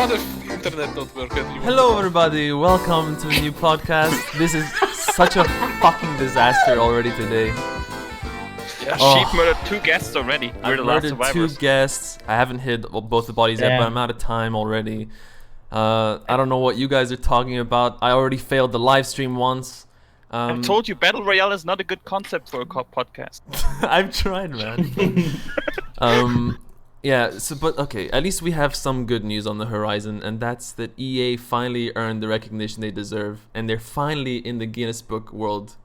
what if internet don't work anymore? Hello everybody, welcome to a new podcast. This is such a fucking disaster already today. Yeah, Oh. Sheep murdered 2 guests already. We're the last murdered survivors. 2 guests. I haven't hit both the bodies yet, but I'm out of time already. I don't know what you guys are talking about. I already failed the live stream once. I've told you, Battle Royale is not a good concept for a podcast. I've tried, man. Yeah, so but okay, at least we have some good news on the horizon, and that's that EA finally earned the recognition they deserve, and they're finally in the Guinness Book World.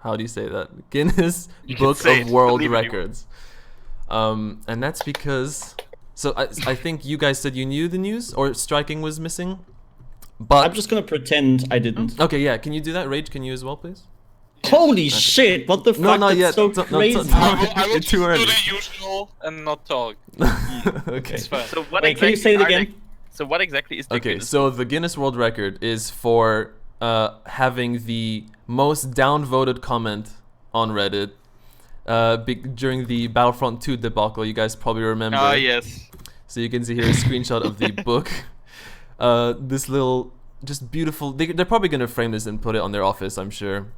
How do you say that? Guinness Book of World Records. And that's because. So I think you guys said you knew the news, or striking was missing. But I'm just gonna pretend I didn't. Okay, yeah. Can you do that, Rage? Can you as well, please? Holy shit! What the fuck? No, not That's yet. so No, crazy. I will It's too early. do the usual and not talk. Okay. It's fine. So what Wait, can you say it again? So what exactly is the Okay, Guinness? so the Guinness World Record is for having the most downvoted comment on Reddit during the Battlefront 2 debacle. You guys probably remember. Ah, yes. So you can see here a screenshot of the book. This little, just beautiful. They're probably gonna frame this and put it on their office, I'm sure.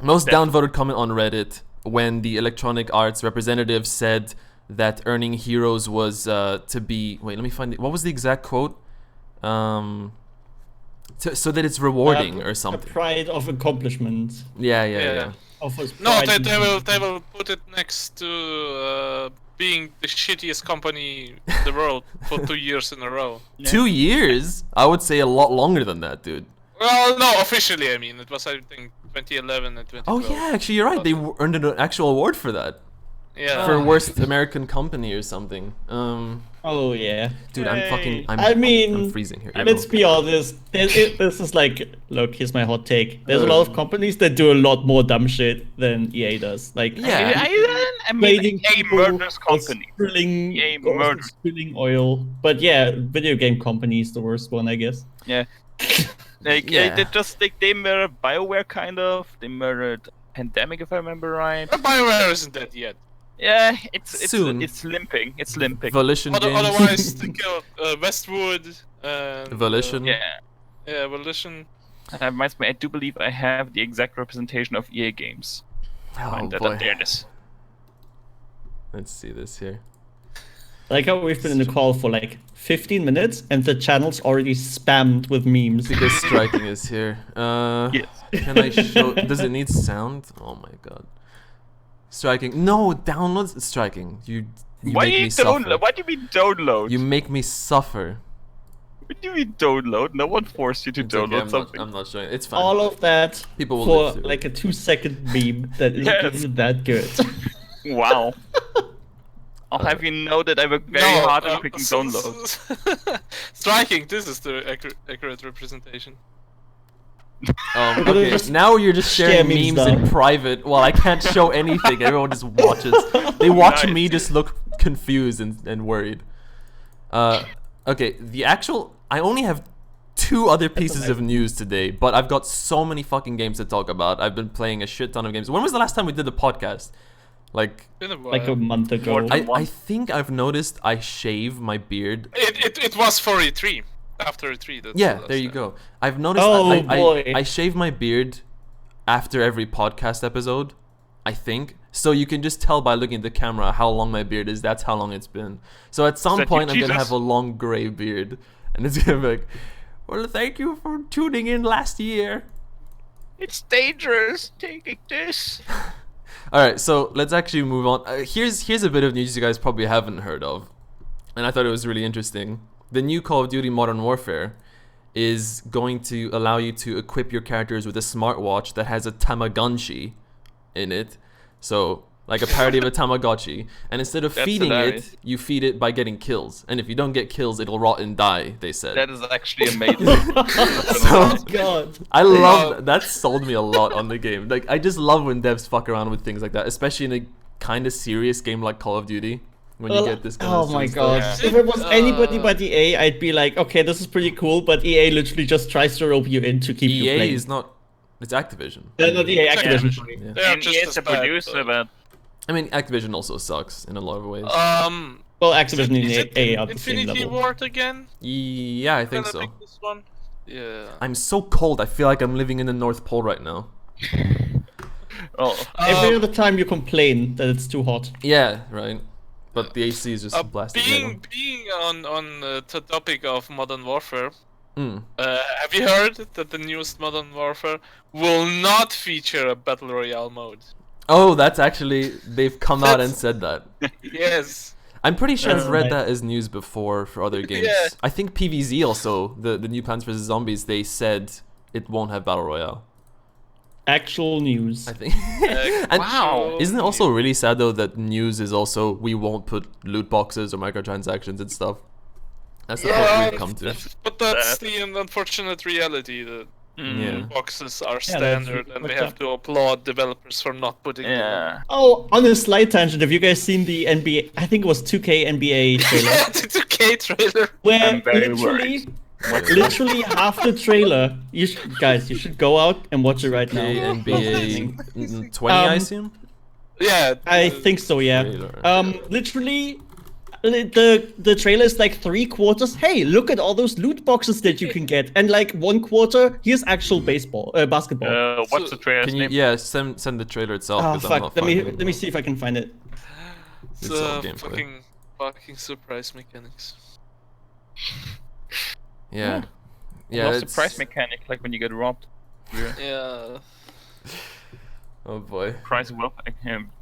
Most downvoted comment on Reddit when the Electronic Arts representative said that earning heroes was to be. Wait, let me find it. What was the exact quote? So that it's rewarding or A something. pride of accomplishment. Yeah. Of his No, pride they will put it next to being the shittiest company in the world for 2 years in a row. 2 years? I would say a lot longer than that, dude. Well, no, officially, I mean, it was, I think, 2011 and 2012. Oh yeah, actually you're right. They earned an actual award for that. Yeah. For worst American company or something. Oh yeah. Dude, I'm I mean, I'm freezing here. let's be honest. This is like, look, here's my hot take. There's a lot of companies that do a lot more dumb shit than EA does. Like, Yeah. I mean, trading EA people murders or company. spilling oil. But yeah, video game company is the worst one, I guess. Yeah. Like, Yeah. they murdered BioWare, kind of. They murdered Pandemic, if I remember right. But BioWare isn't dead yet. Yeah, it's Soon. It's limping. It's limping. Volition Games. Otherwise, they killed Westwood. And, Volition. Yeah. Yeah, Volition. And that reminds me, I do believe I have the exact representation of EA games. Oh And boy. there it is. Let's see this here. Like how we've been in the call for like 15 minutes and the channel's already spammed with memes. Because striking is here. Yes. Can I show? Does it need sound? Oh my god. Striking. No, downloads. Striking. You Why make do you me suffer. download? What do you mean download? You make me suffer. What do you mean download? No one forced you to It's okay, download something. I'm not showing it. It's fine. All of that People will for live through it. like a 2-second meme that Yes. isn't that good. Wow. I'll have you know that I work very hard on clicking download. Striking, this is the accurate representation. Okay, just now you're just sharing share memes memes in now. private while I can't show anything. Everyone just watches. They watch Nice. me just look confused and worried. Okay, the actual... I only have 2 other pieces of news today, but I've got so many fucking games to talk about. I've been playing a shit ton of games. When was the last time we did the podcast? Like Been a while. Like a month ago. I think I've noticed I shave my beard. It was for E3. After E3. That's Yeah, the last there you time. go. I've noticed Oh, I boy. shave my beard after every podcast episode, I think. So you can just tell by looking at the camera how long my beard is. That's how long it's been. So at some that you, point I'm going to Jesus? have a long gray beard. And it's going to be like, well, thank you for tuning in last year. It's dangerous taking this. Alright, so let's actually move on. Here's a bit of news you guys probably haven't heard of. And I thought it was really interesting. The new Call of Duty Modern Warfare is going to allow you to equip your characters with a smartwatch that has a Tamagotchi in it. So, like a parody of a Tamagotchi. And instead of That's feeding hilarious. it, you feed it by getting kills. And if you don't get kills, it'll rot and die, they said. That is actually amazing. Oh god. I love that. Sold me a lot on the game. Like, I just love when devs fuck around with things like that, especially in a kind of serious game like Call of Duty. When you get this kind Oh of my silly god. stuff. If it was anybody but EA, I'd be like, okay, this is pretty cool, but EA literally just tries to rope you in to keep you EA playing. is not. It's Activision. Not EA, It's Activision. Activision. Yeah. They are And just it's as a bad, producer, but I mean, Activision also sucks in a lot of ways. Well, Activision Is and it EA are the same Infinity level. Ward again? Yeah, I think Gonna so. pick this one? Yeah. I'm so cold. I feel like I'm living in the North Pole right now. Oh, Every other time you complain that it's too hot. Yeah, right. But the AC is just blasting. Being on the topic of Modern Warfare, Mm. have you heard that the newest Modern Warfare will not feature a Battle Royale mode? Oh, that's actually they've come out and That's- said that. Yes. I'm pretty sure I've read Right. that as news before for other games. Yeah. I think PvZ also, the new Plants vs Zombies, they said it won't have Battle Royale. Actual news. I think. And Wow. Isn't it also really sad though that news is also we won't put loot boxes or microtransactions and stuff? That's the point we've come to. But that's the unfortunate reality that Yeah. boxes are that's standard, and we fucked have up. to applaud developers for not putting them. yeah. Oh, on a slight tangent, have you guys seen the NBA? I think it was 2K NBA trailer, Yeah, the 2K trailer. where I'm very literally half the trailer. Guys, you should go out and watch it right now. NBA 20, I assume. Yeah. I think so, yeah. Trailer. Literally, the trailer is like 3/4. Hey, look at all those loot boxes that you can get, and like 1/4. Here's actual basketball. What's the trailer's Can you? name? Yeah, send the trailer itself. Oh 'cause I'm fuck! not Let finding me it. see if I can find it. It's It's all gameplay. fucking surprise mechanics. Yeah. Yeah. Lost it's- the price mechanic, like when you get robbed. Yeah. Oh boy. Price wealth,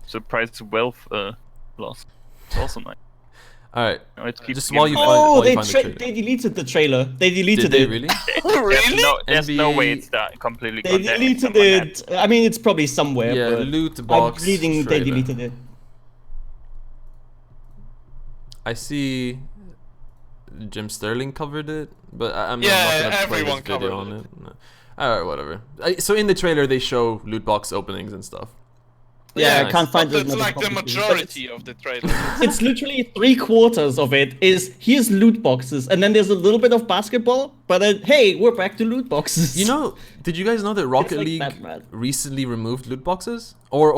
surprise wealth loss. It's also nice. All right. You know, it keeps Just while you giving- find- Oh, while you they find the trailer. they deleted the trailer. They deleted Did they it. really? There's no way NBA it's completely They condemned, deleted something like it. I mean, it's probably somewhere. Yeah. but Loot I'm box. reading they trailer. deleted it. I see. Jim Sterling covered it, but I'm Yeah, not gonna play everyone his video covered on it. it. No. All right, whatever. So in the trailer they show loot box openings and stuff. Yeah, nice. I can't find But it. it's like the majority of the trailer. It's literally 3/4 of it is here's loot boxes, and then there's a little bit of basketball. But then, hey, we're back to loot boxes. You know, did you guys know that Rocket like League Batman. recently removed loot boxes, or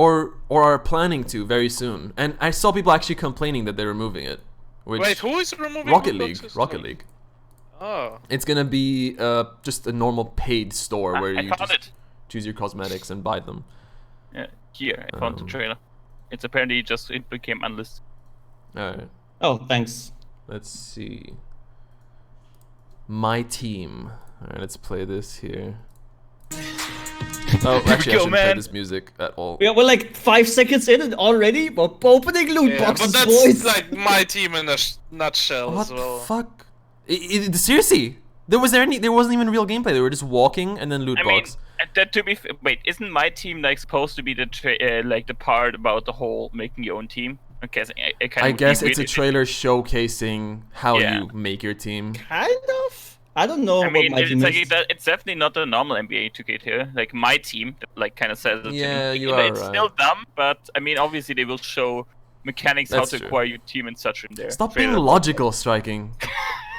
are planning to very soon? And I saw people actually complaining that they're removing it. Which Wait, who is removing Rocket loot League? boxes? Rocket League. Oh. It's gonna be just a normal paid store where I you found just it. choose your cosmetics and buy them. Yeah, here I found the trailer. It's apparently it became unlisted. All right. Oh, thanks. Let's see. My team. Alright, let's play this here. Oh, actually, I go, shouldn't play man. this music at all. We're like 5 seconds in and already we're opening loot Yeah, boxes, but that's boys. like my team in a nutshell What as the well. fuck? Seriously? There wasn't even real gameplay. They were just walking and then loot I mean, box. that to be wait, isn't my team like supposed to be the like the part about the whole making your own team? Okay, so I kind I of guess it's a trailer showcasing how Yeah. you make your team. Kind of. I don't know I what mean, my it's team like is. it's definitely not a normal NBA 2K tier. Like my team, like kind of says it. Yeah, you Like, are It's right. still dumb, but I mean, obviously they will show mechanics That's how to true. acquire your team and such in there. Stop being logical, striking.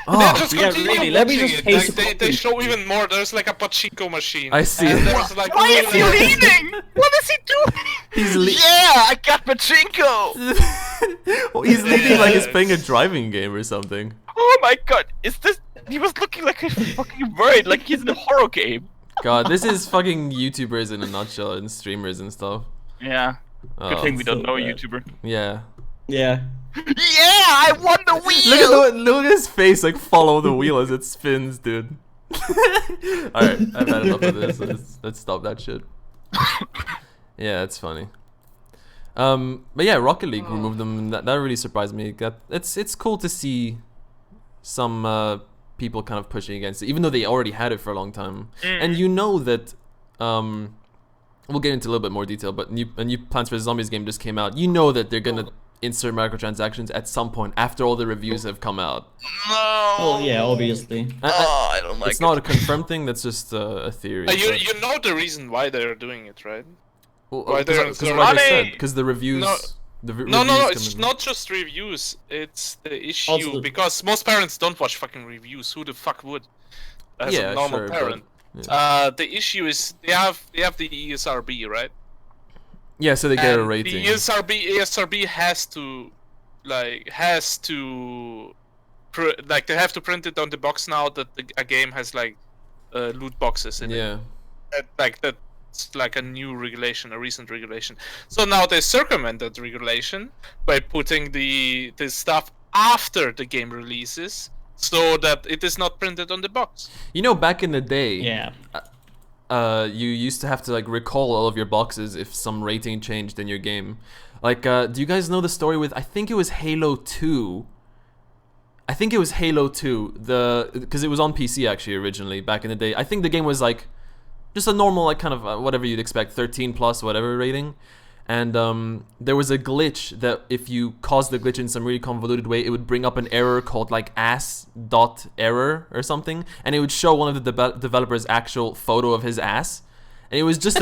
Oh, Just yeah, continue really, let me watching just it. paste Like, the they copy. show even more. There's like a pachinko machine. I see And it. there's like Why is he really- leaning? What is he doing? He's le- Yeah, I got pachinko. He's leaning like he's playing a driving game or something. Oh my god, is this? He was looking like a fucking bird, like he's in a horror game. God, this is fucking YouTubers in a nutshell and streamers and stuff. Yeah. Good Oh, thing we don't so know a bad. YouTuber. yeah. Yeah. Yeah, I won the wheel. Look at his face, like follow the wheel as it spins, dude. Alright, I've had enough of this. Let's stop that shit. Yeah, it's funny. But yeah, Rocket League removed them, and that really surprised me. It's cool to see some people kind of pushing against it, even though they already had it for a long time. And you know that we'll get into a little bit more detail, but a new Plants vs Zombies game just came out. You know that they're gonna insert microtransactions at some point after all the reviews have come out. No. Oh yeah, obviously. I don't like It's not a confirmed thing. That's just a theory. You know the reason why they're doing it, right? Well, why they're because inserting- like I said, Money! because the reviews. No. No, reviews it's come in- not just reviews. It's the issue Also- because most parents don't watch fucking reviews. Who the fuck would? As Yeah, a normal sure, but- parent. The issue is they have the ESRB, right? Yeah, so they get a And rating. The ESRB has to like has to they have to print it on the box now that a game has like loot boxes in it. Yeah. Like that's like a new regulation, a recent regulation. So now they circumvent that regulation by putting the stuff after the game releases, so that it is not printed on the box. You know, back in the day, Yeah. you used to have to like recall all of your boxes if some rating changed in your game. Like, do you guys know the story with? I think it was Halo 2. I think it was Halo 2. Because it was on PC actually originally back in the day. I think the game was like just a normal like kind of whatever you'd expect, 13 plus whatever rating. And there was a glitch that if you caused the glitch in some really convoluted way, it would bring up an error called like ass.error or something, and it would show one of the developer's actual photo of his ass. And it was just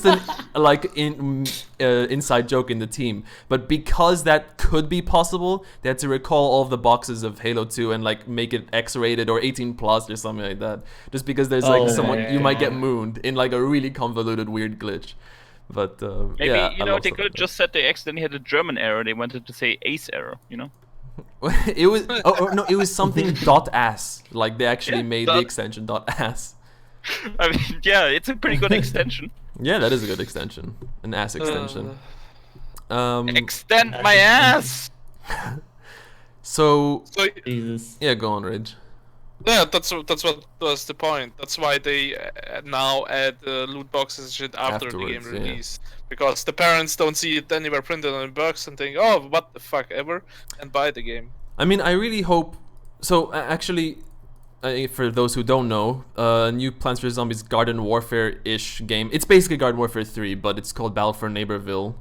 an like inside joke in the team. But because that could be possible, they had to recall all of the boxes of Halo 2 and like make it X-rated or 18 plus or something like that. Just because there's like someone you might get mooned in like a really convoluted weird glitch. But Maybe yeah, you know they could have just said they accidentally had a German error. They wanted to say ace error. You know. it was no, it was something .ass. Like they actually made the extension .ass. I mean, yeah, it's a pretty good extension. Yeah, that is a good extension. An ass extension. Extend my ass. So Jesus. yeah, go on, Rage. Yeah, that's what was the point. That's why they now add loot boxes and shit after the game Afterwards, yeah. release, because the parents don't see it anywhere printed on the box and think, oh, what the fuck ever, and buy the game. I mean, I really hope. So actually, for those who don't know, new Plants vs Zombies Garden Warfare-ish game. It's basically Garden Warfare 3, but it's called Battle for Neighborville.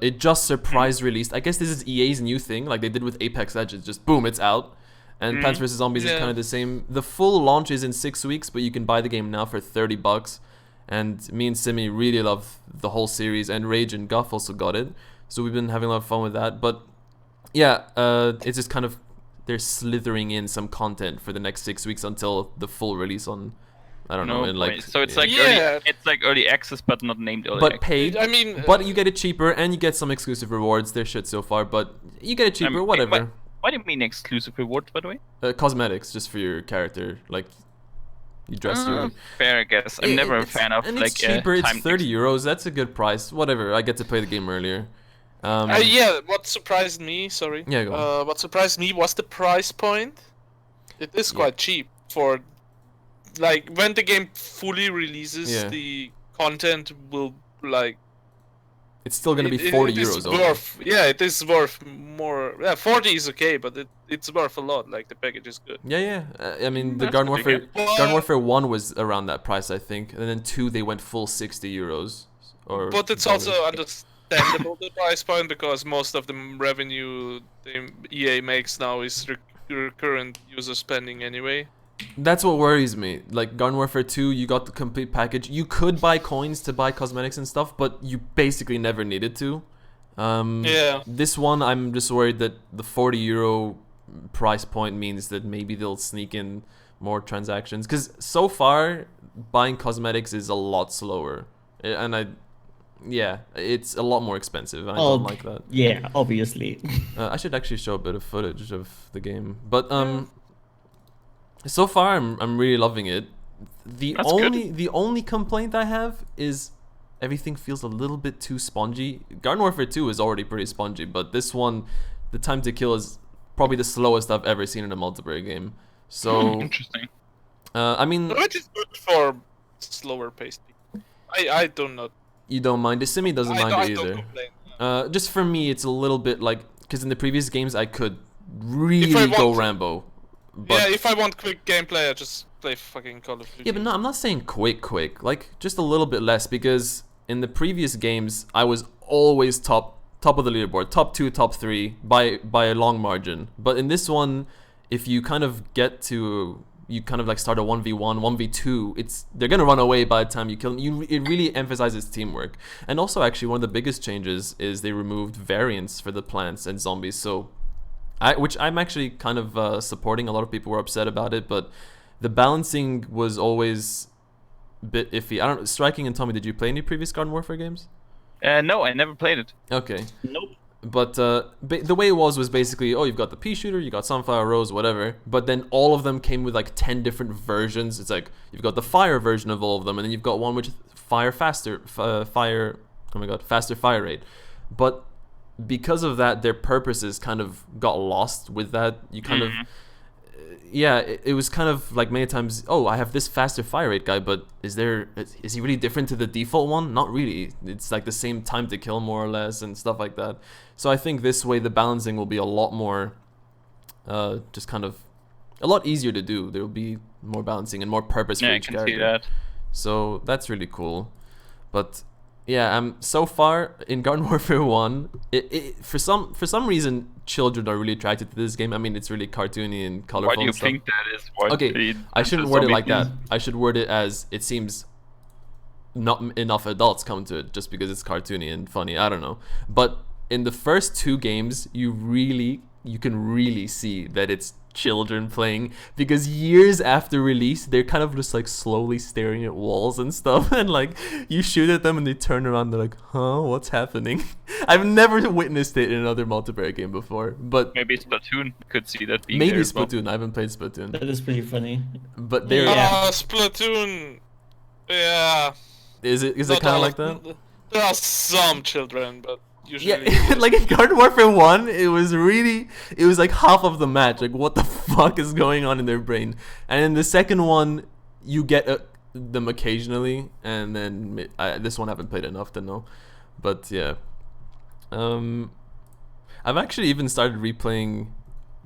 It just surprise released. I guess this is EA's new thing, like they did with Apex Legends. Just boom, it's out. And Plants vs Zombies is kind of the same. The full launch is in 6 weeks, but you can buy the game now for $30. And me and Simi really love the whole series, and Rage and Guff also got it. So we've been having a lot of fun with that. But yeah, it's just kind of they're slithering in some content for the next 6 weeks until the full release on, I don't know, in like. So it's like Yeah. early access, but not named early. But access. paid. I mean, But you get it cheaper, and you get some exclusive rewards. They're shit so far, but you get it cheaper. Whatever. What do you mean exclusive rewards, by the way? Cosmetics, just for your character, like you dress your. Fair, I guess. I'm never a fan of and like it's cheaper. It's time €30. That's a good price. Whatever. I get to play the game earlier. yeah, what surprised me, sorry. Yeah, go on. What surprised me was the price point. It is quite cheap for, like, when the game fully releases, Yeah. the content will like. It's still gonna be it €40. is Over. worth, yeah, it is worth more. Yeah, 40 is okay, but it's worth a lot. Like the package is good. Yeah. I mean, the That's Garden pretty Warfare, Garden Warfare 1 was around that price, I think, and then 2 they went full €60. Or But it's dollars. also understandable the price point, because most of the revenue the EA makes now is recurrent user spending anyway. That's what worries me. Like Garden Warfare 2, you got the complete package. You could buy coins to buy cosmetics and stuff, but you basically never needed to. Yeah. This one, I'm just worried that the €40 price point means that maybe they'll sneak in more transactions. Because so far, buying cosmetics is a lot slower, and yeah, it's a lot more expensive, and I don't like that. Yeah, obviously. I should actually show a bit of footage of the game, but so far I'm really loving it. The only complaint I have is everything feels a little bit too spongy. Garden Warfare 2 is already pretty spongy, but this one, the time to kill is probably the slowest I've ever seen in a multiplayer game. So Interesting. I mean, Which is good for slower paced people. I do not. you don't mind. The Simi doesn't mind I it don't either. complain. Just for me, it's a little bit like, because in the previous games I could really want go to- Rambo. But Yeah, if I want quick gameplay, I just play fucking Call of Duty. yeah, but no, I'm not saying quick. Like just a little bit less, because in the previous games I was always top of the leaderboard, top 2, top 3 by a long margin. But in this one, if you kind of get to, you kind of like start a 1v1, 1v2, they're gonna run away by the time you kill them. It really emphasizes teamwork. And also, actually, one of the biggest changes is they removed variants for the plants and zombies. So, which I'm actually kind of supporting. A lot of people were upset about it, but the balancing was always a bit iffy. I don't know. Striking and Tommy, did you play any previous Garden Warfare games? No, I never played it. Okay. Nope. But the way it was basically, oh, you've got the pea shooter, you got sunflower rose, whatever. But then all of them came with like 10 different versions. It's like you've got the fire version of all of them, and then you've got one which faster fire rate. But because of that, their purposes kind of got lost with that. You kind of it was kind of like many times, oh, I have this faster fire rate guy, but is he really different to the default one? Not really. It's like the same time to kill more or less and stuff like that. So I think this way the balancing will be a lot more just kind of a lot easier to do. There will be more balancing and more purpose for each character. See that. So that's really cool. But yeah, so far in Garden Warfare 1, for some reason children are really attracted to this game. I mean, it's really cartoony and colorful. Why do you think that is? Okay, I shouldn't word it like that. I should word it as it seems not enough adults come to it just because it's cartoony and funny. I don't know. But in the first 2 games, you can really see that it's children playing, because years after release they're kind of just like slowly staring at walls and stuff, and like you shoot at them and they turn around, they're like, huh, what's happening? I've never witnessed it in another multiplayer game before, but maybe Splatoon could see that being maybe there Splatoon. well. I haven't played Splatoon. That is pretty funny. But there, Splatoon, yeah. Is it kind of like that? There are some children, but usually, yeah, like in Garden Warfare 1, it was like half of the match. Like, what the fuck is going on in their brain? And in the second one, you get them occasionally, and then this one I haven't played enough to know. But yeah, I've actually even started replaying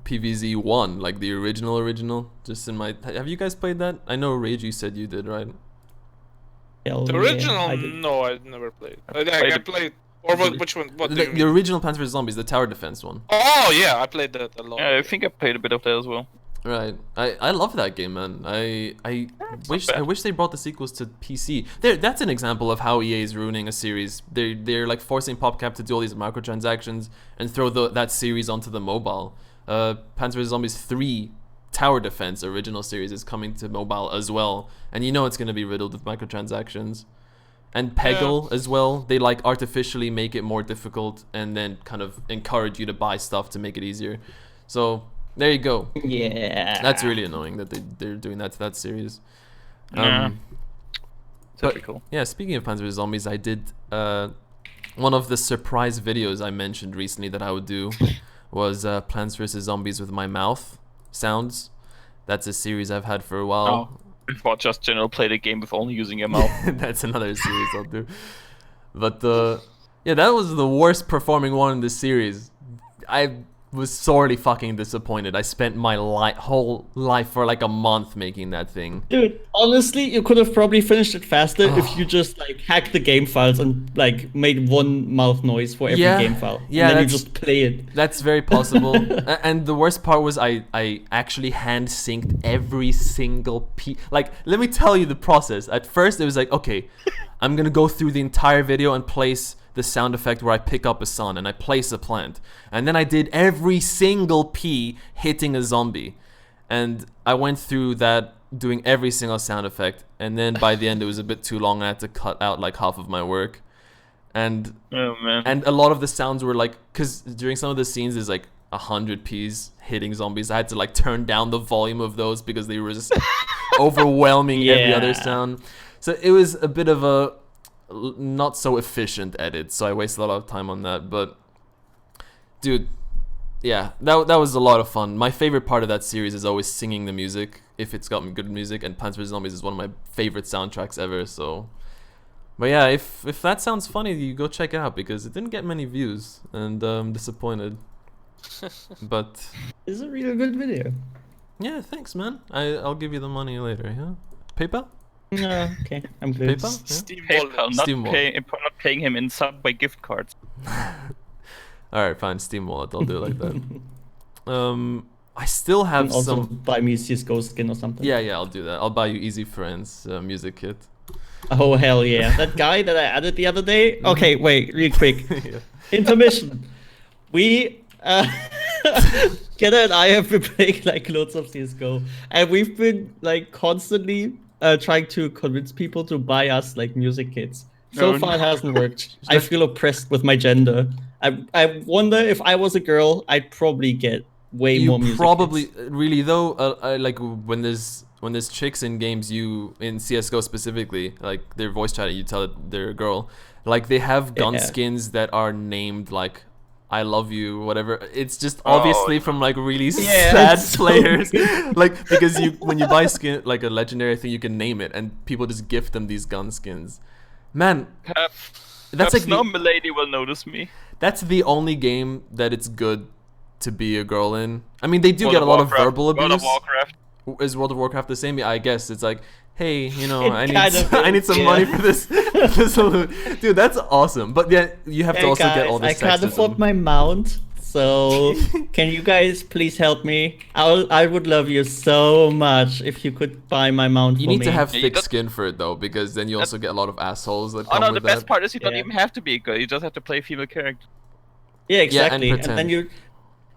PvZ 1, like the original, just in my. Have you guys played that? I know Rage, you said you did, right? The original, no, I never played. I played. Or which one? What the original Plants vs Zombies, the tower defense one. Oh yeah, I played that a lot. Yeah, I think I played a bit of that as well. Right, I love that game, man. I wish they brought the sequels to PC. That's an example of how EA is ruining a series. They're like forcing PopCap to do all these microtransactions and throw that series onto the mobile. Plants vs Zombies 3 Tower Defense original series is coming to mobile as well, and you know it's gonna be riddled with microtransactions. And Peggle as well, they like artificially make it more difficult and then kind of encourage you to buy stuff to make it easier. So there you go. Yeah. That's really annoying that they're doing that to that series. Yeah. Typical. Yeah, speaking of Plants vs Zombies, I did one of the surprise videos I mentioned recently that I would do was Plants vs Zombies with my mouth sounds. That's a series I've had for a while. Oh. Or just general play the game with only using your mouth. That's another series I'll do. But yeah, that was the worst performing one in this series. I was sorely fucking disappointed. I spent my whole life for like a month making that thing. Dude, honestly, you could have probably finished it faster if you just like hacked the game files and like made one mouth noise for every game file. Yeah, and then you just play it. That's very possible. And the worst part was I actually hand synced every single piece. Like, let me tell you the process. At first, it was like, okay, I'm gonna go through the entire video and place the sound effect where I pick up a sun and I place a plant, and then I did every single P hitting a zombie, and I went through that doing every single sound effect, and then by the end it was a bit too long. I had to cut out like half of my work, and and a lot of the sounds were like, because during some of the scenes there's like 100 Ps hitting zombies. I had to like turn down the volume of those because they were just overwhelming every other sound. So it was a bit of a not so efficient edit, so I wasted a lot of time on that. But dude, yeah, that was a lot of fun. My favorite part of that series is always singing the music, if it's got good music, and Plants vs Zombies is one of my favorite soundtracks ever. So, but yeah, if that sounds funny, you go check it out, because it didn't get many views, and I'm disappointed. But it's a really good video. Yeah, thanks, man. I'll give you the money later. Yeah, PayPal. Okay, I'm good. PayPal? PayPal, not paying him in Subway gift cards. Alright, fine, Steam Wallet, I'll do it like that. I still have also buy me CSGO skin or something. Yeah, I'll do that. I'll buy you Easy Friends music kit. Oh, hell yeah. That guy that I added the other day. Okay, wait, real quick. Intermission. We, Kenna and I have been playing like loads of CSGO, and we've been like constantly trying to convince people to buy us like music kits. So far it hasn't worked. I feel oppressed with my gender. I wonder if I was a girl, I'd probably get way more music. Probably hits. really though. Like when there's chicks in games, you in CS:GO specifically, like their voice chat, you tell it they're a girl. Like they have gun Yeah. skins that are named like "I love you," whatever. It's just obviously from like really sad it's so players. Like because when you buy skin like a legendary thing, you can name it, and people just gift them these gun skins. Man, that's like no milady will notice me. that's the only game that it's good to be a girl in. I mean, they do get a lot of verbal World abuse. of Warcraft. Is World of Warcraft the same? Yeah, I guess it's like, hey, you know, It I kind of I need is, some yeah. money for this. this loot. Dude, that's awesome. But yeah, you have to Hey also guys, get all this I can't afford sexism. my mount, so can you guys please help me? I would love you so much if you could buy my mount You for need me. to have Yeah, you thick don't- skin for it though, because then you also get a lot of assholes that Oh come no, the with best that. part is you don't Yeah. even have to be a girl. You just have to play a female character. Yeah, exactly. pretend. And then you.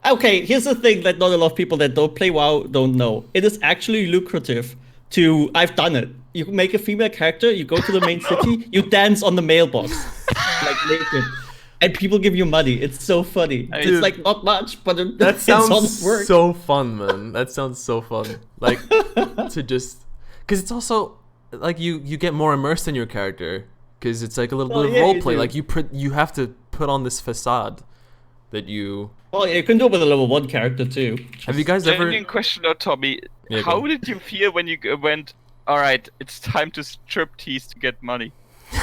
Okay, here's the thing that not a lot of people that don't play WoW don't know. It is actually lucrative to. I've done it. You make a female character, you go to the main city, you dance on the mailbox, like naked, and people give you money. It's so funny. Dude, it's like not much, but That it's sounds on work. so fun, man. That sounds so fun. Like to just, because it's also like you get more immersed in your character, because it's like a little Oh, bit of yeah, role you play. do. Like you have to put on this facade that you. Well, you can do it with a level 1 character too. Have you guys ever? Genuine question, though, Tommy. Yeah, go How on. did you feel when you went? All right, it's time to strip tease to get money.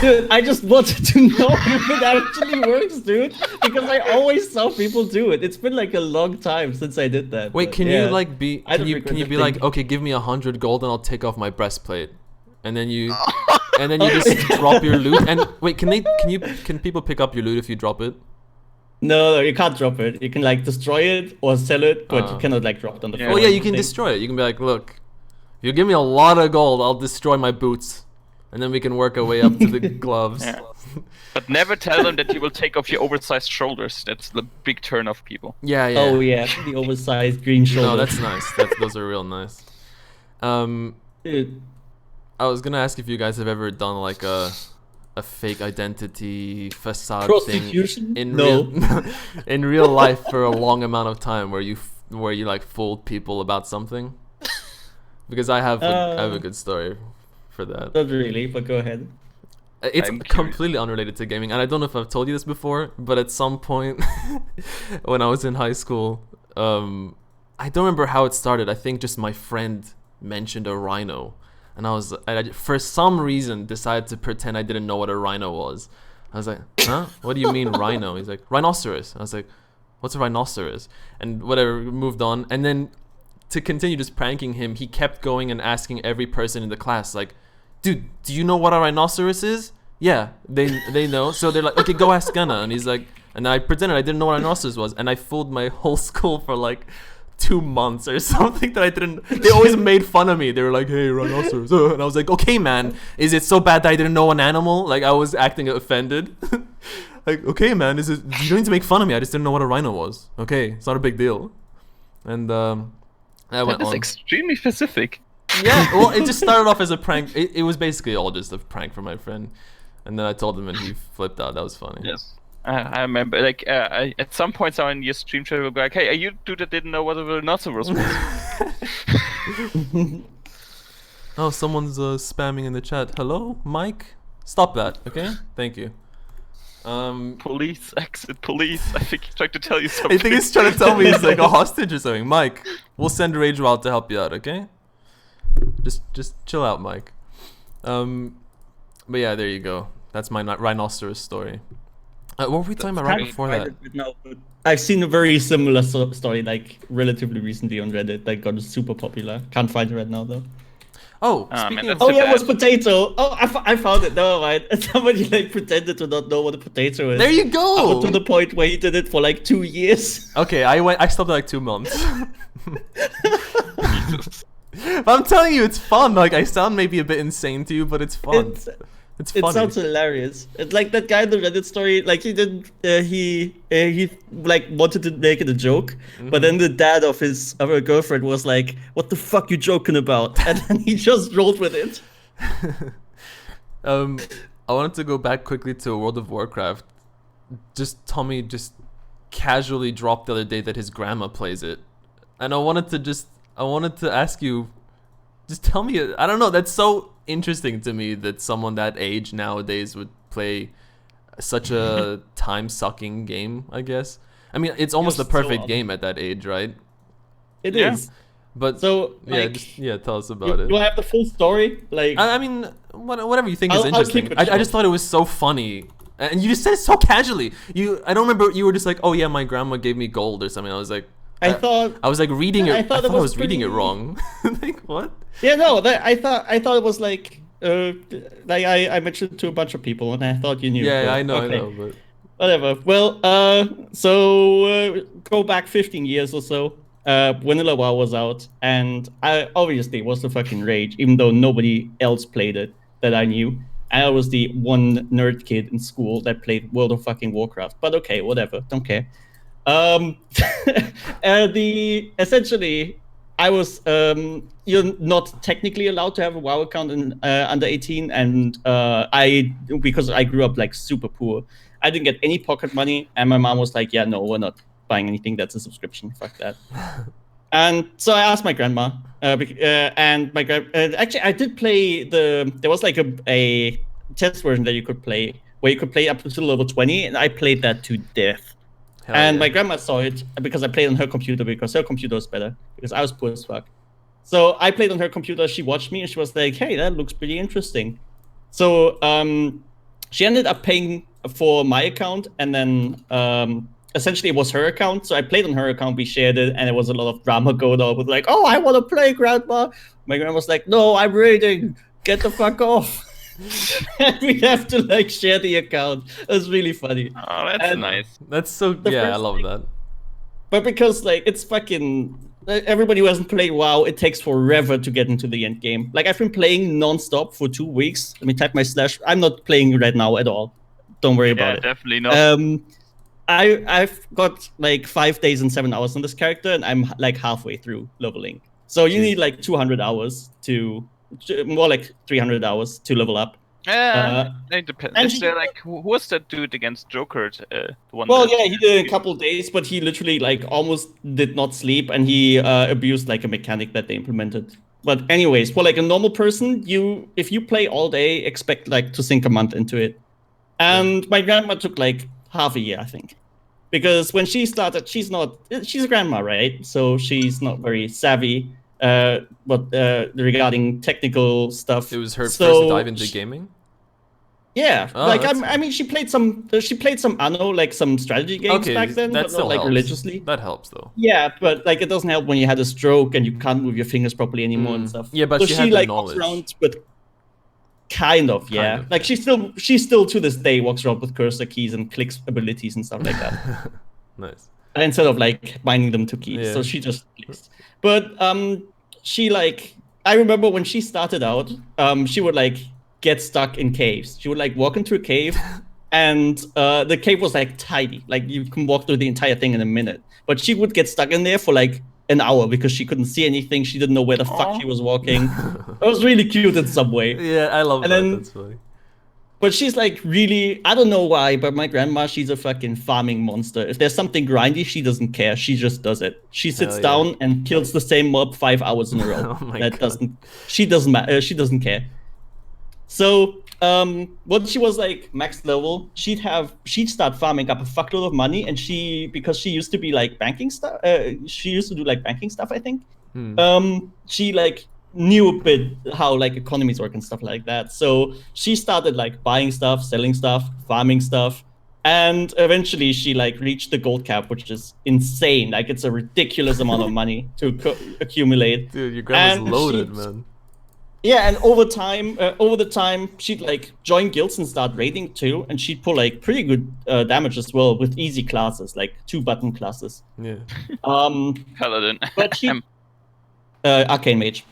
Dude, I just wanted to know if it actually works, dude. Because I always saw people do it. It's been like a long time since I did that. Wait, but can yeah. you like be? I Can don't you regret the be thing. like, okay, give me 100 gold and I'll take off my breastplate, and then you, and then you just drop your loot. And wait, can people pick up your loot if you drop it? No, you can't drop it. You can like destroy it or sell it, but Ah. you cannot like drop it on the Yeah. floor. Oh yeah, or you can anything. destroy it. You can be like, look, if you give me a lot of gold, I'll destroy my boots, and then we can work our way up to the gloves. Yeah. But never tell them that you will take off your oversized shoulders. That's the big turn off people. Yeah, yeah. Oh yeah, the oversized green shoulder. No, that's nice. Those are real nice. Dude, I was gonna ask if you guys have ever done like a fake identity facade Prostitution? thing in No. real in real life for a long amount of time, where you like fooled people about something. Because I have a good story for that. not really, but go ahead. It's I'm curious. completely unrelated to gaming, and I don't know if I've told you this before, but at some point when I was in high school, I don't remember how it started. I think just my friend mentioned a rhino, and I for some reason decided to pretend I didn't know what a rhino was. I was like, huh? What do you mean rhino? He's like, rhinoceros. I was like, what's a rhinoceros? And whatever, moved on. And then to continue just pranking him, he kept going and asking every person in the class, like, dude, do you know what a rhinoceros is? Yeah, they know. So they're like, okay, go ask Gunna. And he's like, and I pretended I didn't know what a rhinoceros was, and I fooled my whole school for like 2 months or something that I didn't. They always made fun of me. They were like, hey, rhinoceros. And I was like, okay, man, is it so bad that I didn't know an animal? Like, I was acting offended. Like, okay, man, you don't need to make fun of me. I just didn't know what a rhino was. Okay, it's not a big deal. And I went That is on. extremely specific. Yeah, well, it just started off as a prank. It was basically all just a prank for my friend. And then I told him and he flipped out. That was funny. Yes. I remember, like, at some point, someone in your stream chat will be like, hey, are you dude that didn't know what a rhinoceros was? Oh, someone's spamming in the chat. Hello, Mike? Stop that, okay? Thank you. Police, exit, police. I think he's trying to tell you I something. think he's trying to tell me he's like a hostage or something. Mike, we'll send Rage out to help you out, okay? Just chill out, Mike. But yeah, there you go. That's my rhinoceros story. What were we talking about right Can't before find that? it right now, but I've seen a very similar story like relatively recently on Reddit that got super popular. Can't find it right now though. Oh, Ah, man, speaking that's of... Oh too yeah, it bad. was potato. Oh, I found it. Never mind. Somebody like pretended to not know what a potato is. There you go! Up to the point where he did it for like 2 years. Okay, I stopped at like 2 months. But I'm telling you, it's fun. Like, I sound maybe a bit insane to you, but it's fun. It's It funny. sounds hilarious. It's like that guy in the Reddit story. Like he didn't. He like wanted to make it a joke, but then the dad of his other girlfriend was like, "What the fuck you joking about?" And then he just rolled with it. I wanted to go back quickly to World of Warcraft Thomi just casually dropped the other day that his grandma plays it, and I wanted to ask you, just tell me. I don't know. That's so interesting to me that someone that age nowadays would play such a time-sucking game. I guess. I mean, it's almost the perfect game at that age, right? It is. But so tell us about it. Do I have the full story? Like, I mean, whatever you think is I'll interesting. keep it I just thought it was so funny, and you just said it so casually. I don't remember. You were just like, "Oh yeah, my grandma gave me gold" or something. I was like, I thought I was like reading it. I thought I was reading it pretty- wrong. Like what? Yeah, no, I thought it was like I mentioned to a bunch of people, and I thought you knew. Yeah, but, I know, okay. I know, but Whatever. Well, go back 15 years or so. Vanilla WoW was out, and I obviously was the fucking rage, even though nobody else played it that I knew. I was the one nerd kid in school that played World of fucking Warcraft. But okay, whatever, don't care. Essentially, I was you're not technically allowed to have a WoW account in under 18, and because I grew up like super poor, I didn't get any pocket money, and my mom was like, "Yeah, no, we're not buying anything that's a subscription. Fuck that." And so I asked my grandma, and my actually I did play there was like a test version that you could play where you could play up to level 20, and I played that to death. Hell and yeah. my grandma saw it because I played on her computer because her computer was better because I was poor as fuck. So I played on her computer. She watched me and she was like, "Hey, that looks pretty interesting." So she ended up paying for my account, and then essentially it was her account. So I played on her account. We shared it, and there was a lot of drama going on with like, "Oh, I want to play, Grandma." My grandma was like, "No, I'm raiding. Get the fuck off." And we have to like share the account. It was really funny. Oh, that's nice. That's so I first love thing- that. But because like it's fucking everybody who hasn't played WoW, it takes forever to get into the end game. Like I've been playing non-stop for 2 weeks. Let me type my slash. I'm not playing right now at all. Don't worry about it. Definitely not. I've got like 5 days and 7 hours on this character, and I'm like halfway through leveling. So you need like 200 hours more like 300 hours to level up. It depends. and Is there like who was that dude against Joker? The one. Well, that- yeah, he did it in a couple of days, but he literally like almost did not sleep, and he abused like a mechanic that they implemented. But anyways, for like a normal person, if you play all day, expect like to sink a month into it. And my grandma took like half a year, I think, because when she started, she's a grandma, right? So she's not very savvy, regarding technical stuff. It was her So first dive into gaming. Yeah, Oh, like that's- I mean, she played some Anno, like some strategy games Okay, back then, that but still not like helps. religiously. That helps though. Yeah, but like it doesn't help when you had a stroke and you can't move your fingers properly anymore and Mm. stuff. Yeah, but so she had the like knowledge. walks around with kind of, yeah. Kind of, Like she still to this day walks around with cursor keys and clicks abilities and stuff like that. Nice. Instead of like binding them to keys. Yeah. So she just clicks. But she like I remember when she started out, she would like get stuck in caves. She would like walk into a cave and the cave was like tiny. Like you can walk through the entire thing in a minute. But she would get stuck in there for like an hour because she couldn't see anything. She didn't know where the fuck she was walking. It was really cute in some way. Yeah, I love And that. then- That's funny. But she's like really, I don't know why, but my grandma, she's a fucking farming monster. If there's something grindy, she doesn't care. She just does it. She sits Hell yeah. down and kills the same mob 5 hours in a row. Oh my That God. she doesn't matter. She doesn't care. So, when she was like max level, she'd start farming up a fuckload of money, and because she used to be like banking stuff. She used to do like banking stuff, I think. She like knew a bit how like economies work and stuff like that. So she started like buying stuff, selling stuff, farming stuff, and eventually she like reached the gold cap, which is insane. Like it's a ridiculous amount of money to accumulate. Dude, your grandma's And loaded, she- man. Yeah, and over the time, she'd like join guilds and start raiding too, and she'd pull like pretty good damage as well with easy classes, like 2-button classes. Yeah. Paladin. But she, arcane mage.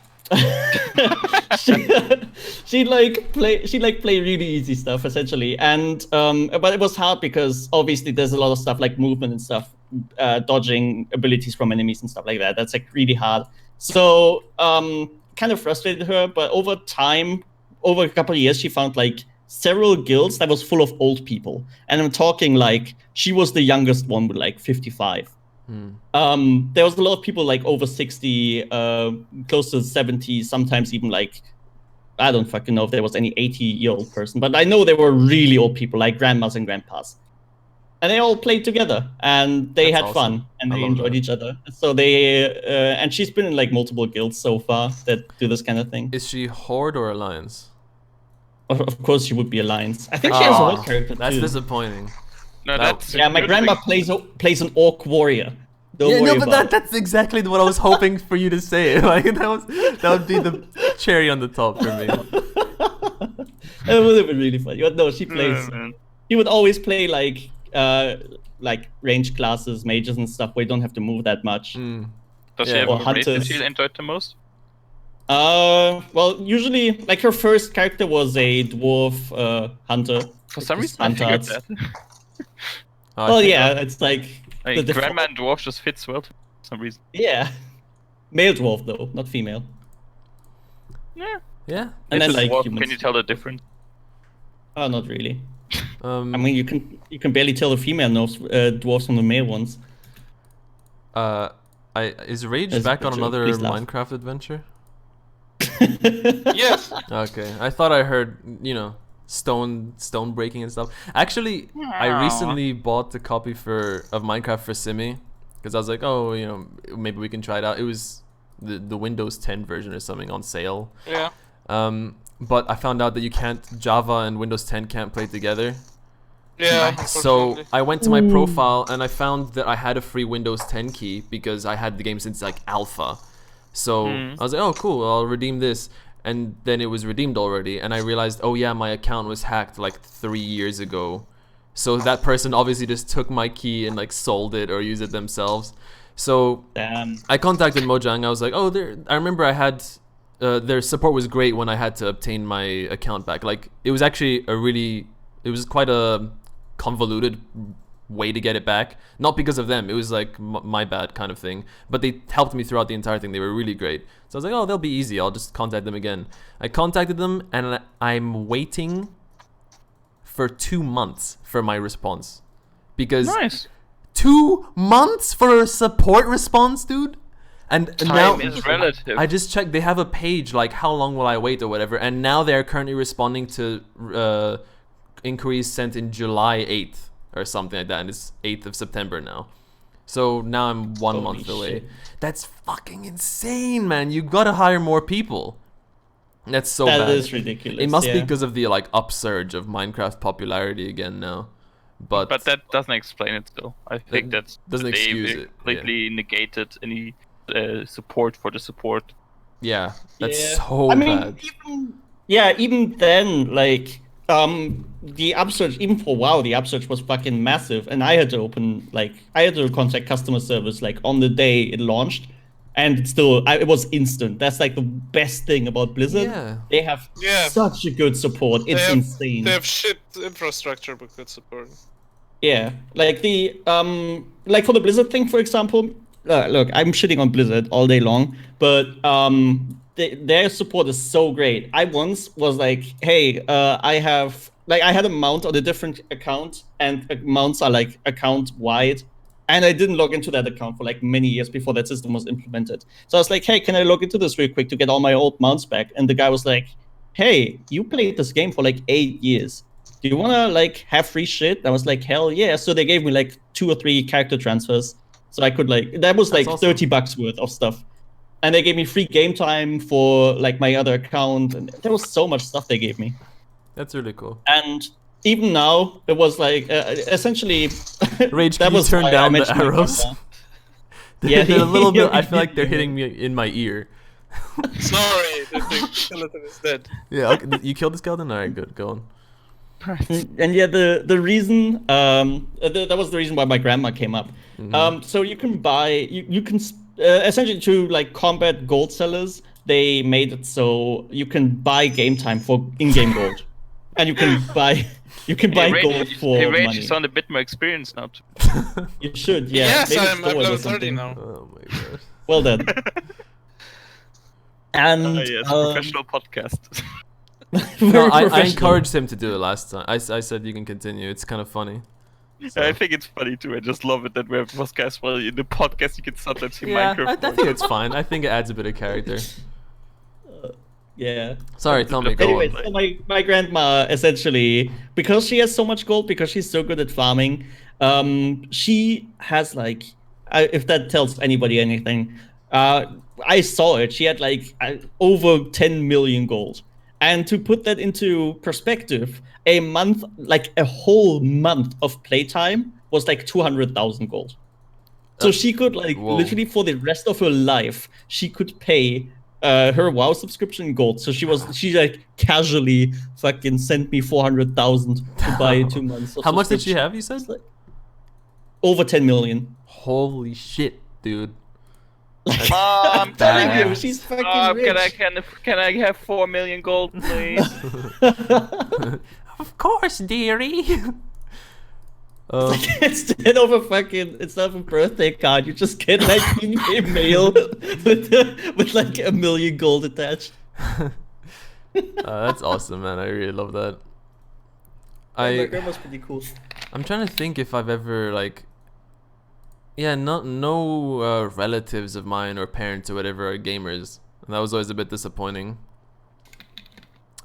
she'd play really easy stuff essentially, and but it was hard because obviously there's a lot of stuff like movement and stuff, dodging abilities from enemies and stuff like that. That's like really hard. So kind of frustrated her, but over time, over a couple of years, she found like several guilds that was full of old people, and I'm talking like she was the youngest one with like 55. There was a lot of people like over 60, close to 70, sometimes even like, I don't fucking know if there was any 80-year-old person, but I know there were really old people like grandmas and grandpas. And they all played together, and they That's had awesome. fun, and I they love enjoyed that. each other. So they, and she's been in like multiple guilds so far that do this kind of thing. Is she Horde or Alliance? Of course, she would be Alliance. I think she has a Horde character That's too. disappointing. No, that's Yeah, my good grandma thing. plays an orc warrior. Don't Yeah, worry no, but about it. that's exactly what I was hoping for you to say. Like that would be the cherry on the top for me. It would have been really funny. But no, she plays. Yeah, man. She would always play like range classes, mages and stuff where you don't have to move that much. Does she Yeah. have Or a race that hunters. she enjoyed the most? Well, usually like her first character was a dwarf hunter. For some Just reason, I figured hunter that. Well, yeah, it's like I the mean, default- grandma and dwarf just fits well for some reason. Yeah, male dwarf though, not female. Yeah. Yeah. And then It's just like dwarf. humans. Can you tell the difference? Oh, not really. I I mean, you can barely tell the female dwarves from the male ones. is Rage As a back on picture, another please laugh. Minecraft adventure? Yes. Okay, I thought I heard, stone breaking and stuff. Actually, I Aw. recently bought the copy of Minecraft for Simi because I was like, oh, maybe we can try it out. It was the Windows 10 version or something on sale. Yeah. But I found out that you can't, Java and Windows 10 can't play together. Yeah. So unfortunately. I went to my profile and I found that I had a free Windows 10 key because I had the game since like alpha. So I was like, oh cool, I'll redeem this. And then it was redeemed already. And I realized, oh yeah, my account was hacked like 3 years ago. So that person obviously just took my key and like sold it or used it themselves. So Damn. I contacted Mojang. I was like, oh, I remember I had their support was great when I had to obtain my account back. Like it was actually it was quite a convoluted way to get it back. Not because of them. It was like my bad kind of thing. But they helped me throughout the entire thing. They were really great. So I was like, oh, they'll be easy. I'll just contact them again. I contacted them and I'm waiting for 2 months for my response. Because Nice. 2 months for a support response, dude? And now Time is relative. I just checked. They have a page like how long will I wait or whatever, and now they're currently responding to inquiries sent in July 8th or something like that, and it's 8th of September now. So now I'm 1 Holy month away. shit. That's fucking insane, man. You gotta hire more people. That's so bad. That is ridiculous. It must be yeah. because of the like upsurge of Minecraft popularity again now. But But that doesn't explain it still. I think that's doesn't they excuse it, completely negated any support for the support. yeah, that's Yeah. so I mean, bad. even then, like, the upsurge, even for WoW, the upsurge was fucking massive, and I had to contact customer service like on the day it launched, and it was instant. That's like the best thing about Blizzard. Yeah. They have Yeah. such a good support. It's insane. They have shit infrastructure but good support. Yeah, like like for the Blizzard thing, for example. Look, I'm shitting on Blizzard all day long, but their support is so great. I once was like, hey, I had a mount on a different account, and mounts are like account wide, and I didn't log into that account for like many years before that system was implemented. So I was like, hey, can I log into this real quick to get all my old mounts back? And the guy was like, hey, you played this game for like 8 years. Do you wanna like have free shit? I was like, hell yeah. So they gave me like 2 or 3 character transfers. So I could that was like awesome. $30 worth of stuff. And they gave me free game time for like my other account. And there was so much stuff they gave me. That's really cool. And even now, it was like essentially Rage, that can you was turn why I down the mentioned it arrows? before. Yeah, They're a little bit. I yeah, feel like they're yeah. hitting me in my ear. Sorry, the skeleton is dead. Yeah, okay, you killed the skeleton. All right, good. Go on. And yeah, the reason that was the reason why my grandma came up. So you can buy you can essentially to like combat gold sellers. They made it so you can buy game time for in-game gold, and you can buy gold for Hey, Rage, money. you sound a bit more experienced now. You should, yeah. Yes, maybe I'm store it or level 30 something. now. Oh my god. Well done. And Yes, um, professional podcast. No, I professional. encouraged him to do it last time. I said you can continue. It's kind of funny. I think it's funny too. I just love it that we have podcast. Well, in the podcast, you can sometimes hear Yeah, Minecraft. I think it's fine. I think it adds a bit of character. Yeah. Sorry, tell me. Go Anyway, on. so my grandma essentially, because she has so much gold, because she's so good at farming, she has like, if that tells anybody anything, I saw it. She had like over 10 million gold, and to put that into perspective, a month, like a whole month of playtime, was like 200,000 gold. So she could like Whoa. literally for the rest of her life, she could pay her WoW subscription in gold. So she like casually fucking sent me 400,000 to buy 2 months. Of How much did she subscription. have? You said. It's like over 10 million. Holy shit, dude. Mom, I'm telling you, badass. she's fucking rich. can I have 4 million gold, please? Of course, dearie. Instead of a birthday card, you just get like in-game mail with like 1 million gold attached. That's awesome, man. I really love that. My grandma's pretty cool. I'm trying to think if I've ever like, yeah, no relatives of mine or parents or whatever are gamers, and that was always a bit disappointing.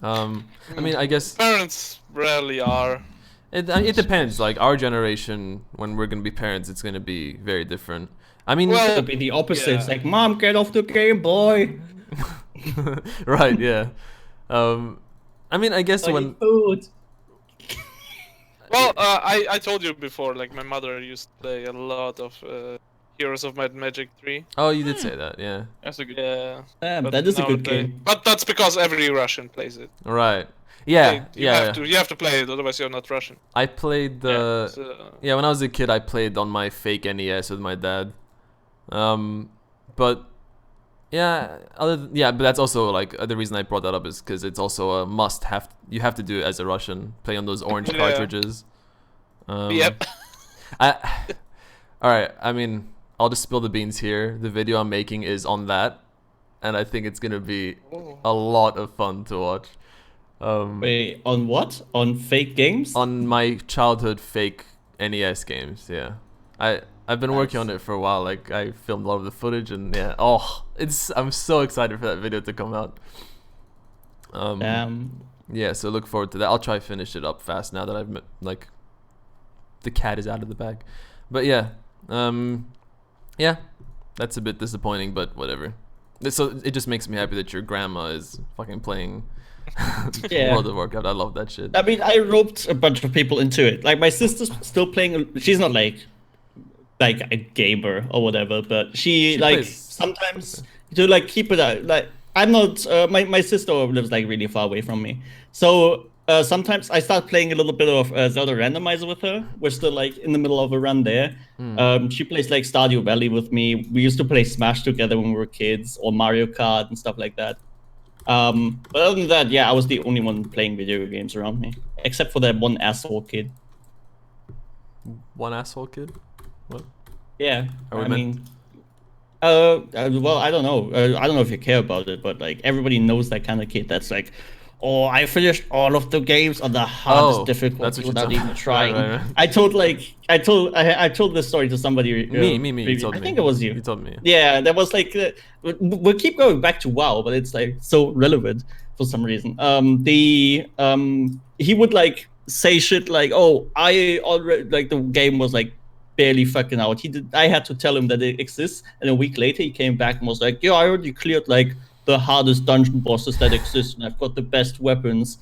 I mean, I guess Parents rarely are. it depends. Like our generation, when we're gonna be parents, it's gonna be very different. I mean, Well, It'll be the opposite. yeah. It's like, Mom, get off the Game Boy. right? Yeah. I mean, I guess I when need food. Well, I told you before, like my mother used to play a lot of Heroes of Might and Magic 3. oh, you did say that, yeah. That's a good. Yeah. Damn, but that is a good nowadays- game. But that's because every Russian plays it. Right. Yeah, You have to play it, otherwise you're not Russian. I played the. So- Yeah, when I was a kid, I played on my fake NES with my dad. But yeah, but that's also like the reason I brought that up is because it's also a must-have. You have to do it as a Russian. Play on those orange Yeah. cartridges. Yep. All right. I mean, I'll just spill the beans here. The video I'm making is on that, and I think it's gonna be a lot of fun to watch. Wait, on what? On fake games? On my childhood fake NES games, yeah. I've been working on it for a while. Like I filmed a lot of the footage, and yeah, I'm so excited for that video to come out. Yeah, so look forward to that. I'll try to finish it up fast now that I've like the cat is out of the bag. But yeah, yeah, that's a bit disappointing, but whatever. So it just makes me happy that your grandma is fucking playing Yeah. World of Warcraft. I love that shit. I mean, I roped a bunch of people into it. Like my sister's still playing. She's not like a gamer or whatever, but she like plays. sometimes to like keep it out. Like I'm not. My sister lives like really far away from me, so sometimes I start playing a little bit of Zelda Randomizer with her. We're still like in the middle of a run there. She plays like Stardew Valley with me. We used to play Smash together when we were kids, or Mario Kart and stuff like that. But other than that, yeah, I was the only one playing video games around me, except for that one asshole kid. One asshole kid. What? Yeah, Are we I meant- mean, well, I don't know. I don't know if you care about it, but like everybody knows that kind of kid. That's like, oh, I finished all of the games on the hardest Oh, that's difficulty what you're without talking- even trying. Right. I told this story to somebody. Me. You maybe- told me. I think it was you. You told me. Yeah, that was like we'll keep going back to WoW, but it's like so relevant for some reason. He would like say shit like, "Oh, I already like the game was like barely fucking out." I had to tell him that it exists, and a week later he came back and was like, "Yeah, I already cleared like the hardest dungeon bosses that exist, and I've got the best weapons."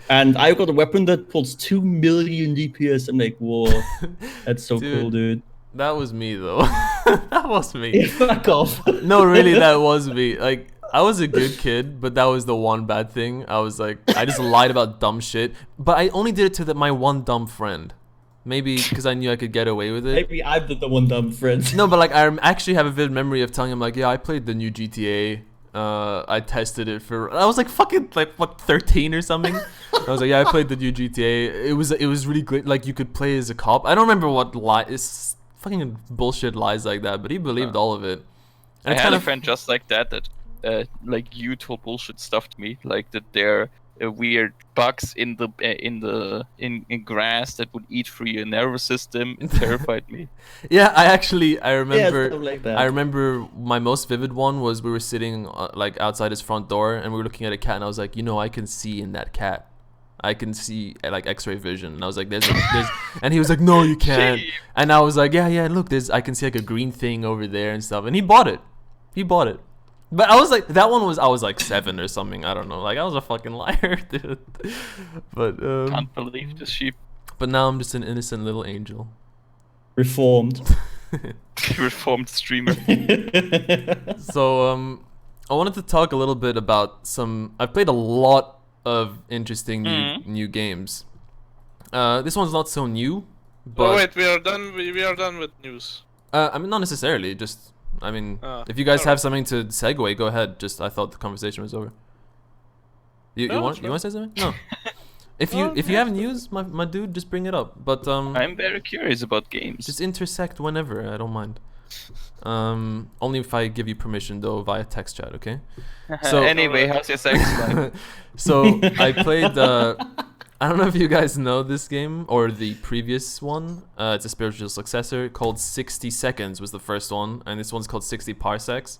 And I got a weapon that pulls 2 million DPS. I'm like, whoa, that's so Dude. cool, dude. That was me though. That was me. Fuck off. No, really, that was me. Like, I was a good kid, but that was the one bad thing. I was like, I just lied about dumb shit. But I only did it to my one dumb friend. Maybe because I knew I could get away with it. Maybe I'm the one dumb friend. No, but like, I actually have a vivid memory of telling him, like, yeah, I played the new GTA. I tested it for. I was like fucking like what 13 or something. I was like, yeah, I played the new GTA. It was really great. Like you could play as a cop. I don't remember what lie. It's fucking bullshit lies like that, but he believed all of it. And I it's had kind a of friend just like that like you told bullshit stuff to me, like that their weird bugs in in grass that would eat through your nervous system. It terrified me. Yeah, I Yeah, remember. stuff like that. I remember my most vivid one was we were sitting like outside his front door and we were looking at a cat and I was like, you know, I can see in that cat. I can see like X-ray vision, and I was like, "there's," and he was like, "No, you can't." Sheep. And I was like, "Yeah, look, I can see like a green thing over there and stuff." And he bought it. But I was like, I was like 7 or something. I don't know. Like I was a fucking liar, dude. But Can't believe the sheep. but now I'm just an innocent little angel. Reformed. Reformed streamer. So I wanted to talk a little bit about I've played a lot of interesting new games. This one's not so new, but Oh wait, we are done. We are done with news. I mean, not necessarily. Just, I mean, if you guys have something to segue, go ahead. Just, I thought the conversation was over. You No, want to say something? No. If you have news, my dude, just bring it up. But I'm very curious about games. just intersect whenever. I don't mind. Only if I give you permission, though, via text chat. Okay. So Anyway, how's your sex life? So I played. I don't know if you guys know this game or the previous one. It's a spiritual successor called 60 Seconds was the first one, and this one's called 60 Parsecs.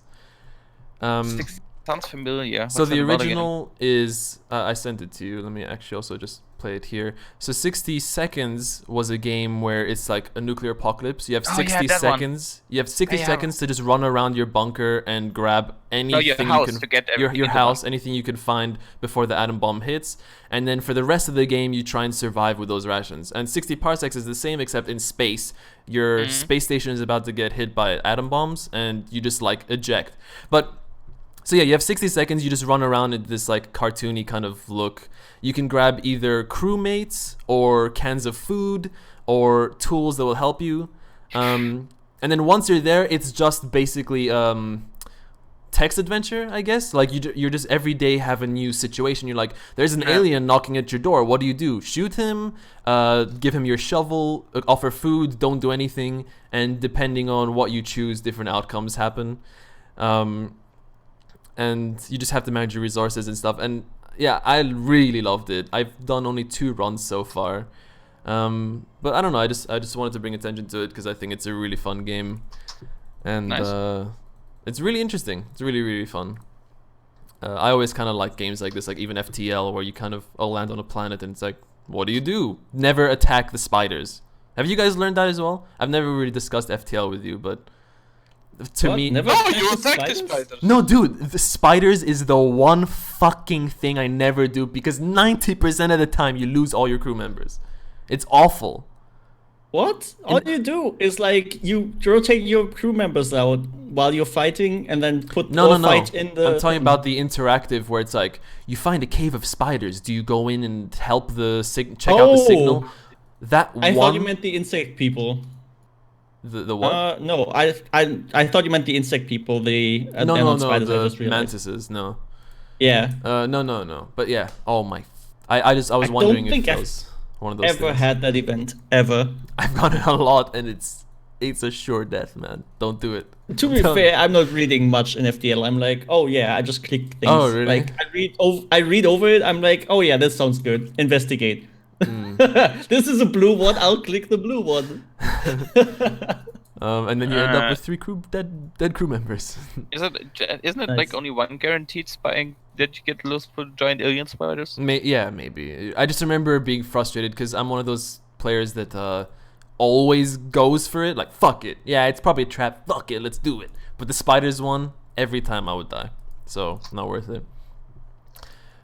Sounds familiar. So What's the that about again? original is I sent it to you. Let me actually also just play it here. So 60 Seconds was a game where it's like a nuclear apocalypse. You have Oh, 60 yeah, that one. seconds. You have 60 Yeah. seconds to just run around your bunker and grab anything house you can to get your everything in the house, anything you can find before the atom bomb hits. And then for the rest of the game you try and survive with those rations. And 60 Parsecs is the same except in space. Your space station is about to get hit by atom bombs and you just like eject. But so yeah, you have 60 seconds, you just run around in this like cartoony kind of look. You can grab either crewmates or cans of food or tools that will help you. And then once you're there, it's just basically text adventure, I guess. Like you're just every day have a new situation. You're like, there's an alien knocking at your door. What do? Shoot him, give him your shovel, offer food, don't do anything. And depending on what you choose, different outcomes happen. And you just have to manage your resources and stuff. And yeah, I really loved it. I've done only 2 runs so far, but I don't know. I just wanted to bring attention to it because I think it's a really fun game, and Nice. it's really interesting. It's really fun. I always kind of like games like this, like even FTL, where you kind of land on a planet and it's like, what do? Never attack the spiders. Have you guys learned that as well? I've never really discussed FTL with you, but to What? me, Never No, attack you the attack the spiders? spiders. no, dude, the spiders is the one fucking thing I never do because 90% of the time you lose all your crew members. It's awful. What? All you do is like you rotate your crew members out while you're fighting, and then put No. fight in the. I'm talking about the interactive where it's like you find a cave of spiders. Do you go in and help the check out the signal? That I one. thought you meant the insect people. The what? No, I thought you meant the insect people. The no, spiders. I the just realized. mantises. No. Yeah. No. But yeah. Oh my. I was don't wondering if think that I've was one of those Ever things. had that event ever? I've got it a lot, and it's a sure death, man. Don't do it. To be fair, I'm not reading much in FTL. I'm like, oh yeah, I just click things. Oh, really? Like I read over it. I'm like, oh yeah, this sounds good. Investigate. This is a blue one. I'll click the blue one. And then you end up with 3 dead crew members. Isn't it Nice. like only one guaranteed spying that you get lost for giant alien spiders? Yeah, maybe. I just remember being frustrated because I'm one of those players that always goes for it. Like, fuck it. Yeah, it's probably a trap. Fuck it, let's do it. But the spiders one, every time I would die. So, not worth it.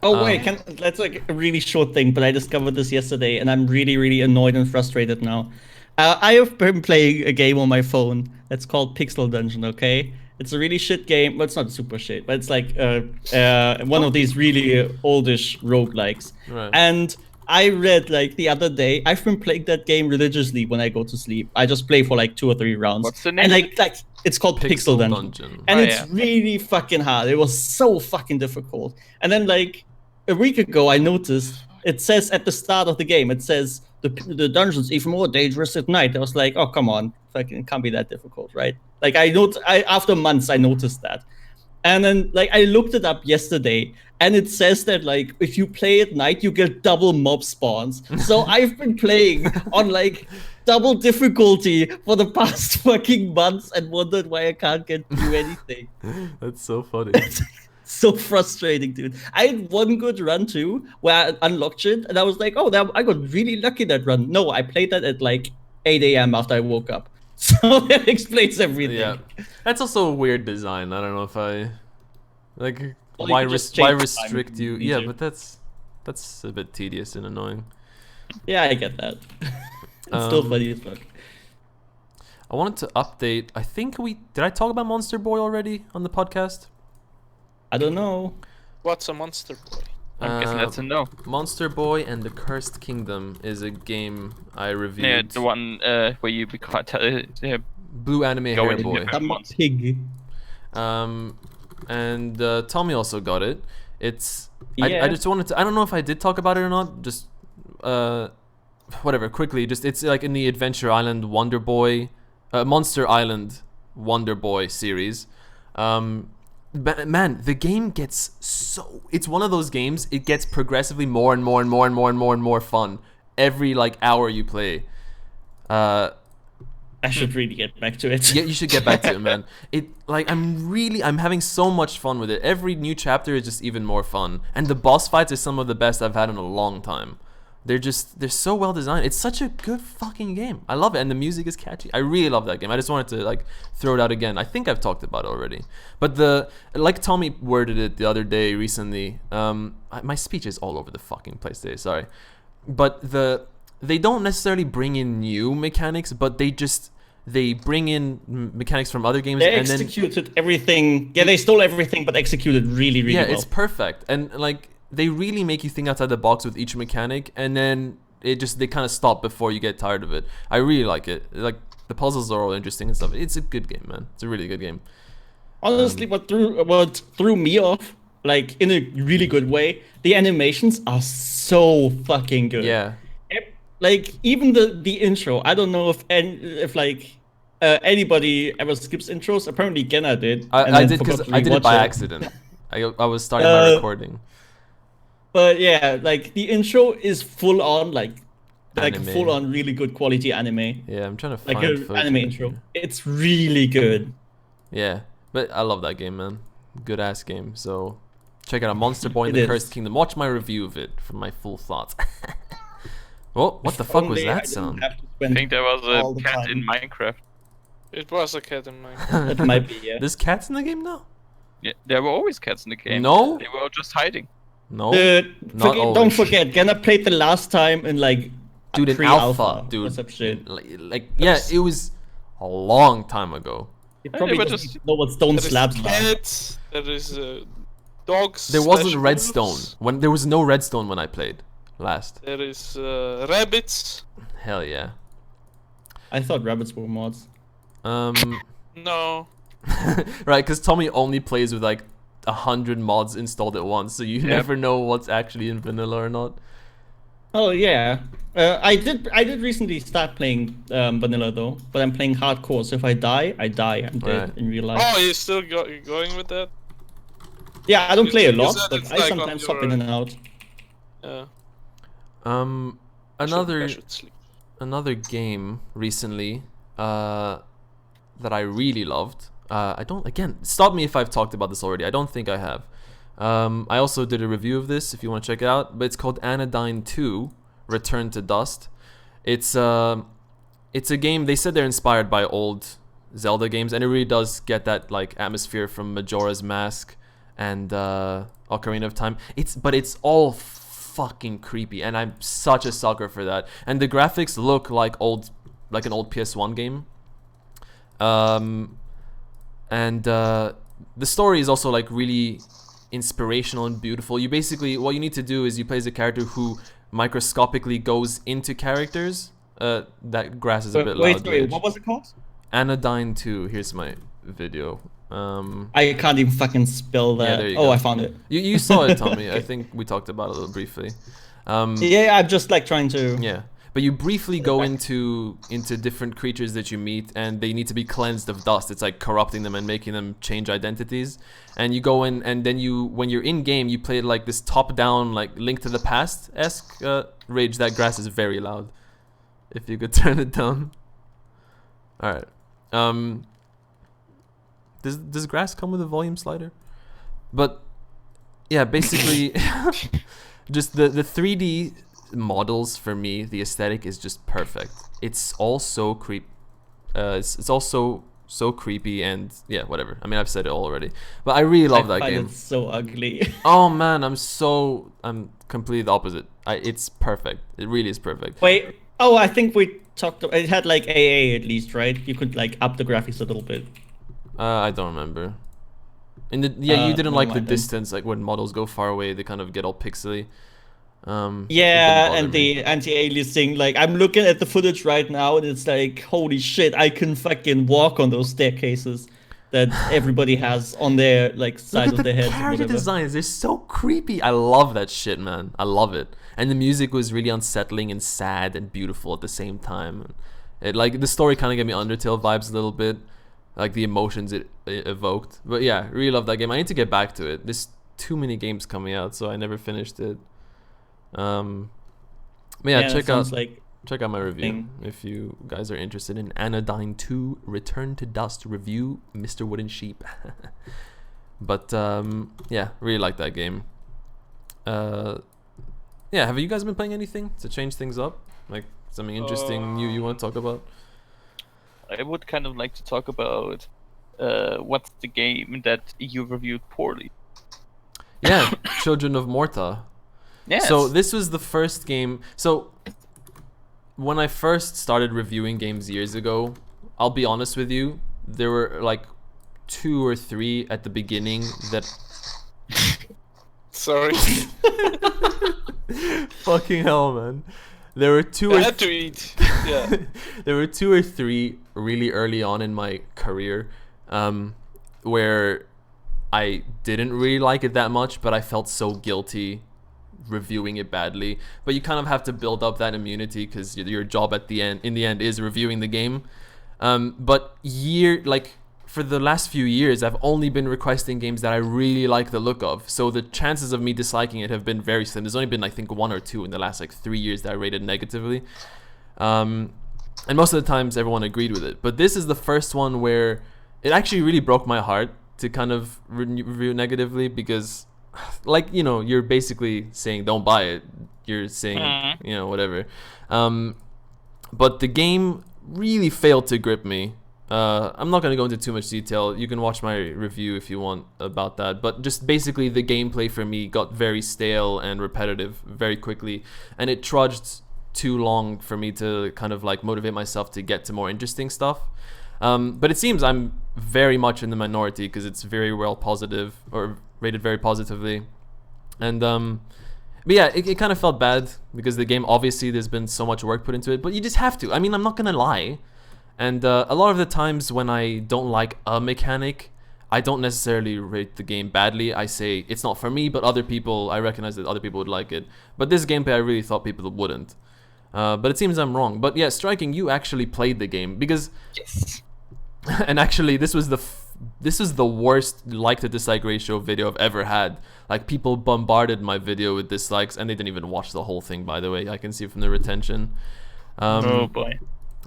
Oh wait, that's like a really short thing, but I discovered this yesterday, and I'm really annoyed and frustrated now. I have been playing a game on my phone that's called Pixel Dungeon. Okay, it's a really shit game. Well, it's not super shit, but it's like one of these really oldish roguelikes. Right. And I read like the other day, I've been playing that game religiously when I go to sleep. I just play for like 2 or 3 rounds. What's the name? And like it's called Pixel Dungeon. And Oh, it's yeah. really fucking hard. It was so fucking difficult. And then like a week ago, I noticed it says at the start of the game, it says the dungeon's even more dangerous at night. I was like, oh come on, fucking it can't be that difficult, right? Like after months I noticed that. And then like I looked it up yesterday, and it says that like if you play at night, you get double mob spawns. So I've been playing on like double difficulty for the past fucking months and wondered why I can't get through anything. That's so funny. So frustrating, dude. I had one good run too, where I unlocked it, and I was like, "Oh, I got really lucky that run." No, I played that at like 8 a.m. after I woke up, so that explains everything. Yeah, that's also a weird design. I don't know if I like Well, you why could just why change the restrict time you. if you Yeah, need to. but that's a bit tedious and annoying. Yeah, I get that. It's still Um, funny as fuck. I wanted to update. I think did I talk about Monster Boy already on the podcast? I don't know. What's a monster boy? I'm guessing that's a no. Monster Boy and the Cursed Kingdom is a game I reviewed. Yeah, the one where you become Blue Anime Go Hair in Boy. here. I'm a Months. pig. And Tommy also got it. It's Yeah. I just wanted to. I don't know if I did talk about it or not. Just whatever. Quickly, just it's like in the Adventure Island Wonder Boy, Monster Island Wonder Boy series. But man, the game gets so. It's one of those games. It gets progressively more and more and more and more and more and more fun every like hour you play. I should really get back to it. Yeah, you should get back to it, man. I'm having so much fun with it. Every new chapter is just even more fun, and the boss fights are some of the best I've had in a long time. They're so well designed. It's such a good fucking game. I love it, and the music is catchy. I really love that game. I just wanted to like throw it out again. I think I've talked about it already, but like Tommy worded it the other day recently. My speech is all over the fucking place today. Sorry, but they don't necessarily bring in new mechanics, but they bring in mechanics from other games They and then executed everything. Yeah, they stole everything, but executed really, really well. it's perfect. And like they really make you think outside the box with each mechanic, and then they kind of stop before you get tired of it. I really like it. Like the puzzles are all interesting and stuff. It's a good game, man. It's a really good game. Honestly, what threw me off, like in a really good way, the animations are so fucking good. Yeah. Like even the intro. I don't know if anybody ever skips intros. Apparently, Genna did. and I then did forgot because to I did it rewatch by accident. I was starting my recording. But yeah, like the intro is full on Anime. full on really good quality anime. Yeah, I'm trying to find Like an footage anime of it intro. here. It's really good. Yeah, but I love that game, man. Good ass game. So check it out, Monster Boy and It the is. Cursed Kingdom. Watch my review of it for my full thoughts. Well, what the fuck was Only I that didn't sound? have to I spend think there was all a the cat time. in Minecraft. It was a cat in my. That might be, yeah. There's cats in the game now? Yeah, there were always cats in the game. No? They were just hiding. No. Don't always. forget, Genna played the last time in like Dude, in pre-alpha alpha, or dude. some shit. Like yeah, it was a long time ago. He they probably were doesn't just- even know what stone There is slabs are. cats. There is dogs. There wasn't slash redstone. wolves, When there was no redstone when I played last. There is rabbits. Hell yeah. I thought rabbits were mods. No. Right, because Tommy only plays with like 100 mods installed at once, so you never know what's actually in vanilla or not. Oh yeah, I did recently start playing vanilla though, but I'm playing hardcore. So if I die, I die. I'm dead Right. in real life. Oh, you're still going with that? Yeah, I don't play a you lot, said but it's I like on sometimes hop your- in and out. Yeah. Another I should sleep. another game recently that I really loved. I don't, again, stop me if I've talked about this already. I don't think I have. I also did a review of this if you want to check it out, but it's called Anodyne 2 Return to Dust. It's a game, they said they're inspired by old Zelda games, and it really does get that like atmosphere from Majora's Mask and Ocarina of Time. But it's all fucking creepy, and I'm such a sucker for that. And the graphics look like an old PS1 game. And the story is also like really inspirational and beautiful. You basically, what you need to do is you play as a character who microscopically goes into characters. That grass is a bit loud. Gage. What was it called? Anodyne 2. Here's my video. I can't even fucking spell that. there you Oh, go. I found it. You saw it, Tommy. I think we talked about it a little briefly. Yeah, I'm just like trying to. Yeah, but you briefly go into different creatures that you meet, and they need to be cleansed of dust. It's like corrupting them and making them change identities. And you go in, and then when you're in game, you play like this top-down, like Link to the Past-esque Rage. That grass is very loud. If you could turn it down. All right. Does grass come with a volume slider? But yeah, basically, just the 3D models for me, the aesthetic is just perfect. It's all so it's also so creepy, and yeah, whatever. I mean, I've said it all already, but I really love that game. It's so ugly. Oh man, I'm completely the opposite. It's perfect. It really is perfect. Wait. Oh, I think we talked. It had like AA at least, right? You could like up the graphics a little bit. I don't remember. You didn't like the distance, like when models go far away, they kind of get all pixely. Yeah, and the anti-aliasing. Like, I'm looking at the footage right now, and it's like, holy shit, I can fucking walk on those staircases that everybody has on their like side of their heads. Look at the character designs; they're so creepy. I love that shit, man. I love it. And the music was really unsettling and sad and beautiful at the same time. It like the story kind of gave me Undertale vibes a little bit, like the emotions it evoked. But yeah, really love that game. I need to get back to it. There's too many games coming out, so I never finished it. But yeah, check out my review if you guys are interested in Anodyne 2 Return to Dust review, MrWoodenSheep. But yeah, really like that game. Yeah, have you guys been playing anything to change things up? Like something interesting you want to talk about? I would kind of like to talk about what's the game that you reviewed poorly. Yeah, Children of Morta. Yes. So this was the first game. So when I first started reviewing games years ago, I'll be honest with you, there were like 2 or 3 at the beginning that... Sorry. Fucking hell, man. There were 2 I had to eat. Yeah. There were 2 or 3 really early on in my career where I didn't really like it that much, but I felt so guilty reviewing it badly. But you kind of have to build up that immunity because your job in the end is reviewing the game. But for the last few years, I've only been requesting games that I really like the look of. So the chances of me disliking it have been very slim. There's only been, I think, 1 or 2 in the last 3 years that I rated negatively. And most of the times everyone agreed with it. But this is the first one where it actually really broke my heart to kind of review negatively because, like, you're basically saying don't buy it. You're saying, whatever. But the game really failed to grip me. I'm not going to go into too much detail. You can watch my review if you want about that. But just basically the gameplay for me got very stale and repetitive very quickly. And it trudged too long for me to kind of like motivate myself to get to more interesting stuff. But it seems I'm very much in the minority because it's very well positive or rated very positively. And but yeah, it kind of felt bad because the game, obviously there's been so much work put into it. But you just have to. I mean, I'm not going to lie. And a lot of the times when I don't like a mechanic, I don't necessarily rate the game badly. I say it's not for me, but I recognize that other people would like it. But this gameplay, I really thought people wouldn't. But it seems I'm wrong. But yeah, Striking, you actually played the game because... Yes. And actually, this was the worst like to dislike ratio video I've ever had. Like, people bombarded my video with dislikes, and they didn't even watch the whole thing, by the way. I can see from the retention. Oh boy.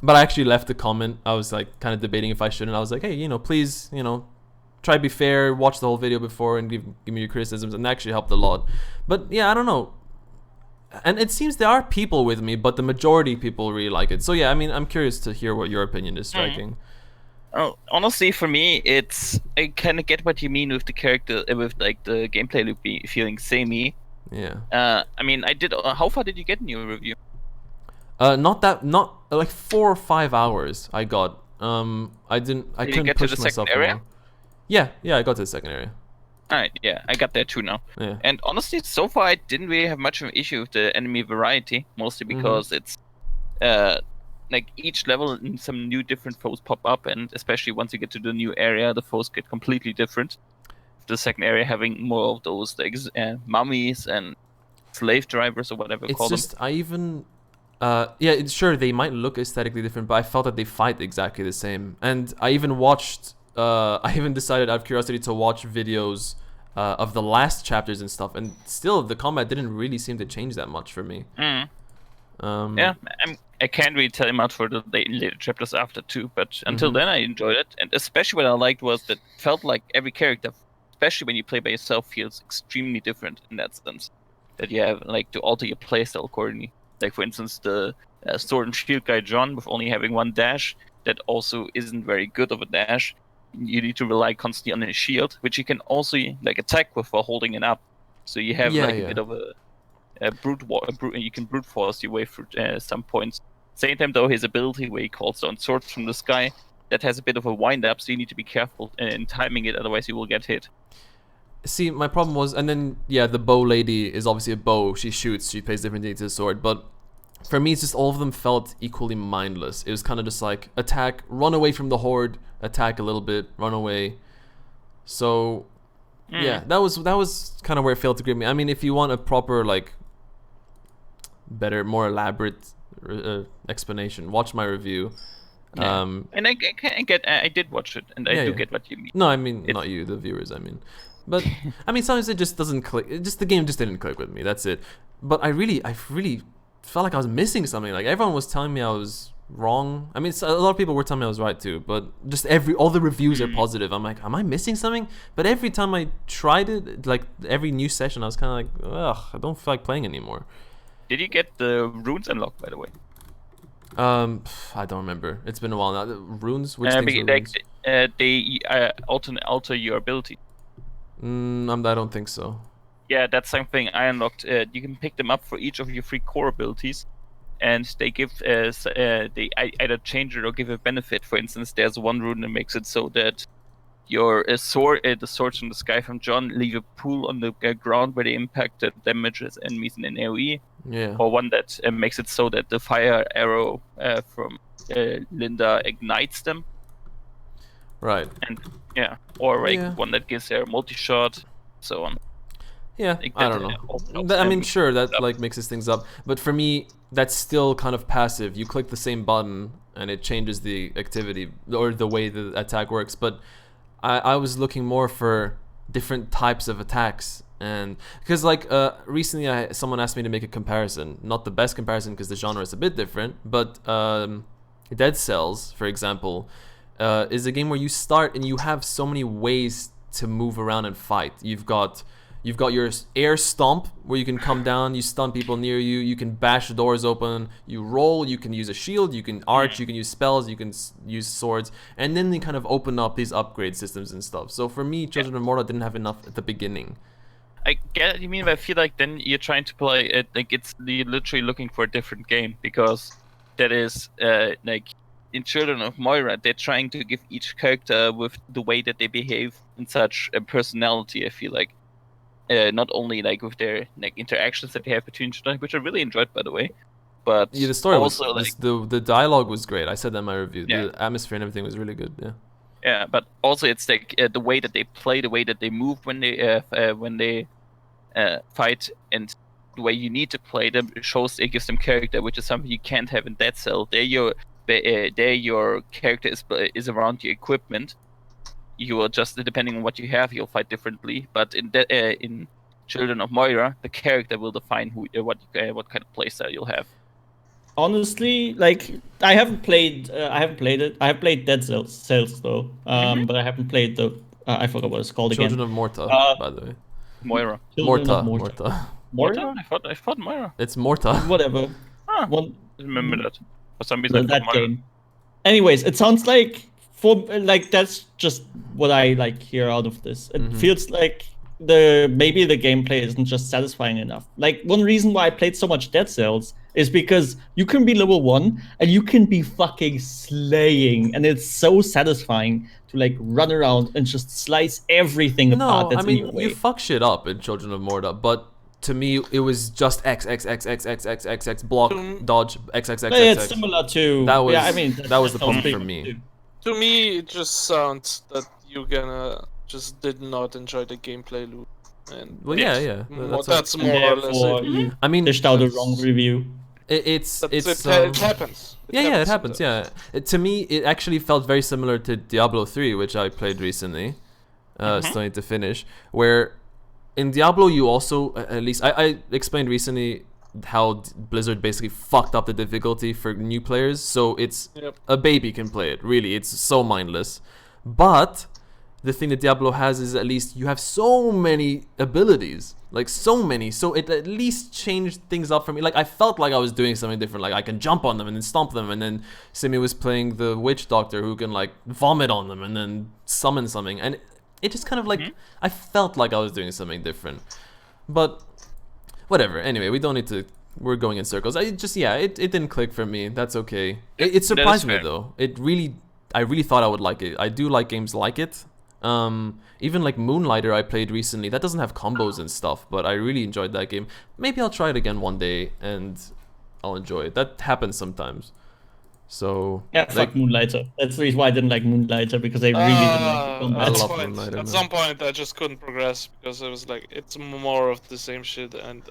But I actually left a comment. I was like kind of debating if I shouldn't. I was like, hey, please, try to be fair, watch the whole video before and give me your criticisms, and that actually helped a lot. But yeah, I don't know. And it seems there are people with me, but the majority of people really like it. So yeah, I mean, I'm curious to hear what your opinion is, Striking. Oh, honestly, for me, I kind of get what you mean with the character, with like the gameplay loop feeling samey. Yeah. I mean, I did. How far did you get in your review? Not like 4 or 5 hours. I got. I couldn't push myself more. Yeah, I got to the second area. Alright, yeah, I got there too now. Yeah. And honestly, so far I didn't really have much of an issue with the enemy variety, mostly because it's like each level some new different foes pop up, and especially once you get to the new area, the foes get completely different. The second area having more of those like mummies and slave drivers or whatever. It's just Sure, they might look aesthetically different, but I felt that they fight exactly the same. And I even watched, I even decided out of curiosity to watch videos of the last chapters and stuff, and still the combat didn't really seem to change that much for me. Yeah, I can't really tell you much for the later chapters after too, but until then I enjoyed it, and especially what I liked was that it felt like every character, especially when you play by yourself, feels extremely different in that sense. That you have like to alter your playstyle accordingly. Like for instance, the sword and shield guy John with only having one dash, that also isn't very good of a dash. You need to rely constantly on his shield, which you can also like attack with while holding it up. So you have a bit of a you can brute force your way through some points. Same time though, his ability where he calls down swords from the sky, that has a bit of a wind up, so you need to be careful in timing it, otherwise you will get hit. See, my problem was, and then the bow lady is obviously a bow. She shoots. She pays different things to the sword, but for me, it's just all of them felt equally mindless. It was kind of just like attack, run away from the horde, attack a little bit, run away. So yeah, that was kind of where it failed to grip me. I mean, if you want a proper like better, more elaborate explanation, watch my review. And I did watch it, and I do get what you mean. No, I mean not you, the viewers. I mean, but I mean sometimes it just doesn't click. The game just didn't click with me. That's it. But I really felt like I was missing something. Like everyone was telling me I was wrong. I mean, a lot of people were telling me I was right too. But just all the reviews are positive. I'm like, am I missing something? But every time I tried it, like every new session, I was kind of like, ugh, I don't feel like playing anymore. Did you get the runes unlocked, by the way? I don't remember. It's been a while now. The runes, which things are runes? They alter your ability. I don't think so. Yeah, that's something I unlocked. You can pick them up for each of your 3 core abilities, and they give they either change it or give a benefit. For instance, there's one rune that makes it so that your sword, the swords from the sky from John, leave a pool on the ground where they impact that damages enemies in an AoE. Yeah. Or one that makes it so that the fire arrow from Linda ignites them. Right. And or one that gives her a multi-shot, so on. Yeah, I don't know. I mean, sure, that like mixes things up, but for me, that's still kind of passive. You click the same button and it changes the activity or the way the attack works. But I was looking more for different types of attacks, and because like recently someone asked me to make a comparison, not the best comparison because the genre is a bit different, but Dead Cells, for example, is a game where you start and you have so many ways to move around and fight. You've got your air stomp where you can come down, you stun people near you, you can bash doors open, you roll, you can use a shield, you can arch, you can use spells, you can use swords, and then they kind of open up these upgrade systems and stuff. So for me, Children of Morta didn't have enough at the beginning. I get what you mean, but I feel like then you're trying to play it like you're literally looking for a different game, because that is like in Children of Moira, they're trying to give each character with the way that they behave and such a personality. I feel like. Not only like with their like interactions that they have between each other, which I really enjoyed, by the way, but the story also was the dialogue was great. I said that in my review. Yeah. The atmosphere and everything was really good. Yeah. Yeah, but also it's like the way that they play, the way that they move when they fight, and the way you need to play them shows it gives them character, which is something you can't have in Dead Cell. There your character is around your equipment. You will just, depending on what you have, you'll fight differently. But in Children of Moira, the character will define what kind of playstyle you'll have. Honestly, like I haven't played it. I have played Dead Cells though, but I haven't played the. I forgot what it's called Children again. of Morta, by the way. Moira. Morta. Morta? I thought Moira. It's Morta. Whatever. I remember that. For some reason, that game. Anyways, it sounds like. That's just what I like hear out of this. It feels like maybe the gameplay isn't just satisfying enough. Like one reason why I played so much Dead Cells is because you can be level 1 and you can be fucking slaying, and it's so satisfying to like run around and just slice everything apart. That's in your way. You fuck shit up in Children of Morta, but to me it was just X block dodge X. It's similar to that was. Yeah, I mean that was the point for me. Too. To me, it just sounds that you just did not enjoy the gameplay loop. And well, yeah. That's more or less it. I mean, dished out a wrong review. It happens. It happens. Yeah, to me, it actually felt very similar to Diablo 3, which I played recently. Still need to finish. Where in Diablo, you also, at least I explained recently how Blizzard basically fucked up the difficulty for new players. So it's a baby can play it. Really, it's so mindless. But the thing that Diablo has is at least you have so many abilities. Like so many, so it at least changed things up for me. Like I felt like I was doing something different. Like I can jump on them and then stomp them, and then Simi was playing the witch doctor who can like vomit on them and then summon something, and it just kind of like I felt like I was doing something different. But whatever. Anyway, we don't need to. We're going in circles. It didn't click for me. That's okay. It surprised me though. I really thought I would like it. I do like games like it. Even like Moonlighter I played recently, that doesn't have combos and stuff, but I really enjoyed that game. Maybe I'll try it again one day and I'll enjoy it. That happens sometimes. So yeah, fuck Moonlighter. That's the reason why I didn't like Moonlighter, because I really didn't like the combat. I love Moonlighter, At some point I just couldn't progress because I was like, it's more of the same shit, and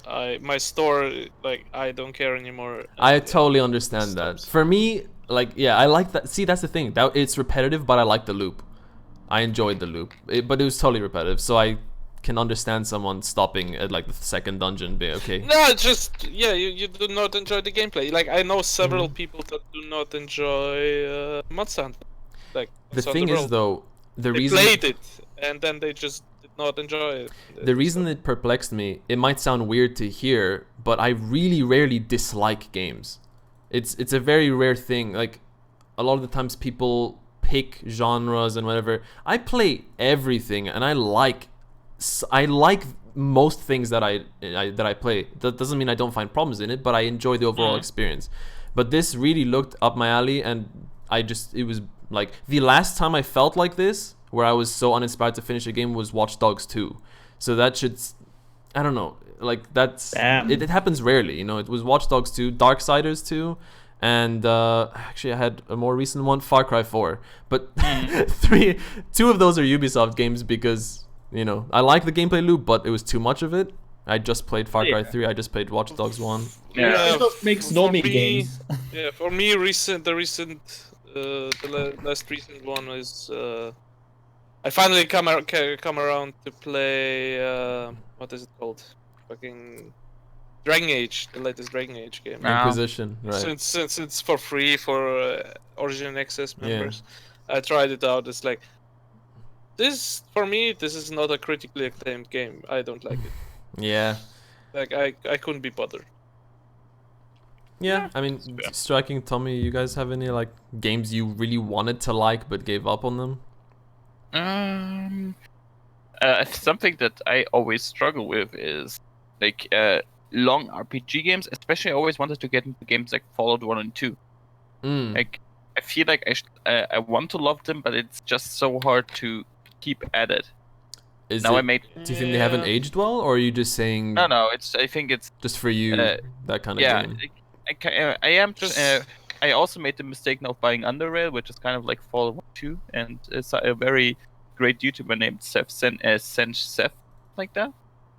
my story, like, I don't care anymore. I totally understand that. For me, like, yeah, I like that. See, that's the thing. That it's repetitive, but I like the loop. I enjoyed the loop, but it was totally repetitive, so I can understand someone stopping at like the second dungeon being okay. No, it's just, you do not enjoy the gameplay. Like, I know several people that do not enjoy Monster Hunter. Like, the thing is though, they played it, and then they just did not enjoy it. The reason it perplexed me, it might sound weird to hear, but I really rarely dislike games. It's a very rare thing. Like, a lot of the times people pick genres and whatever. I play everything, and I like most things that I play. That doesn't mean I don't find problems in it, but I enjoy the overall experience. But this really looked up my alley, and it was like the last time I felt like this, where I was so uninspired to finish a game, was Watch Dogs 2. So that should, I don't know, like that's it happens rarely, you know. It was Watch Dogs 2, Darksiders 2. And actually, I had a more recent one, Far Cry 4. But two of those are Ubisoft games because, you know, I like the gameplay loop, but it was too much of it. I just played Far Cry 3. I just played Watch Dogs 1. Yeah, makes Nomi games. Yeah, for me, the last recent one is I finally come around to play what is it called? Fucking Dragon Age, the latest DragonAge game. Inquisition, right? Since it's for free for Origin Access members, I tried it out. It's like, this for me, this is not a critically acclaimed game. I don't like it. Yeah. Like I couldn't be bothered. Yeah, I mean, striking Thomi, you guys have any like games you really wanted to like but gave up on them? Something that I always struggle with is like long RPG games. Especially, I always wanted to get into games like Fallout 1 and 2. Like, I feel like I want to love them, but it's just so hard to keep at it. Do you think they haven't aged well, or are you just saying? No. I think it's just for you that kind of game. I also made the mistake now of buying Underrail, which is kind of like Fallout 1 2, and it's a very great YouTuber named Seth, like that.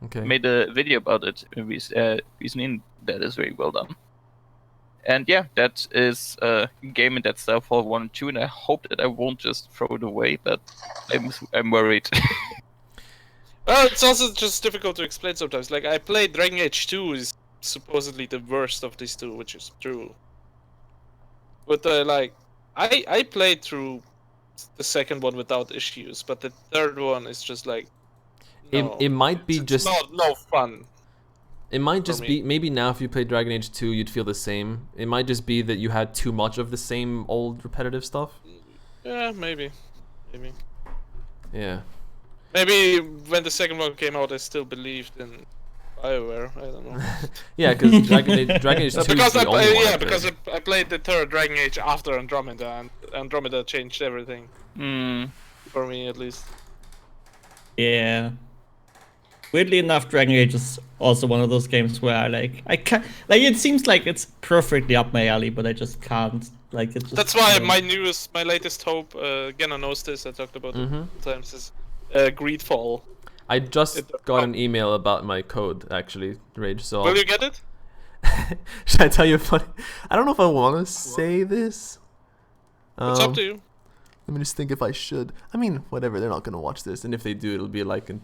Okay. Made a video about it recently. That is very well done. And yeah, that is a game in that style, Fallout 1 and 2, and I hope that I won't just throw it away, but I'm worried. Well, it's also just difficult to explain sometimes. Like, I played Dragon Age 2 is supposedly the worst of these two, which is true. But I played through the second one without issues, but the third one is just like, no, it might be just no fun. It might just be, maybe now if you play Dragon Age 2 you'd feel the same. It might just be that you had too much of the same old repetitive stuff. Yeah, maybe. Yeah. Maybe when the second one came out I still believed in BioWare, I don't know. Yeah, because Dragon Age 2 is the only one because I played the third Dragon Age after Andromeda, and Andromeda changed everything. For me, at least. Yeah. Weirdly enough, Dragon Age is also one of those games where I can't, like, it seems like it's perfectly up my alley, but I just can't. Like, it just, that's why my latest hope, Genna knows this, I talked about it times, is Greedfall. I just got an email about my code, actually, Rage. So will you get it? Should I tell you a funny? I don't know if I want to say this. It's up to you. Let me just think if I should. I mean, whatever. They're not gonna watch this, and if they do, it'll be like in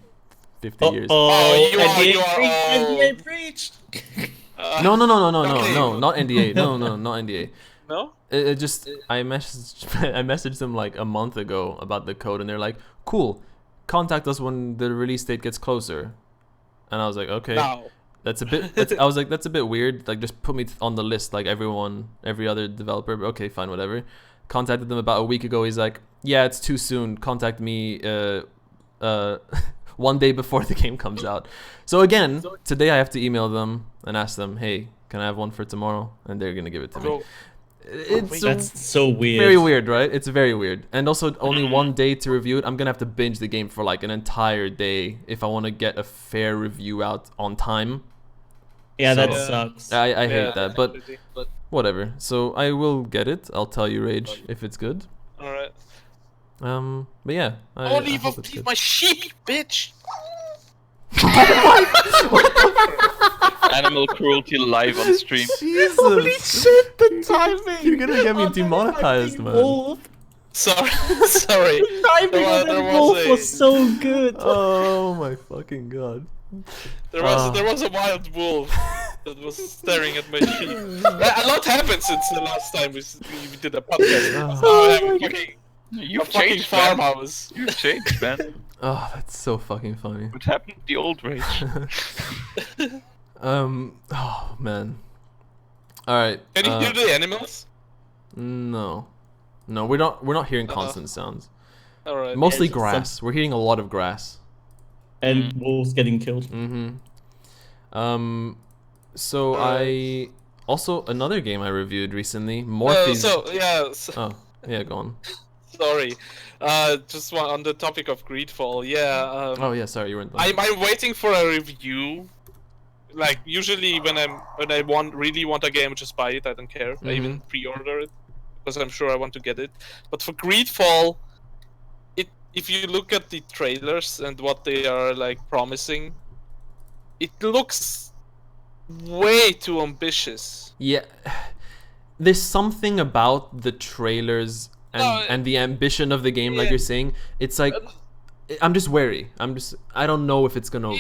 50 years. Oh, you NDA are. NDA breach. No, Okay. not NDA. No, not NDA. No. It just I messaged them like a month ago about the code, and they're like, "Cool, contact us when the release date gets closer." And I was like, "Okay, No. that's a bit." I was like, "That's a bit weird. Like, just put me on the list like every other developer." But okay, fine, whatever. Contacted them about a week ago. He's like, "Yeah, it's too soon. Contact me 1 day before the game comes out." So again, today I have to email them and ask them, "Hey, can I have one for tomorrow?" And they're gonna give it to me. Bro, It's That's so weird. very weird, right? It's very weird. And also only 1 day to review it. I'm gonna have to binge the game for like an entire day if I want to get a fair review out on time. Yeah, that So- sucks. I hate that, but definitely. whatever. So I will get it. I'll tell you, Rage, if it's good. All right. But yeah, I Oh, leave hope it's good. my sheep, bitch. Animal cruelty live on stream. Jesus! shit, the timing. You're gonna get me demonetized, man. Wolf. Sorry, sorry. Timing There on was- that there wolf was a- was so good. Oh my fucking god. There was a wild wolf that was staring at my sheep. A lot happened since the last time we did a podcast. Oh You've a fucking changed, man. farmhouse. You've changed, man. Oh, that's so fucking funny. What happened to the old Rage? Oh man. All right. Can you hear the animals? No, we're not hearing constant sounds. All right. Mostly it's grass. We're hearing a lot of grass. And wolves getting killed. So I also another game I reviewed recently. Morphe's. Oh, yeah, go on. Sorry. Just one on the topic of Greedfall. Yeah. Oh yeah, sorry, you weren't. I'm waiting for a review. Like usually when I really want a game, just buy it. I don't care. I even pre-order it because I'm sure I want to get it. But for Greedfall, if you look at the trailers and what they are like promising, it looks way too ambitious. Yeah, there's something about the trailers and the ambition of the game, like you're saying. It's like I'm just wary. I don't know if it's gonna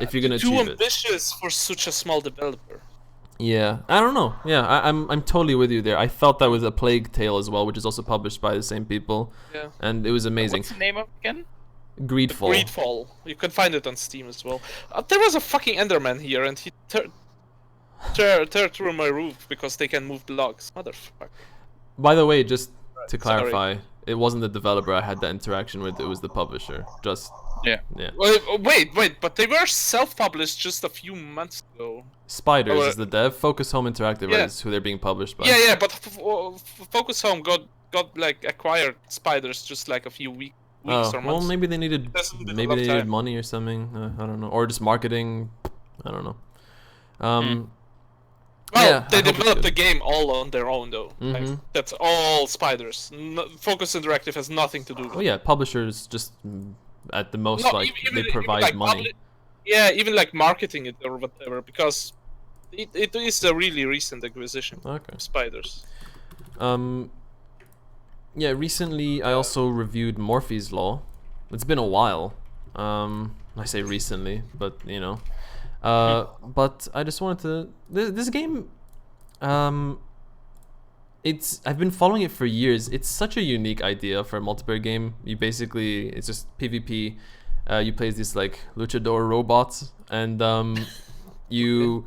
if you're gonna too achieve it. ambitious for such a small developer. Yeah, I don't know. Yeah, I'm totally with you there. I felt that with A Plague Tale as well, which is also published by the same people. Yeah. And it was amazing. What's the name of it again? Greedfall. Greedfall. You can find it on Steam as well. There was a fucking Enderman here, and he tear through my roof because they can move blocks. Motherfucker. By the way, just to sorry. clarify, it wasn't the developer I had that interaction with. It was the publisher. Just Yeah. Wait, but they were self-published just a few months ago. Spiders Oh, is the dev. Focus Home Interactive yeah. is who they're being published by. Yeah, but Focus Home got like acquired Spiders just like a few weeks Oh, or well, months. maybe they needed That's a bit maybe of they time. needed money or something. I don't know, or just marketing. I don't know. Well, yeah, they I hope it's developed good. the game all on their own though. Like, Mhm. that's all Spiders. Focus Interactive has nothing to do with Oh it. yeah, publishers just at the most No, like even- they even provide like money. even like marketing it or whatever, because it is a really recent acquisition. Okay. Spiders. Yeah, recently I also reviewed Morphe's Law. It's been a while. I say recently, but you know. But I just wanted to this game I've been following it for years. It's such a unique idea for a multiplayer game. It's just PvP. You play these like luchador robots, and you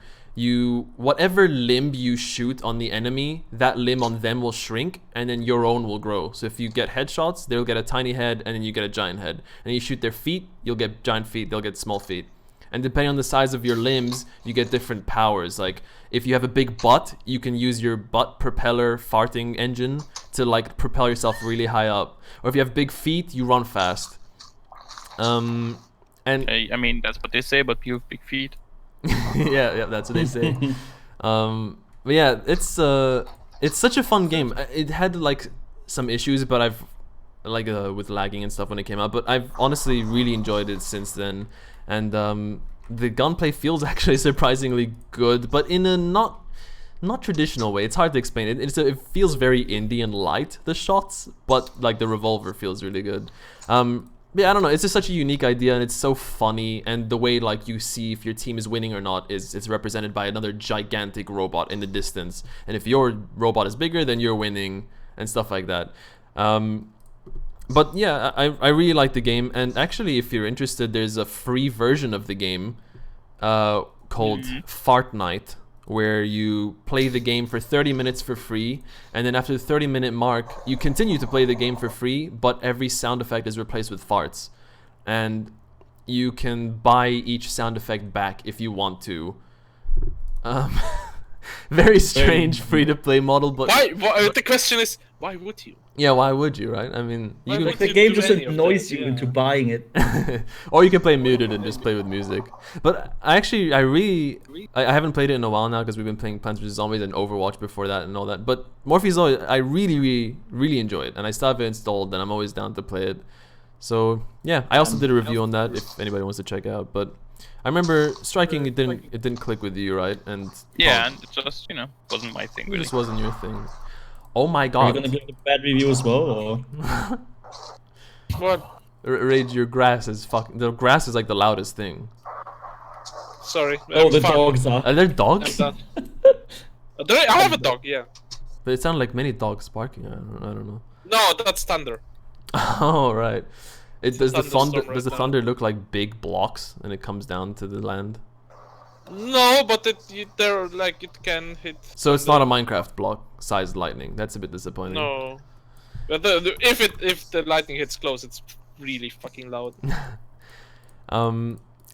whatever limb you shoot on the enemy, that limb on them will shrink, and then your own will grow. So if you get headshots, they'll get a tiny head, and then you get a giant head. And you shoot their feet, you'll get giant feet. They'll get small feet. And depending on the size of your limbs, you get different powers. Like if you have a big butt, you can use your butt propeller farting engine to like propel yourself really high up. Or if you have big feet, you run fast. And I mean, that's what they say about people with big feet. yeah, that's what they say. But yeah, it's such a fun game. It had like some issues, but I've with lagging and stuff when it came out. But I've honestly really enjoyed it since then. And the gunplay feels actually surprisingly good, but in a not traditional way. It's hard to explain. It feels very indie and light, the shots, but like the revolver feels really good. Yeah, I don't know. It's just such a unique idea, and it's so funny. And the way like you see if your team is winning or not is it's represented by another gigantic robot in the distance. And if your robot is bigger, then you're winning and stuff like that. But yeah, I really like the game. And actually, if you're interested, there's a free version of the game called Fart Night, where you play the game for 30 minutes for free, and then after the 30-minute mark, you continue to play the game for free, but every sound effect is replaced with farts. And you can buy each sound effect back if you want to. Very strange free-to-play model, but... Why? The question is, why would you? Yeah, why would you, right? I mean, you Why would The you game do just any of annoys that? you Yeah. into buying it. or you can play muted and just play with music. But I haven't played it in a while now because we've been playing Plants vs Zombies and Overwatch before that and all that. But Morphe's Law, I really enjoy it, and I still have it installed, and I'm always down to play it. So yeah, I also did a review on that if anybody wants to check it out. But I remember Striking, it didn't click with you, right? And Yeah, and it just wasn't my thing it really. just wasn't your thing. Oh my Are you god. gonna give it a bad review as well, or? What? Rage, your grass is fucking. The grass is like the loudest thing. Sorry. Oh, the Fine. dogs are. Are there I'm dogs? done. I have a dog. Yeah. But it sounded like many dogs barking. I don't know. No, that's thunder. Oh right. Does the Thunderstorm thunder right does the now. thunder look like big blocks and it comes down to the land? No, but it can hit. So it's not a Minecraft block sized lightning. That's a bit disappointing. No. But if the lightning hits close, it's really fucking loud.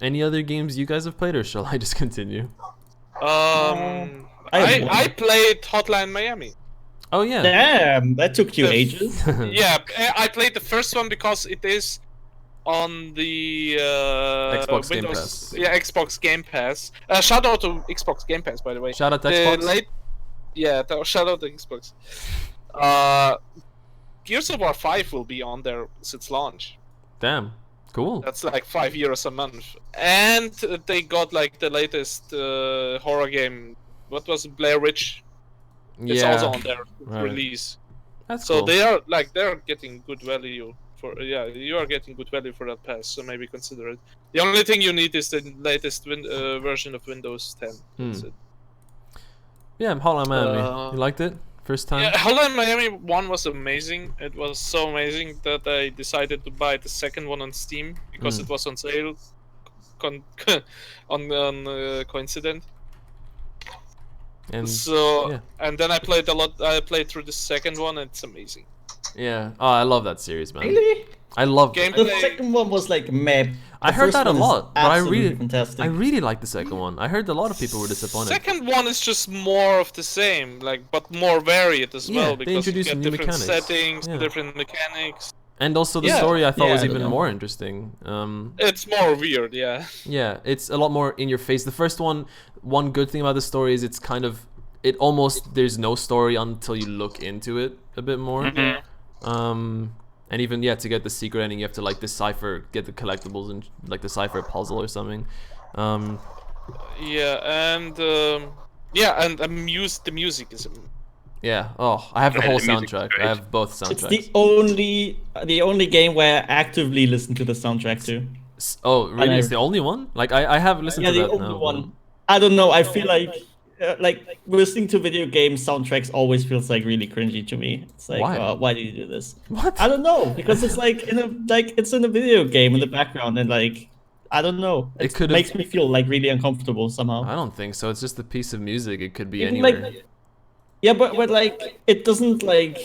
Any other games you guys have played, or shall I just continue? I played Hotline Miami. Oh yeah. Damn, that took you The- ages. Yeah, I played the first one because it is on the Xbox Game Windows, Pass. Yeah, Xbox Game Pass. Shout out to Xbox Game Pass, by the way. Shout out to The Xbox. shout out to Xbox. Gears of War 5 will be on there since launch. Damn. Cool. That's like €5 a month, and they got like the latest horror game. What was it? Blair Witch? It's Yeah. also on their Right. release. That's So cool. they're getting good value for you are getting good value for that pass. So maybe consider it. The only thing you need is the latest version of Windows 10. That's it. Yeah, Hotline Miami. You liked it? First time? Yeah, Hotline Miami 1 was amazing. It was so amazing that I decided to buy the second one on Steam because it was on sale. Coincident. And So yeah. and then I played a lot. I played through the second one. And it's amazing. yeah. Oh, I love that series, man. Really? I love Game- The second one was like meh. I The heard first that a one is lot, but I absolutely fantastic. really like the second one. I heard a lot of people were disappointed. Second one is just more of the same, but more varied as Yeah, well they because you introduced get some new different mechanics. settings, Yeah. different mechanics. And also the Yeah. story I thought was Yeah, even yeah. more interesting. It's more weird, yeah. Yeah, it's a lot more in your face. The first one good thing about the story is it's kind of there's no story until you look into it a bit more. And even to get the secret ending, you have to like get the collectibles and like decipher a puzzle or something. Yeah, and the music is. Yeah. Oh, I have the Yeah, whole the music's soundtrack. great. I have both It's soundtracks. the only game where I actively listen to the soundtrack to. Oh, really? I- It's the only one? Like I have listened Yeah, to the that only now. one. I don't know. I feel like listening to video game soundtracks always feels like really cringy to me. It's like, Why? why did you do this? What? I don't know, because it's like it's in a video game in the background, and like I don't know. It It could've- makes me feel like really uncomfortable somehow. I don't think so. It's just a piece of music. It could be Even, anywhere. like, yeah, but like it doesn't like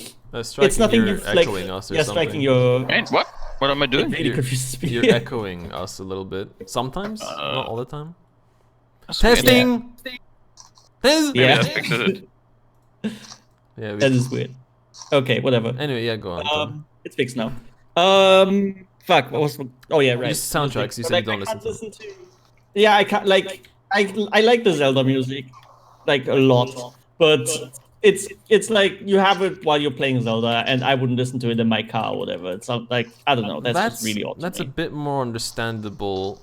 Striking, it's nothing you're you've like echoing us or yeah, something. striking your. Wait, what? What am I It doing? really You're- confuses me. You're echoing us a little bit. Sometimes, not all the time. That's weird. Testing. Test- Maybe Yeah. that fixes it. Yeah. That is weird. Okay, whatever. Anyway, yeah, go on. Tom. It's fixed now. Fuck. What was? Oh yeah, right. Just soundtracks. You But, said you like, don't I can't listen to. Yeah, I can't like. I like the Zelda music, like a lot, but it's like you have it while you're playing Zelda, and I wouldn't listen to it in my car or whatever. It's not like I don't know. That's just really odd. That's to a me. bit more understandable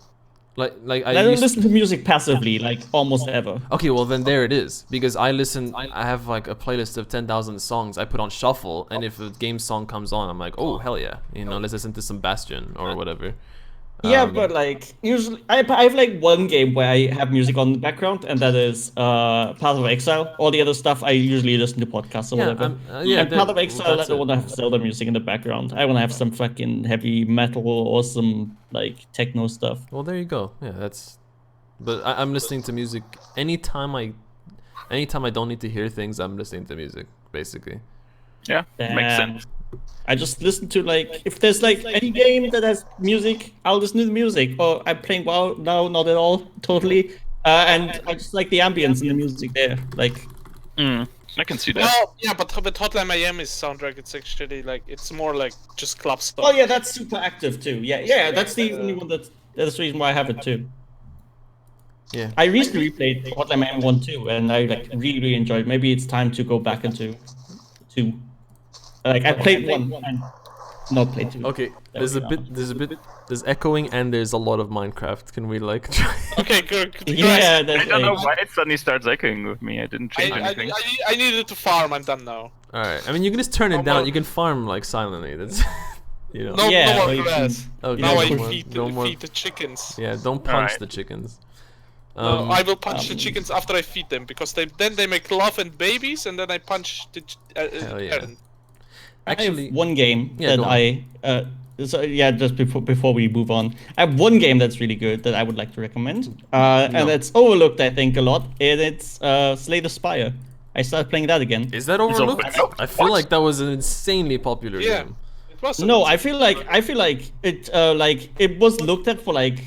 Like I don't listen to music passively, like almost ever. Okay, well then there it is. Because I have like a playlist of 10,000 songs I put on shuffle, and if a game song comes on, I'm like, oh hell yeah, you know, let's listen to some Bastion or whatever. Yeah, but like usually I have like one game where I have music on the background, and that is Path of Exile. All the other stuff I usually listen to podcasts or whatever. And Path of Exile, I don't want to have Zelda music in the background. I want to have some fucking heavy metal or some like techno stuff. Well, there you go. Yeah, that's. But I'm listening to music anytime I don't need to hear things. I'm listening to music basically. Yeah, makes sense. I just listen to like if there's like any game that has music, I'll listen to the music. Or I'm playing WoW now, not at all, totally. And I just like the ambience and the music there. Like, I can see that. Well, yeah, but Hotline Miami's soundtrack, it's actually like it's more like just club stuff. oh yeah, that's super active too. Yeah, that's the only one that's the reason why I have it too. Yeah. I recently played Hotline Miami 1 too, and I like really enjoyed it. Maybe it's time to go back into 2. Like I played 1 and not played 2. Okay, there's echoing and there's a lot of Minecraft. Can we like try? Okay, good. Yeah, I that's don't know like, why it suddenly starts echoing with me. I didn't change anything. I needed to farm. I'm done now. Alright, I mean you can just turn it down. You can farm like silently. That's you know. No, Yeah, no or you more can- grass. Okay, Now I no more- feed, no more- feed the chickens. Yeah, don't punch Alright. the chickens. No, I will punch the chickens after I feed them because then they make love and babies, and then I punch the Hell yeah. parent. Actually, I have one game Yeah, go that so yeah, just before we move on, I have one game that's really good that I would like to recommend, and it's overlooked I think a lot, and it's Slay the Spire. I started playing that again. is that overlooked? overlooked. I feel like that was an insanely popular Yeah. game. It was. No, I feel like it was looked at for like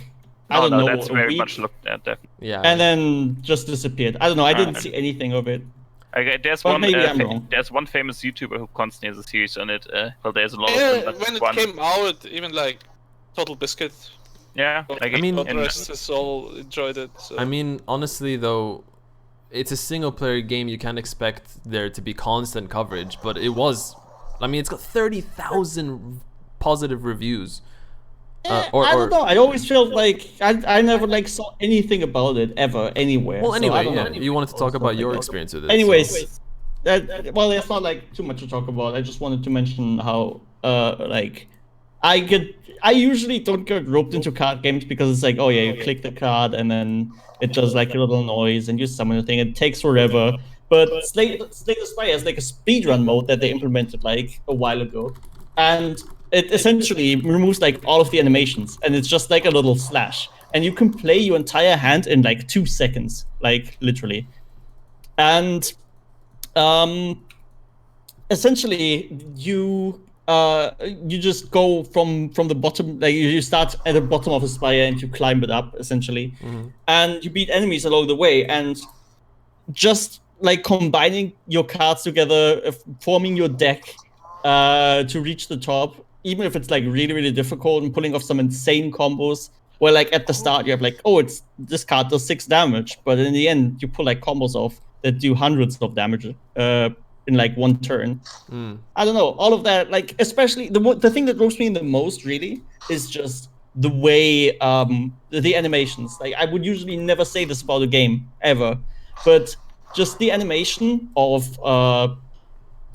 I don't know That's a very week, much looked at, definitely. Yeah. and then just disappeared. I don't know. I didn't Alright. see anything of it. Okay, there's But one. maybe I'm wrong. There's one famous YouTuber who constantly has a series on it. Well, there's a lot Yeah, of them. But when it one, came out, even like Total Biscuit, yeah, like, I mean- the and- rest is all enjoyed it. So. I mean, honestly though, it's a single player game. You can't expect there to be constant coverage, but it was. I mean, it's got 30,000 positive reviews. I don't know. I always felt like I never like saw anything about it ever anywhere. Well, so I anyway, don't yeah, know. you wanted to talk about your experience with it. so- Anyways, well, it's not like too much to talk about. I just wanted to mention how like I usually don't get roped into card games because it's like, oh yeah, you click the card and then it does like a little noise and you summon the thing. It takes forever. But Slay the Spire has like a speedrun mode that they implemented like a while ago, and it essentially removes like all of the animations, and it's just like a little slash, and you can play your entire hand in like 2 seconds, like literally. And essentially you just go from the bottom, like you start at the bottom of a spire and you climb it up essentially, and you beat enemies along the way, and just like combining your cards together, forming your deck to reach the top, even if it's like really difficult, and pulling off some insane combos where like at the start you have like, oh, it's this card does 6 damage, but in the end you pull like combos off that do hundreds of damage in like 1 turn. I don't know, all of that, like especially the thing that ropes me in the most really is just the way the animations. Like I would usually never say this about a game ever, but just the animation of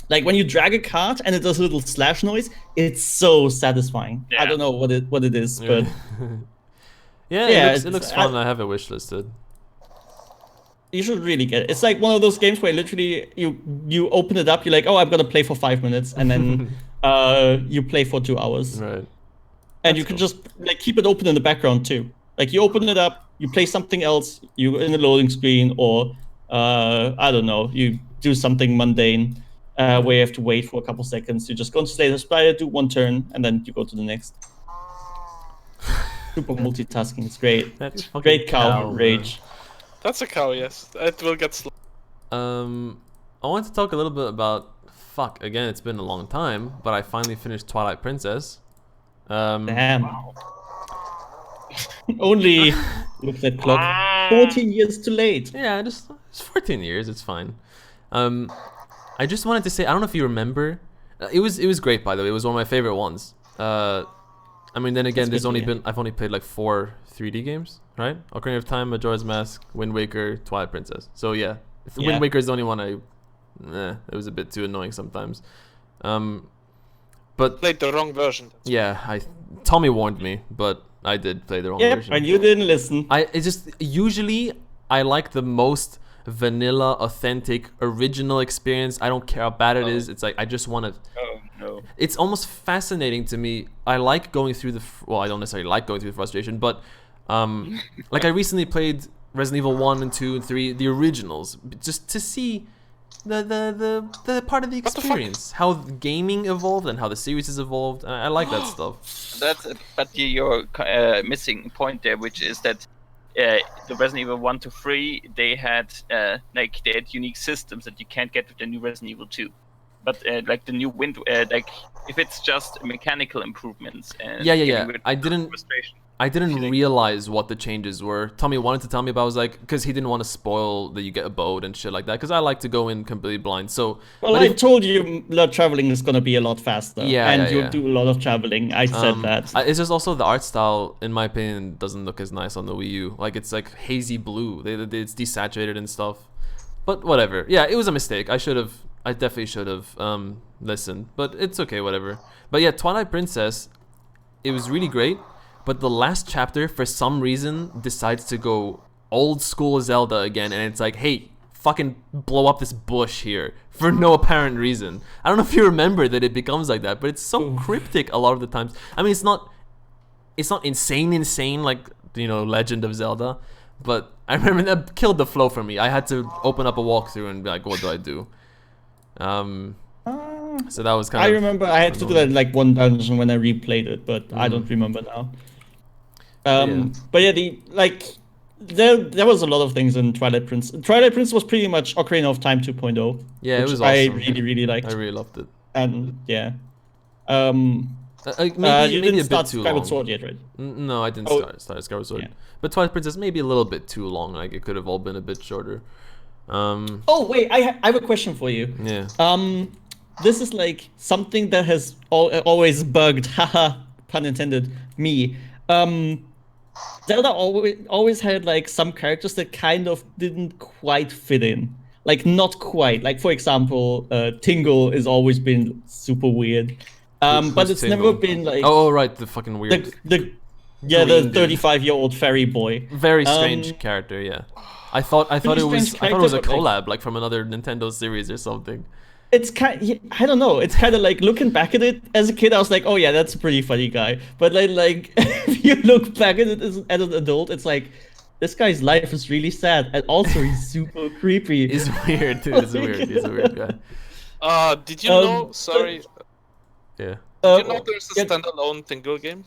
like when you drag a card and it does a little slash noise, it's so satisfying. I Yeah. don't know what it is, but Yeah, Yeah, it looks fun. I have it wishlisted. you should really get it. It's like one of those games where literally you open it up, you're like, oh, I'm gonna play for 5 minutes, and then you play for 2 hours. Right. And you can just like keep it open in the background too. Like you open it up, you play something else, you in the loading screen, or I don't know, you do something mundane where you have to wait for a couple seconds. You just go into Slay the Spire, do 1 turn, and then you go to the next. Super multitasking, it's great. That's fucking Great cow man. rage. That's a cow, yes. It will get slow. I want to talk a little bit about. Fuck. Again, it's been a long time, but I finally finished Twilight Princess. Damn. Only look at that clock. 14 years too late. Yeah, it's 14 years. It's fine. I just wanted to say, I don't know if you remember. It was great, by the way. It was one of my favorite ones. I mean, then again, That's good to hear. I've only played like 4 3D games, right? Ocarina of Time, Majora's Mask, Wind Waker, Twilight Princess. So yeah, Yeah. Wind Waker is the only one it was a bit too annoying sometimes. But Played the wrong version. yeah, Tommy warned me, but I did play the wrong Yep, version. and you didn't listen. It's just usually I like the most vanilla, authentic, original experience. I don't care how bad it is. It's like I just want to. Oh no. It's almost fascinating to me. I like going through I don't necessarily like going through the frustration, but like I recently played Resident Evil 1 and 2 and 3, the originals, just to see the part of the experience, how gaming evolved and how the series has evolved. And I like that stuff. But you're missing a point there, which is that the Resident Evil 1 to 3, they had unique systems that you can't get with the new Resident Evil 2. But like the new Wind, like if it's just mechanical improvements and Yeah. frustration. I didn't realize what the changes were. Tommy wanted to tell me about. I was like, because he didn't want to spoil that you get a boat and shit like that. Because I like to go in completely blind. So, Well, I told you traveling is gonna be a lot faster. Yeah, and yeah, you'll yeah. do a lot of traveling. I said that. It's just also the art style, in my opinion, doesn't look as nice on the Wii U. Like it's like hazy blue. It's desaturated and stuff. But whatever. Yeah, it was a mistake. I definitely should have listened. But it's okay, whatever. But yeah, Twilight Princess, it was really great. But the last chapter, for some reason, decides to go old school Zelda again, and it's like, hey, fucking blow up this bush here for no apparent reason. I don't know if you remember that it becomes like that, but it's so cryptic a lot of the times. I mean, it's not insane like, you know, Legend of Zelda, but I remember that killed the flow for me. I had to open up a walkthrough and be like, what do I do? So that was kind I of. remember I had to do that in like one dungeon when I replayed it, but I don't remember now. But yeah, there was a lot of things in Twilight Prince. Twilight Prince was pretty much Ocarina of Time 2.0. Yeah, it which was I awesome. really liked. I really loved it. And yeah. Maybe you a didn't bit start too Skyward long. Sword yet, right? No, I didn't start Skyward Sword. Yeah. But Twilight Princess maybe a little bit too long. Like it could have all been a bit shorter. Oh wait, I have a question for you. Yeah. This is like something that has always bugged, haha, pun intended, me. Zelda always had like some characters that kind of didn't quite fit in. Like not quite. Like for example, Tingle has always been super weird. But it's Tingle? never been like Oh right, the fucking weird. the Green dude. 35-year-old fairy boy. Very strange character. Yeah. I thought it was strange I thought it was a character, but, collab like from another Nintendo series or something. It's I don't know. It's kind of like looking back at it as a kid, I was like, oh yeah, that's a pretty funny guy. But like if you look back at it as an adult, it's like this guy's life is really sad, and also he's super creepy. He's weird, dude. He's weird. He's a weird guy. Did you know? Sorry. Yeah. Did you know there's a standalone Tingle game?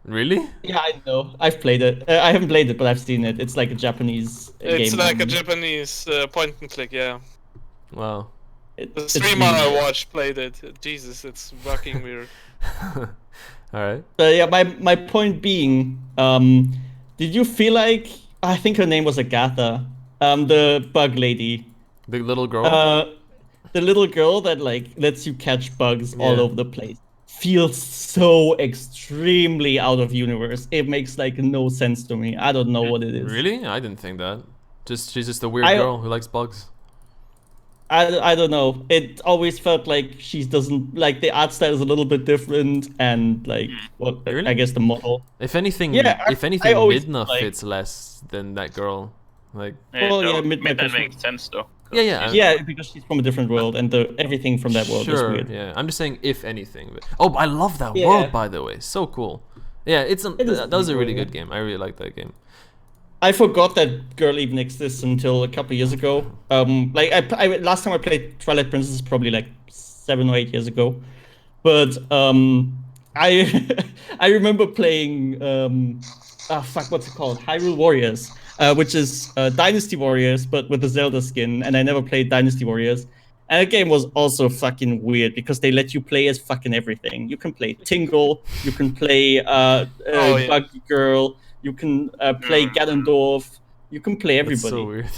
Really? Yeah, I know. I've played it. I haven't played it, but I've seen it. It's like a Japanese game. It's like a Japanese point and click. Yeah. Wow. The streamer I watched played it. Jesus, it's fucking weird. All right. Yeah, my point being, did you feel like I think her name was Agatha, the bug lady, The little girl. the little girl that like lets you catch bugs all Yeah. over the place, feels so extremely out of universe. It makes like no sense to me. I don't know what it is. Really? I didn't think that. She's just a weird I- girl who likes bugs. I don't know. It always felt like she doesn't like the art style is a little bit different, and like Really? I guess the model. If anything, Yeah, I always Midna like- fits less than that girl. Like. Well, yeah, That makes sense though. Yeah. Yeah, because she's from a different world, and everything from that world is Sure. weird. Yeah. I'm just saying, if anything. But, oh, I love that Yeah. world, by the way. So cool. Yeah, is that was a really cool, good game. I really like that game. I forgot that girl even exists until a couple years ago. Like I last time I played Twilight Princess probably like 7 or 8 years ago, but I I remember playing what's it called? Hyrule Warriors, which is Dynasty Warriors but with the Zelda skin, and I never played Dynasty Warriors. And the game was also fucking weird because they let you play as fucking everything. You can play Tingle, you can play yeah. Buggy Girl, you can play Ganondorf, you can play That's everybody. so weird.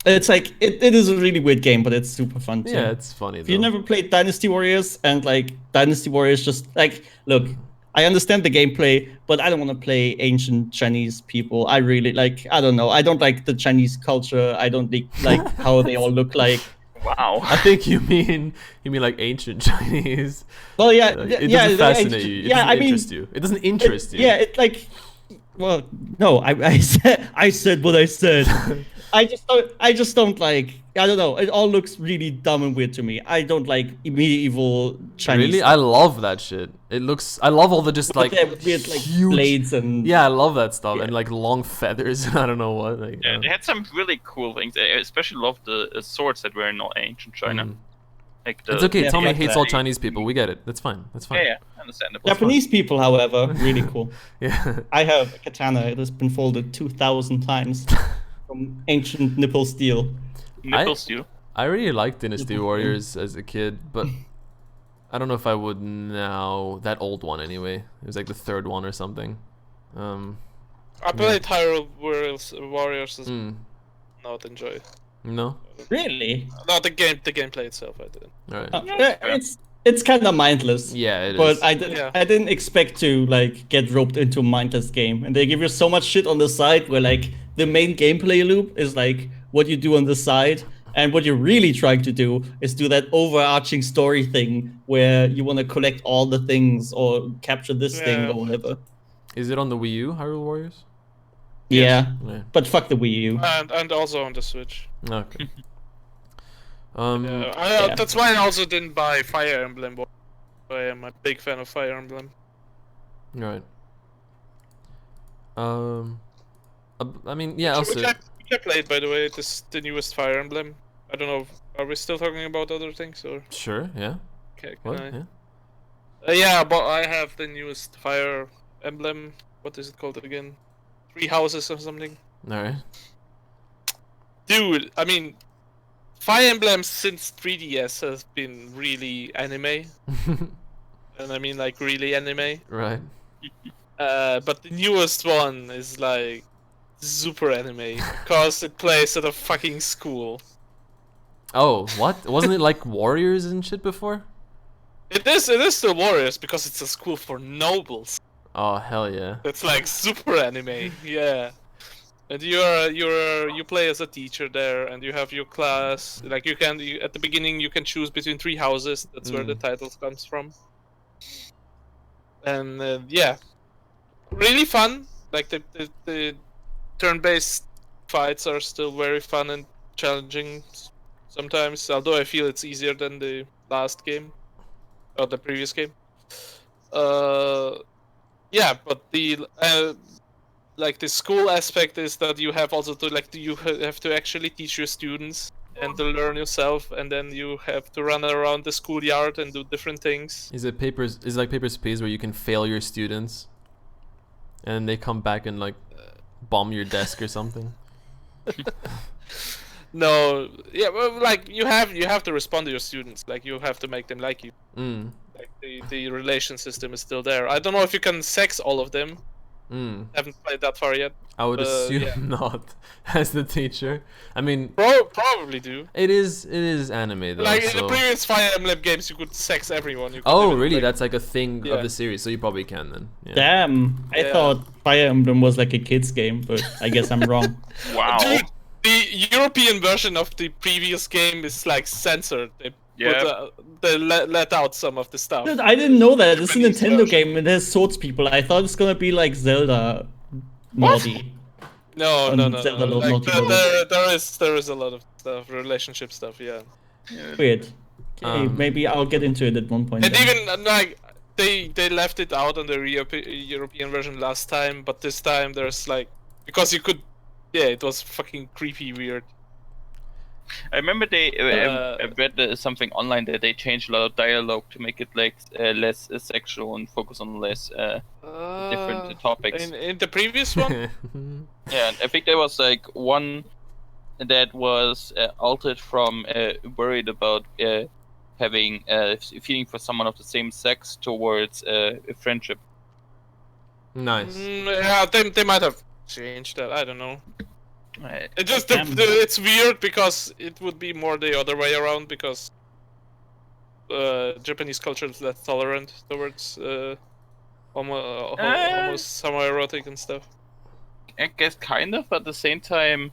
It's like it is a really weird game, but it's super fun too. Yeah, it's funny If though. you never played Dynasty Warriors and like Dynasty Warriors, just like look, I understand the gameplay, but I don't want to play ancient Chinese people. I really like. I don't know. I don't like the Chinese culture. I don't like how they all look like. Wow. I think you mean like ancient Chinese. Well, yeah, Like, yeah, it yeah, doesn't fascinate you. It yeah, doesn't I mean, interest you. It doesn't interest you. yeah, it like. Well, no, I said what I said. I just don't like. I don't know. It all looks really dumb and weird to me. I don't like medieval Chinese. Really, I love that shit. It looks. I love all the just like they have weird like huge blades and Yeah, I love that stuff Yeah. and like long feathers and I don't know what. Like, Yeah, they had some really cool things. I especially love the swords that were in ancient China. Mm. Like the, It's okay. Yeah, Thomi fuck hates that. all Chinese people. We get it. That's fine. That's fine. Yeah, understandable. Japanese people, however, really cool. Yeah. I have a katana. It has been folded 2,000 times from ancient nipple steel. Nipple steel. I really liked Dynasty Mhm. Warriors as a kid, but I don't know if I would now. That old one, anyway. It was like the third one or something. I played Hyrule Warriors as Mm, not enjoy it. no. Really? Not the gameplay itself. I didn't. All right. Yeah. It's kind of mindless. Yeah, it is. But Yeah. I didn't expect to like get roped into a mindless game, and they give you so much shit on the side where like the main gameplay loop is like what you do on the side, and what you're really trying to do is do that overarching story thing where you want to collect all the things or capture this thing Yeah. or whatever. Is it on the Wii U, Hyrule Warriors? Yeah, Yeah. but fuck the Wii U. And also on the Switch. Okay. Yeah. That's why I also didn't buy Fire Emblem. I am a big fan of Fire Emblem. Right. I mean, yeah. Also, Which I played, by the way. The newest Fire Emblem. I don't know. Are we still talking about other things or? sure. Yeah. Okay. What? Can Yeah. yeah, but I have the newest Fire Emblem. What is it called again? Three Houses or something. All right. Dude, I mean, Fire Emblem since 3DS has been really anime, and I mean like really anime. Right. But the newest one is like super anime because it plays at a fucking school. Oh, what? Wasn't it like Warriors and shit before? It is still Warriors because it's a school for nobles. Oh, hell yeah. It's like super anime, yeah. And you play as a teacher there, and you have your class. Like at the beginning you can choose between three houses. That's where the title comes from. And yeah, really fun. Like the turn-based fights are still very fun and challenging sometimes. Although I feel it's easier than the last game or the previous game. Yeah, but the like the school aspect is that you have also to have to actually teach your students and to learn yourself, and then you have to run around the schoolyard and do different things. Is it like Papers, Please, where you can fail your students, and they come back and like bomb your desk or something? No, yeah, well, like you have to respond to your students. Like you have to make them like you. Mm. Like the relation system is still there. I don't know if you can sex all of them. Mm. Haven't played that far yet. I would assume yeah. not, as the teacher. I mean, Probably do. it is anime though. Like in so. the previous Fire Emblem games, you could sex everyone. You could Oh, even, really? like- That's like a thing Yeah. of the series, so you probably can then. Yeah. Damn, I Yeah. thought Fire Emblem was like a kids game, but I guess I'm wrong. Wow. Dude, the European version of the previous game is like censored. They let out some of the stuff. Dude, I didn't know that. It's a Japanese Nintendo version. game and there's swords people. I thought it's gonna be like Zelda naughty. No. Zelda Lord Like, Naughty Lord. there is a lot of stuff, relationship stuff. Yeah. Weird. Okay, maybe I'll get into it at one point. And then. even like they left it out on the European version last time, but this time there's like because you could, yeah, it was fucking creepy weird. I remember they I read something online that they changed a lot of dialogue to make it like less sexual and focus on less different topics. In the previous one, Yeah, and I think there was like one that was altered from worried about having feeling for someone of the same sex towards a friendship. Nice. yeah, they might have changed that. I don't know. It just Damn. it's weird because it would be more the other way around because Japanese culture is less tolerant towards almost homoerotic and stuff. I guess kind of, but at the same time,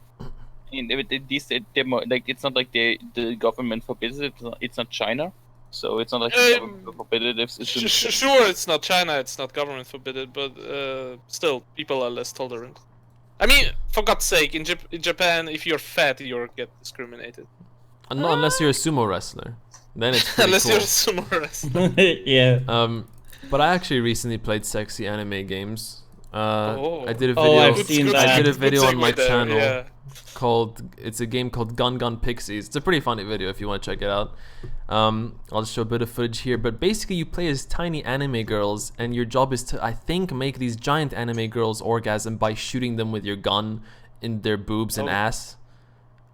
they're more, like it's not like the government forbids it. It's not China, so it's not like the government forbid it. Sure, it's not China, it's not government forbidden, but still, people are less tolerant. I mean, for God's sake, in Japan, if you're fat, you get discriminated. Not unless you're a sumo wrestler. Then it's pretty Unless cool. you're a sumo wrestler. Yeah. But I actually recently played sexy anime games. I did a Oh, video. I've seen that. I did a Good video on segue my there, channel yeah. called. It's a game called Gun Gun Pixies. It's a pretty funny video if you want to check it out. I'll just show a bit of footage here. But basically, you play as tiny anime girls, and your job is to, I think, make these giant anime girls orgasm by shooting them with your gun in their boobs and ass.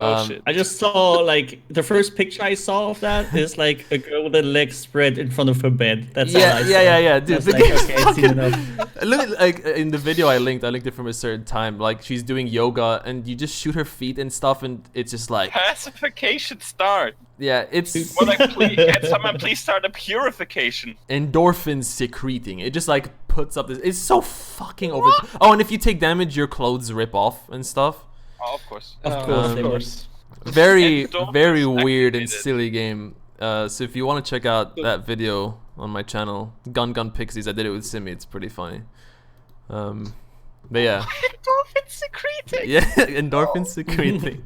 Oh shit. I just saw like the first picture I saw of that is like a girl with her legs spread in front of her bed. That's all I saw. Yeah, dude. That's like, okay, I've seen enough. Look at, like in the video I linked it from a certain time. Like she's doing yoga and you just shoot her feet and stuff, and it's just like Pacification start. yeah, it's Well, like, please, can someone please start a purification? endorphins secreting. It just like puts up this. It's so fucking over. Oh, and if you take damage, your clothes rip off and stuff. Oh, of course. Of course, they would. Very, Endorphins very weird and activated. silly game. So if you want to check out that video on my channel, Gun Gun Pixies, I did it with Simi. It's pretty funny. But yeah, Endorphin secreting. yeah, endorphins secreting.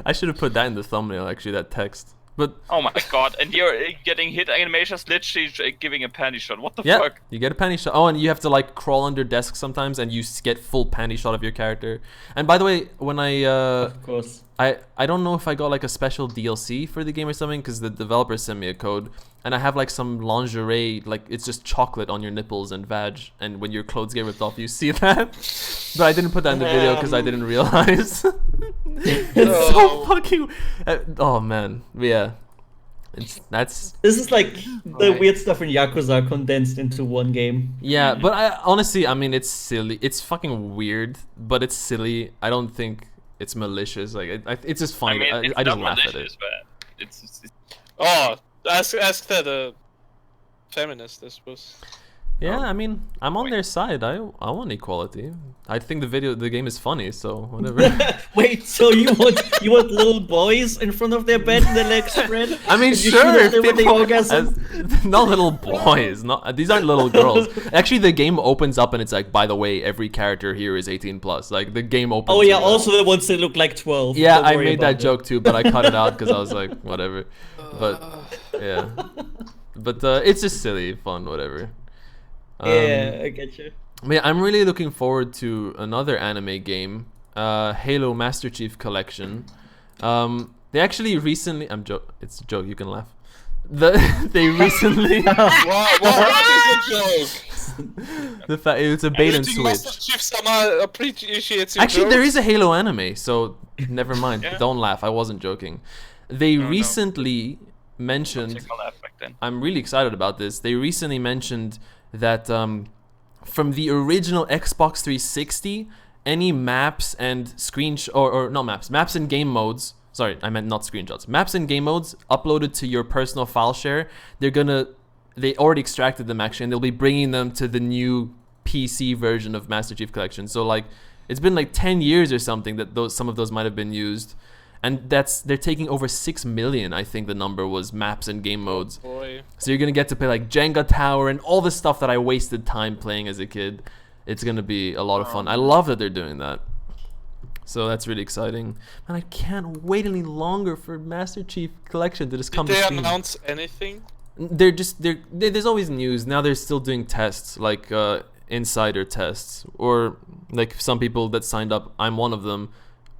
I should have put that in the thumbnail. Actually, that text. But Oh my god! And you're getting hit animations, literally giving a panty shot. What the yeah, fuck? you get a panty shot. Oh, and you have to like crawl under desks sometimes, and you get full panty shot of your character. And by the way, when Of course. I don't know if I got like a special DLC for the game or something, because the developer sent me a code, and I have like some lingerie, like it's just chocolate on your nipples and vag, and when your clothes get ripped off, you see that. But I didn't put that in the video because I didn't realize. It's so fucking. Oh man, yeah. That's This is like the weird stuff in Yakuza condensed into one game. yeah, but I honestly, I mean, it's silly. It's fucking weird, but it's silly. I don't think it's malicious. Like it's just funny. I mean, it's I just not laugh at it. malicious, but it's Oh, ask that a feminist, I suppose. Yeah, I mean, I'm on their side. I want equality. I think the game is funny, so whatever. Wait, so you want little boys in front of their bed and their legs spread? I mean, And you sure. shoot at If them when they people, orgasm? not little boys. Not these aren't little girls. Actually, the game opens up and it's like, by the way, every character here is 18 plus. Like the game opens. Oh yeah, with that. also the ones that look like 12. Yeah, Don't I worry made about that joke too, but I cut it out because I was like, whatever. But yeah, but it's just silly, fun, whatever. Yeah, I get you. Yeah, I'm really looking forward to another anime game, Halo Master Chief Collection. They actually recently, it's a joke, you can laugh. They recently, What is a joke? it's a bait and Everything Master switch. Chief Sama appreciates your Actually, there jokes. is a Halo anime, so never mind. Yeah. Don't laugh, I wasn't joking. They no. recently mentioned, take a laugh back then. I'm really excited about this. They recently mentioned that from the original Xbox 360, any maps and or not maps and game modes. Sorry, I meant not screenshots. Maps and game modes uploaded to your personal file share. They already extracted them actually, and they'll be bringing them to the new PC version of Master Chief Collection. So like, it's been like 10 years or something that some of those might have been used. And they're taking over 6 million, I think the number was, maps and game modes. Boy. So you're gonna get to play like Jenga Tower and all the stuff that I wasted time playing as a kid. It's gonna be a lot of fun. I love that they're doing that. So that's really exciting. And I can't wait any longer for Master Chief Collection to just come Did to they Steam. announce anything? There's always news. Now they're still doing tests, like insider tests, or like some people that signed up, I'm one of them,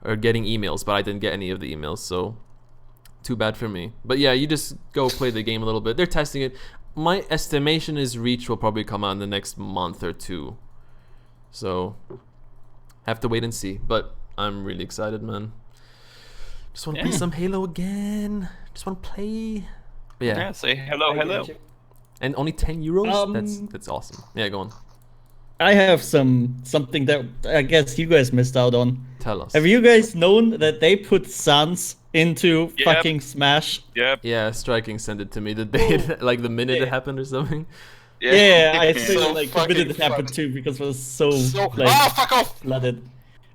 are getting emails, but I didn't get any of the emails, so too bad for me. But yeah, you just go play the game a little bit. They're testing it. My estimation is Reach will probably come out in the next month or two, so have to wait and see. But I'm really excited, man. Just want to play some Halo again. Just want to play. But Yeah, say hello, I hello. get you. And only 10 euros? Um, That's awesome. Yeah, go on. I have something that I guess you guys missed out on. Tell us. Have you guys known that they put Sans into Yep. fucking Smash? Yep. Yeah, Striking sent it to me the day, like the minute it Yeah. happened or something. Yeah, I So think like the minute it fucking happened fucked. too because it was so So, like fuck off! flooded.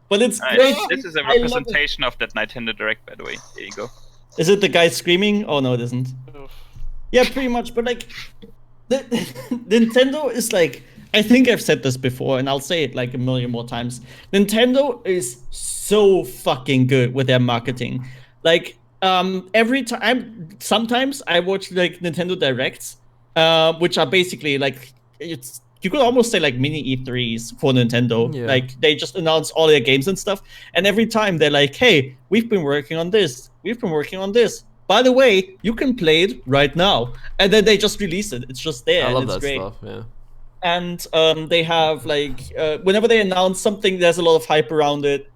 But it's Alright, great. this is a I love it. representation of that Nintendo Direct, by the way. There you go. Is it the guy screaming? Oh no, it isn't. Yeah, pretty much. But like, Nintendo is like, I think I've said this before, and I'll say it like a million more times. Nintendo is so fucking good with their marketing. Like, every time, sometimes I watch like Nintendo Directs, which are basically like, you could almost say like mini E3s for Nintendo. Yeah. Like they just announce all their games and stuff, and every time they're like, "Hey, we've been working on this. We've been working on this. By the way, you can play it right now." And then they just release it. It's just there. I and love it's that great. stuff. Yeah. And they have like whenever they announce something, there's a lot of hype around it.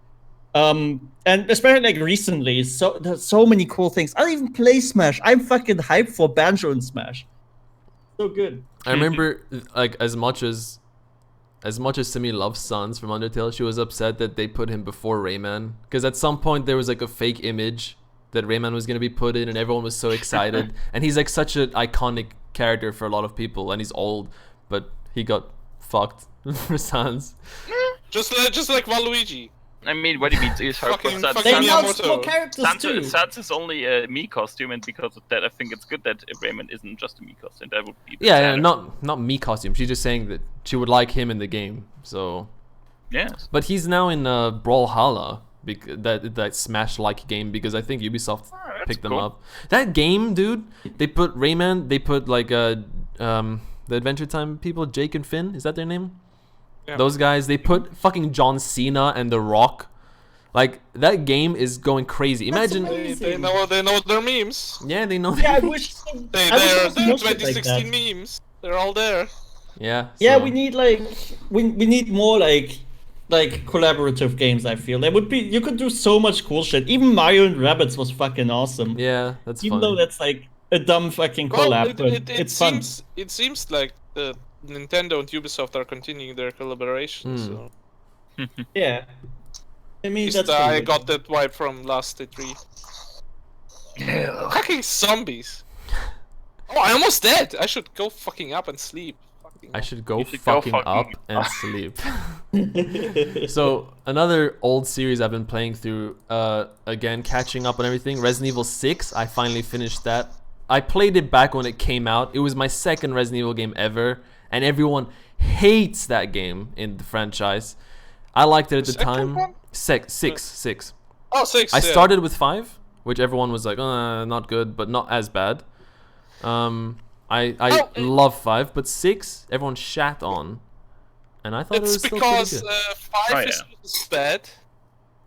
And especially like recently, so there's so many cool things. I don't even play Smash. I'm fucking hyped for Banjo and Smash. So good. I remember, like, as much as Simi loves Sans from Undertale, she was upset that they put him before Rayman, because at some point there was like a fake image that Rayman was gonna be put in, and everyone was so excited. And he's like such an iconic character for a lot of people, and he's old, but he got fucked for Sans. Just like Waluigi. I mean, what do you mean? It's hard for Fucking- Sans. They fucking announced Miyamoto. more characters too. Sans is only a Mii costume, and because of that, I think it's good that Raymond isn't just a Mii costume. That would be Yeah, sadder. not me costume. She's just saying that she would like him in the game. So, Yes. but he's now in Brawlhalla, that Smash-like game, because I think Ubisoft that's picked them cool. up. That game, dude. They put Rayman. They put like the Adventure Time people, Jake and Finn. Is that their name? Yeah. Those guys. They put fucking John Cena and The Rock. Like, that game is going crazy. That's Imagine. amazing. They know their memes. Yeah, they know. Yeah, I wish. They're I wish there was more shit 2016 like that. memes. They're all there. Yeah. Yeah, so- we need like we need more like collaborative games. I feel there would be, you could do so much cool shit. Even Mario and Rabbids was fucking awesome. Yeah, that's Even fun. though that's like a dumb fucking Well, collab, but it's fun. it seems like the Nintendo and Ubisoft are continuing their collaboration. So Yeah. I mean, at that's least I pretty got good. that vibe from last E3. Fucking zombies. Oh, I almost dead. I should go fucking up and sleep. Fucking I should go You should go fucking fucking up and sleep. So another old series I've been playing through, again catching up on everything. Resident Evil 6. I finally finished that. I played it back when it came out. It was my second Resident Evil game ever, and everyone hates that game in the franchise. I liked it at the second time. one? Six. Oh, 6. I yeah. started with 5, which everyone was like, not good, but not as bad. I Oh, love 5, but 6 everyone shat on, and I thought it It's was still because pretty good. 5 Oh, is bad,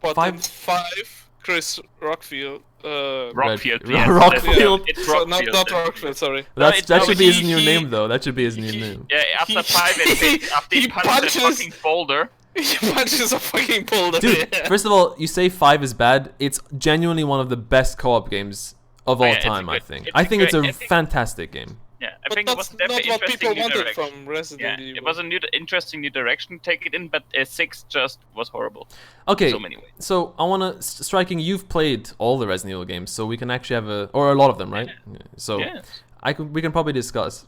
but Five- in 5, Chris Rockfield. Rockfield. Red- Yes, Rockfield. It's So Rockfield. not Rockfield, sorry. That no, should be his he- new he- name though. That should be his new name. Yeah, after He- 5, after he he punched that punches- fucking boulder. He punches a fucking boulder. Dude, yeah. first of all, you say 5 is bad. It's genuinely one of the best co-op games of all yeah, it's a time. I good- think. it's I a think it's good- a I think- fantastic game. Yeah, I But think it was that's definitely not what interesting people new wanted direction. from Resident Yeah, Evil. it was a new, interesting new direction to take it in, but 6 just was horrible. Okay, So many ways. so I wanna Striking. You've played all the Resident Evil games, so we can actually have or a lot of them, right? Yeah. So Yes. we can probably discuss.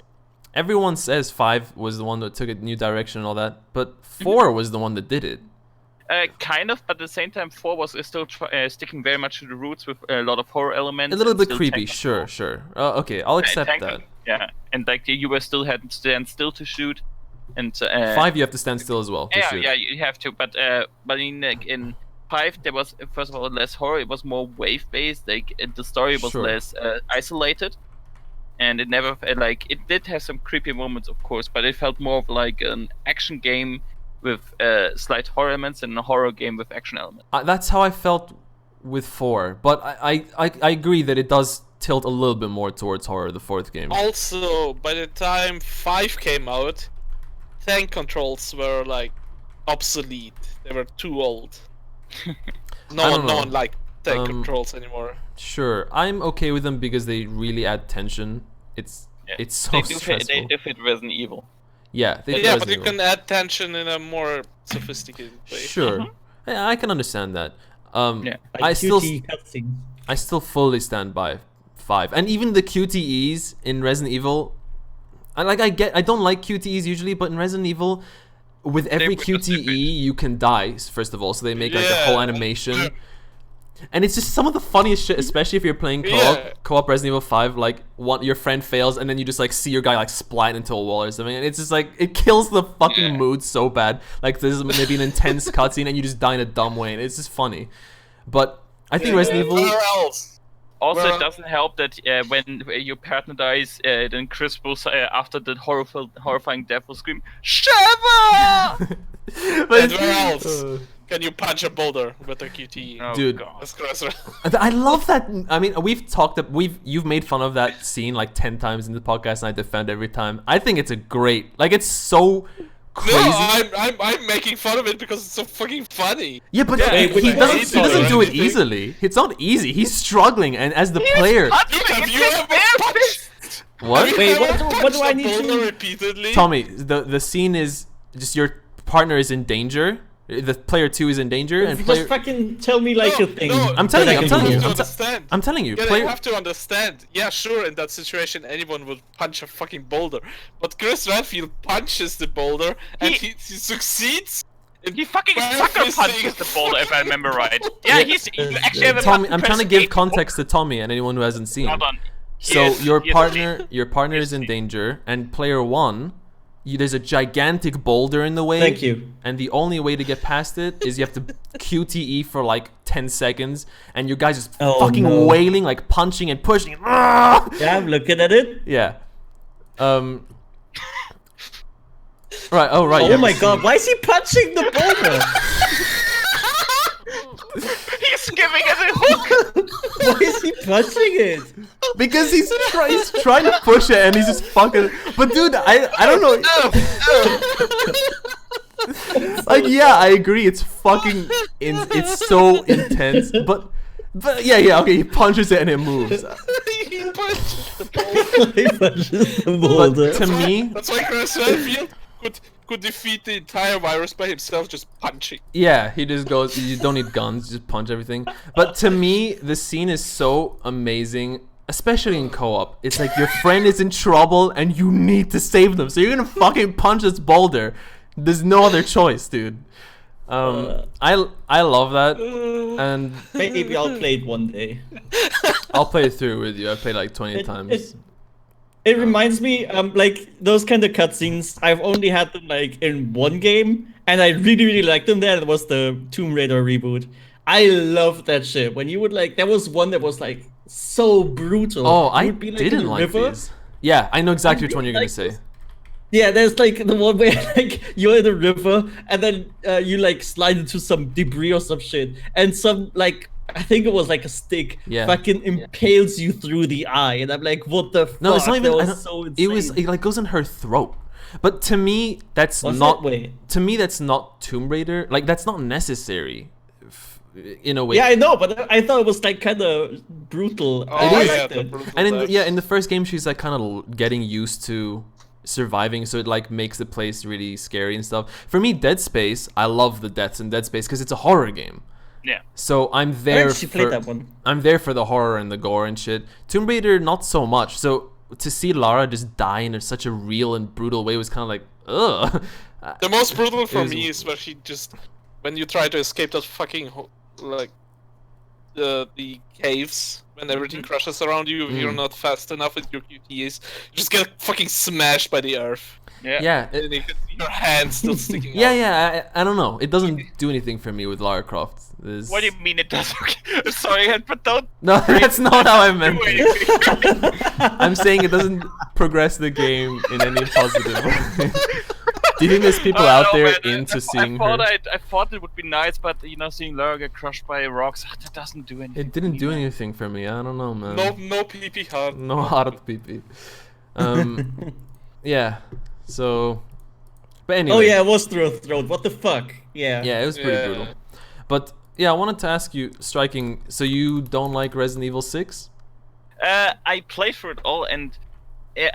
Everyone says 5 was the one that took a new direction and all that, but 4 was the one that did it. Kind of, but at the same time, 4 was still sticking very much to the roots with a lot of horror elements. A little and bit still creepy, tank sure, control. sure. Okay, I'll accept Tank that. con- Yeah, and like you were still had to stand still to shoot, and 5, you have to stand still as well to yeah, shoot. yeah, you have to. But in 5 there was first of all less horror. It was more wave based. Like the story was Sure. less isolated, and it never like it did have some creepy moments, of course, but it felt more of like an action game with slight horror elements and a horror game with action elements. That's how I felt with 4, but I agree that it does tilt a little bit more towards horror, the 4th game. Also, by the time 5 came out, tank controls were like obsolete. They were too old. No I one, don't no know. one liked tank Um, controls anymore. Sure, I'm okay with them because they really add tension. It's Yeah. so They do fit stressful. Resident Evil. Yeah, they did Yeah, but Resident you Evil. can add tension in a more sophisticated way. Sure, yeah, I can understand that. Yeah. Like I still QTE cutscenes. I still fully stand by 5, and even the QTEs in Resident Evil. I don't like QTEs usually, but in Resident Evil, with every were just QTE you can die first of all, so they make like a whole Yeah. animation. And it's just some of the funniest shit, especially if you're playing Yeah. co-op Resident Evil 5, like your friend fails and then you just like see your guy like splat into a wall or something, and it's just like it kills the fucking mood so bad. Like there's maybe an intense cutscene and you just die in a dumb way, and it's just funny. But I think Resident Evil. Where else? Also, Well- it doesn't help that when your partner dies, then Chris will, after the horrifying death, will scream, "Shiver!" But And where else? Can you punch a boulder with a QTE? Oh, Dude. God. That's gross. I love that. I mean, you've made fun of that scene like 10 times in the podcast, and I defend every time. I think it's a great, like, it's so crazy. No, I'm making fun of it because it's so fucking funny. Yeah, but Yeah, he I doesn't hate he doesn't it. do it easily. It's not easy. He's struggling, and as the player, Dude, have you ever punched? what? Wait, Have you what ever do punched I a need to- boulder repeatedly? Tommy, the scene is just your partner is in danger. The player 2 is in danger, and Just player. fucking tell me like a thing. I'm telling that you, I I'm can telling do. you. You have to understand. I'm telling you, Yeah, player. you have to understand. Yeah, sure, in that situation, anyone would punch a fucking boulder. But Chris Redfield punches the boulder, and he succeeds. in He fucking Well, sucker this punches thing- the boulder, if I remember right. Yeah, he's you actually have a Tommy, button I'm trying to press give A. context to Tommy and anyone who hasn't seen. Hold on. So Yes, your yes, partner is in danger, and player 1, there's a gigantic boulder in the way. Thank you. And the only way to get past it is you have to QTE for like 10 seconds, and your guy's just Oh, fucking no. wailing, like punching and pushing. Ah! Yeah, I'm looking at it. Yeah. Right. Oh, right. Oh yeah, my but- god, why is he punching the boulder? He's giving it a hook. Why is he punching it? Because he's trying to push it, and he's just fucking. But dude, I don't know. Like, yeah, I agree. It's fucking. It's so intense. But yeah. Okay, he punches it and it moves. he punches the boulder. He punches the But boulder. to me, That's why Chris Redfield could defeat the entire virus by himself just punching. yeah, he just goes. You don't need guns. Just punch everything. But to me, the scene is so amazing. Especially in co-op, it's like your friend is in trouble and you need to save them, so you're gonna fucking punch this boulder. There's no other choice, dude. I love that, and Maybe I'll play it one day. I'll play it through with you. I played like 20 times. It reminds me, like those kind of cutscenes. I've only had them like in one game, and I really liked them. There, it was the Tomb Raider reboot. I loved that shit. When you would like, there was one that was like so brutal. Oh, You I would be, like, in didn't the like river. these. Yeah, I know exactly which one you're gonna like say. Yeah, there's like the one where like you're in the river and then you like slide into some debris or some shit, and some like I think it was like a stick Yeah. fucking impales you through the eye, and I'm like, what the fuck? No, it's not even. That I was don't- so it was insane. it like goes in her throat. But to me, that's Was not. that way? To me, that's not Tomb Raider. Like that's not necessary. In a way. Yeah, I know, but I thought it was like kind of brutal. Oh, I is. yeah, liked the it. brutal And death. in the first game, she's like kind of getting used to surviving, so it like makes the place really scary and stuff. For me, Dead Space, I love the deaths in Dead Space because it's a horror game. Yeah. So I'm I there. actually played that one. I'm there for the horror and the gore and shit. Tomb Raider, not so much. So to see Lara just die in such a real and brutal way was kind of like, ugh. The most brutal for was- me is where she just, when you try to escape that fucking like the caves, when everything crashes around you, if you're not fast enough with your QTEs, you just get fucking smashed by the earth, Yeah. Yeah. and you can see your hand still sticking Yeah, out. yeah. I don't know. It doesn't do anything for me with Lara Croft. What do you mean it does? Okay. Sorry, but don't No, that's not how I meant do it. anything. I'm saying it doesn't progress the game in any positive way. Do you think there's people out Oh, there man, into I seeing thought her? I thought it would be nice, but seeing Lara get crushed by rocks, that doesn't do anything. It didn't do anything for me. I don't know, man. No PP hard. No hard PP. Yeah. So, but anyway. Oh yeah, it was through a throat. What the fuck? Yeah. Yeah, it was pretty brutal. But yeah, I wanted to ask you, Striking. So you don't like Resident Evil 6? I played through it all, and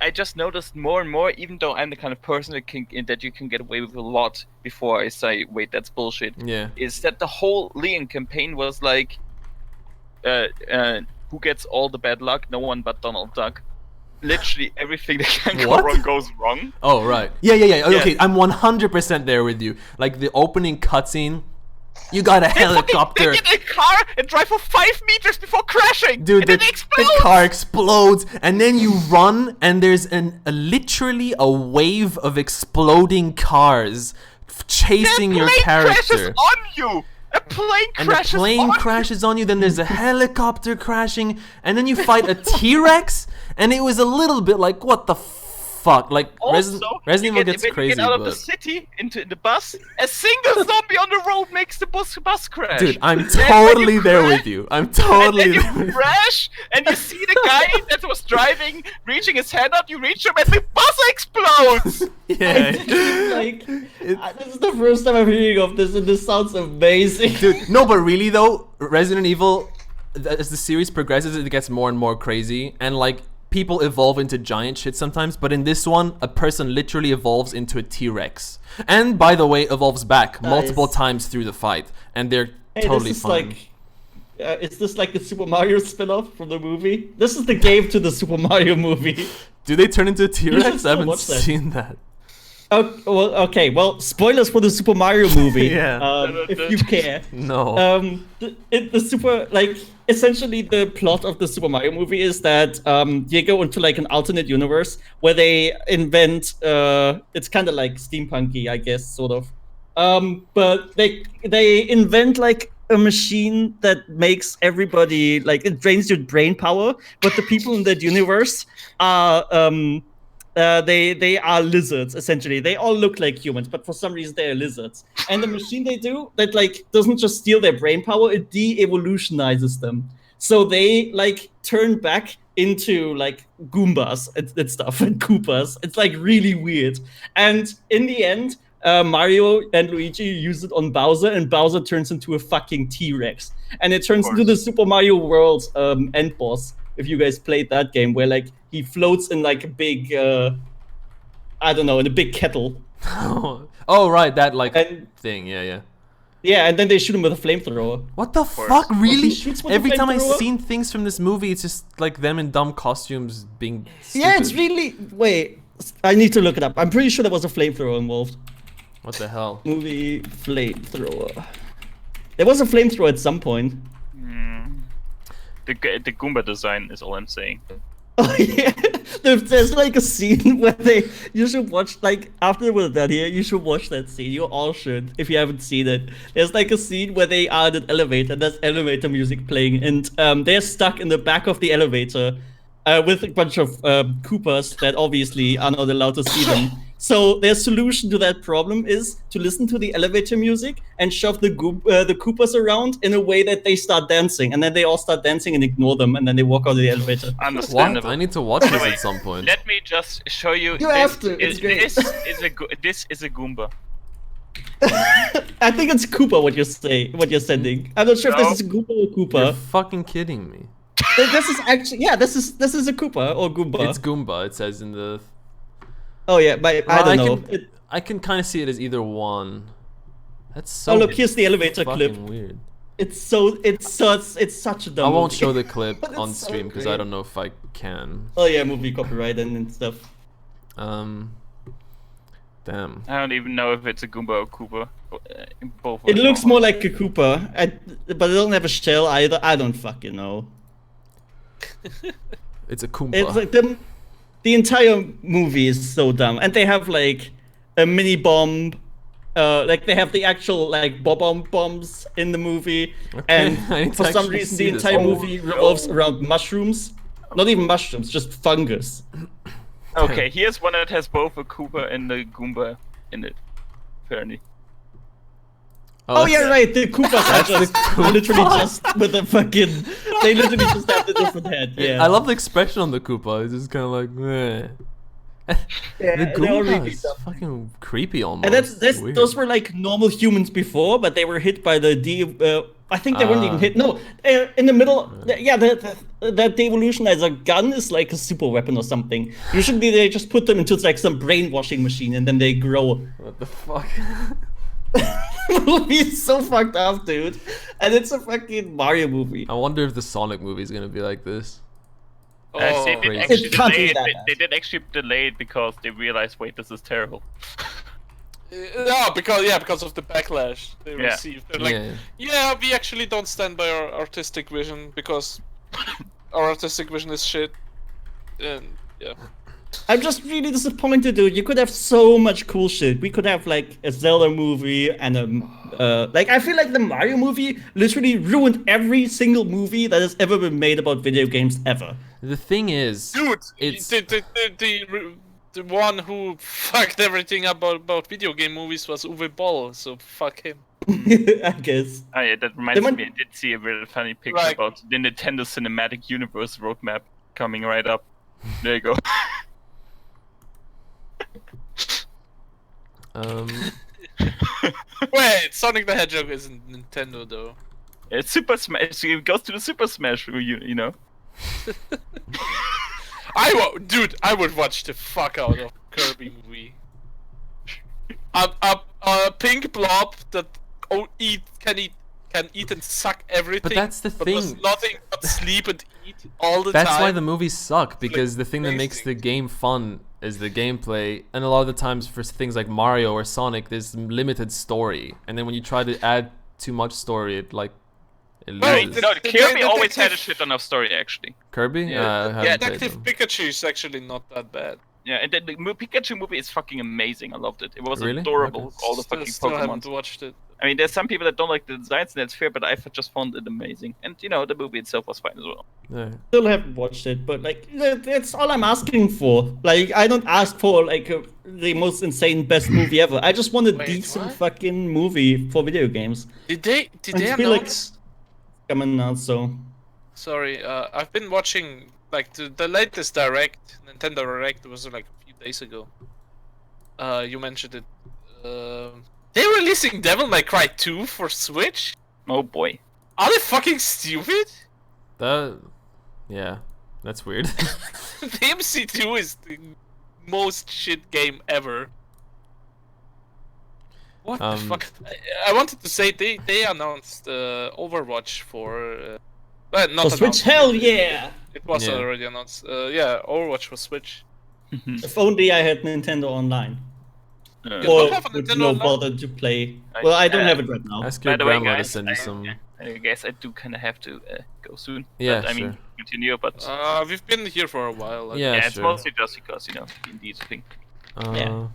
I just noticed more and more, even though I'm the kind of person that you can get away with a lot before I say, wait, that's bullshit. Yeah. Is that the whole Leon campaign was like, who gets all the bad luck? No one but Donald Duck. Literally everything that can go What? wrong goes wrong. Oh, right. Yeah. Okay, I'm 100% there with you. Like, the opening cutscene, you got a helicopter. They get in a car and drive for 5 meters before crashing. Dude, and then the it explodes. car explodes, and then you run, and there's literally a wave of exploding cars chasing your crashes character. on you. A plane And the crashes plane on crashes on you, then there's a helicopter crashing, and then you fight a T-Rex, and it was a little bit like, what the fuck? Like, Also, Resident Evil gets when crazy, you get out of the but... city into the bus, a single zombie on the road makes the bus crash. Dude, I'm And when totally you there crash- with you. I'm totally and there then with you you. crash, and you see the guy that was driving, reaching his hand out, you reach him, and the bus explodes! Yeah. Like, this is the first time I'm hearing of this, and this sounds amazing. Dude, no, but really though, Resident Evil, as the series progresses, it gets more and more crazy, and like, people evolve into giant shit sometimes, but in this one, a person literally evolves into a T-Rex. And by the way, evolves back multiple times through the fight, and they're totally this is fine. like, is this like the Super Mario spin-off from the movie? This is the game to the Super Mario movie. Do they turn into a should T-Rex? I still haven't watch that. seen that. Well, spoilers for the Super Mario movie. Yeah. If you care. No. The super, like, essentially the plot of the Super Mario movie is that you go into like an alternate universe where they invent, it's kind of like steampunky, I guess, sort of. But they invent like a machine that makes everybody, like, it drains your brain power, but the people in that universe are they are lizards, essentially. They all look like humans, but for some reason they are lizards. And the machine they do that like doesn't just steal their brain power, it de-evolutionizes them. So they like turn back into like Goombas and stuff and Koopas. It's like really weird. And in the end, Mario and Luigi use it on Bowser, and Bowser turns into a fucking T-Rex. And it turns into the Super Mario World end boss. If you guys played that game, where like he floats in like a big, I don't know, in a big kettle. Oh right, that like And- thing. Yeah. Yeah, and then they shoot him with a flamethrower. What the fuck? Really? He shoots with Every a time I've flamethrower? seen things from this movie, it's just like them in dumb costumes being stupid. Yeah, it's really. Wait, I need to look it up. I'm pretty sure there was a flamethrower involved. What the hell? Movie flamethrower. There was a flamethrower at some point. The Goomba design is all I'm saying. Oh yeah, there's like a scene where you should watch, like, after we're done here, you should watch that scene. You all should, if you haven't seen it. There's like a scene where they are in an elevator, and there's elevator music playing, and they're stuck in the back of the elevator with a bunch of Koopas that obviously are not allowed to see them. So their solution to that problem is to listen to the elevator music and shove the Koopas around in a way that they start dancing, and then they all start dancing and ignore them, and then they walk out of the elevator. What? Understandable. I need to watch this at some point. Let me just show you. You have to, it's great. This is a Goomba. I think it's Koopa what you're sending. I'm not sure if No. this is a Koopa or You're Koopa. fucking kidding me. This is actually, yeah, this is a Koopa or Goomba. It's Goomba. It says in the. Oh yeah, but I don't know. I can kind of see it as either one. That's so. Oh look, here's the elevator fucking clip. weird. It's such a dumb I won't movie. show the clip But it's on so stream because I great. don't know if I can. Oh yeah, movie copyright and stuff. Damn. I don't even know if it's a Goomba or Koopa. Both. It looks more like a Koopa, but it doesn't have a shell either. I don't fucking know. It's a Koompa. It's like the entire movie is so dumb, and they have like a mini bomb. Like they have the actual like bombs in the movie, I need and to for some actually reason see the this entire one. movie revolves around mushrooms. Not even mushrooms, just fungus. Okay, here's one that has both a Koopa and a Goomba in it. Apparently. Oh that's- yeah, right. The Koopas are literally just with a fucking. They literally just have the different head. Yeah. I love the expression on the Koopa. It's just kind of like, meh. The they all really Goombas, dumb. fucking creepy almost. And that's Weird. those were like normal humans before, but they were hit by the I think they weren't even hit. No, in the middle. That devolutionizer gun is like a super weapon or something. Usually they just put them into like some brainwashing machine and then they grow. What the fuck? The movie is so fucked up, dude. And it's a fucking Mario movie. I wonder if the Sonic movie is gonna be like this. They did crazy. actually It can't delay be it. that They bad. did actually delay it because they realized, wait, this is terrible. No, because of the backlash they Yeah. received. They're like, Yeah. yeah, we actually don't stand by our artistic vision because our artistic vision is shit. And yeah. I'm just really disappointed, dude. You could have so much cool shit. We could have like a Zelda movie and like I feel like the Mario movie literally ruined every single movie that has ever been made about video games ever. The thing is, Dude, it's the one who fucked everything up about video game movies was Uwe Boll, so fuck him. I guess. Oh, yeah, that reminds They me. I did see a really funny picture Like- about the Nintendo Cinematic Universe roadmap coming right up. There you go. Wait, Sonic the Hedgehog isn't Nintendo though. It's Super Smash. It goes to the Super Smash, you know. Dude, I would watch the fuck out of Kirby movie. A pink blob that can eat and suck everything. But that's the but does thing. nothing but sleep and eat all the That's time. why the movies suck, because the thing that makes the amazing. game fun is the gameplay, and a lot of the times for things like Mario or Sonic, there's limited story, and then when you try to add too much story, it Well, loses. No, The Kirby always had a detective- shit ton of story actually. Kirby? Yeah. I haven't played Detective them. Pikachu is actually not that bad. Yeah, and the Pikachu movie is fucking amazing. I loved it. It was Really? adorable. Okay. All the fucking Still Pokemon. haven't watched it. I mean, there's some people that don't like the designs, and that's fair. But I just found it amazing. And you know, the movie itself was fine as well. Yeah. Still haven't watched it, but like that's all I'm asking for. Like I don't ask for like the most insane best movie ever. I just want a Wait, decent what? fucking movie for video games. Did they I feel like- announce? Coming out so. Sorry, I've been watching like the latest Direct, Nintendo Direct was like a few days ago. You mentioned it. They're releasing Devil May Cry 2 for Switch? Oh boy. Are they fucking stupid? Yeah, that's weird. DMC2 is the most shit game ever. What the fuck? I wanted to say they announced Overwatch for. Not For Switch, announced, hell yeah! It was Yeah. already announced. Yeah, Overwatch for Switch. If only I had Nintendo Online. You Or don't have a would Nintendo no Online? bother to play. Well, I don't have it right now. Ask By your the way, grandma to guys, send you some. I guess I do kind of have to go soon. Yeah, but, I mean, sure. continue. But We've been here for a while. Yeah, yeah, it's sure. mostly just because indeed thing. Yeah.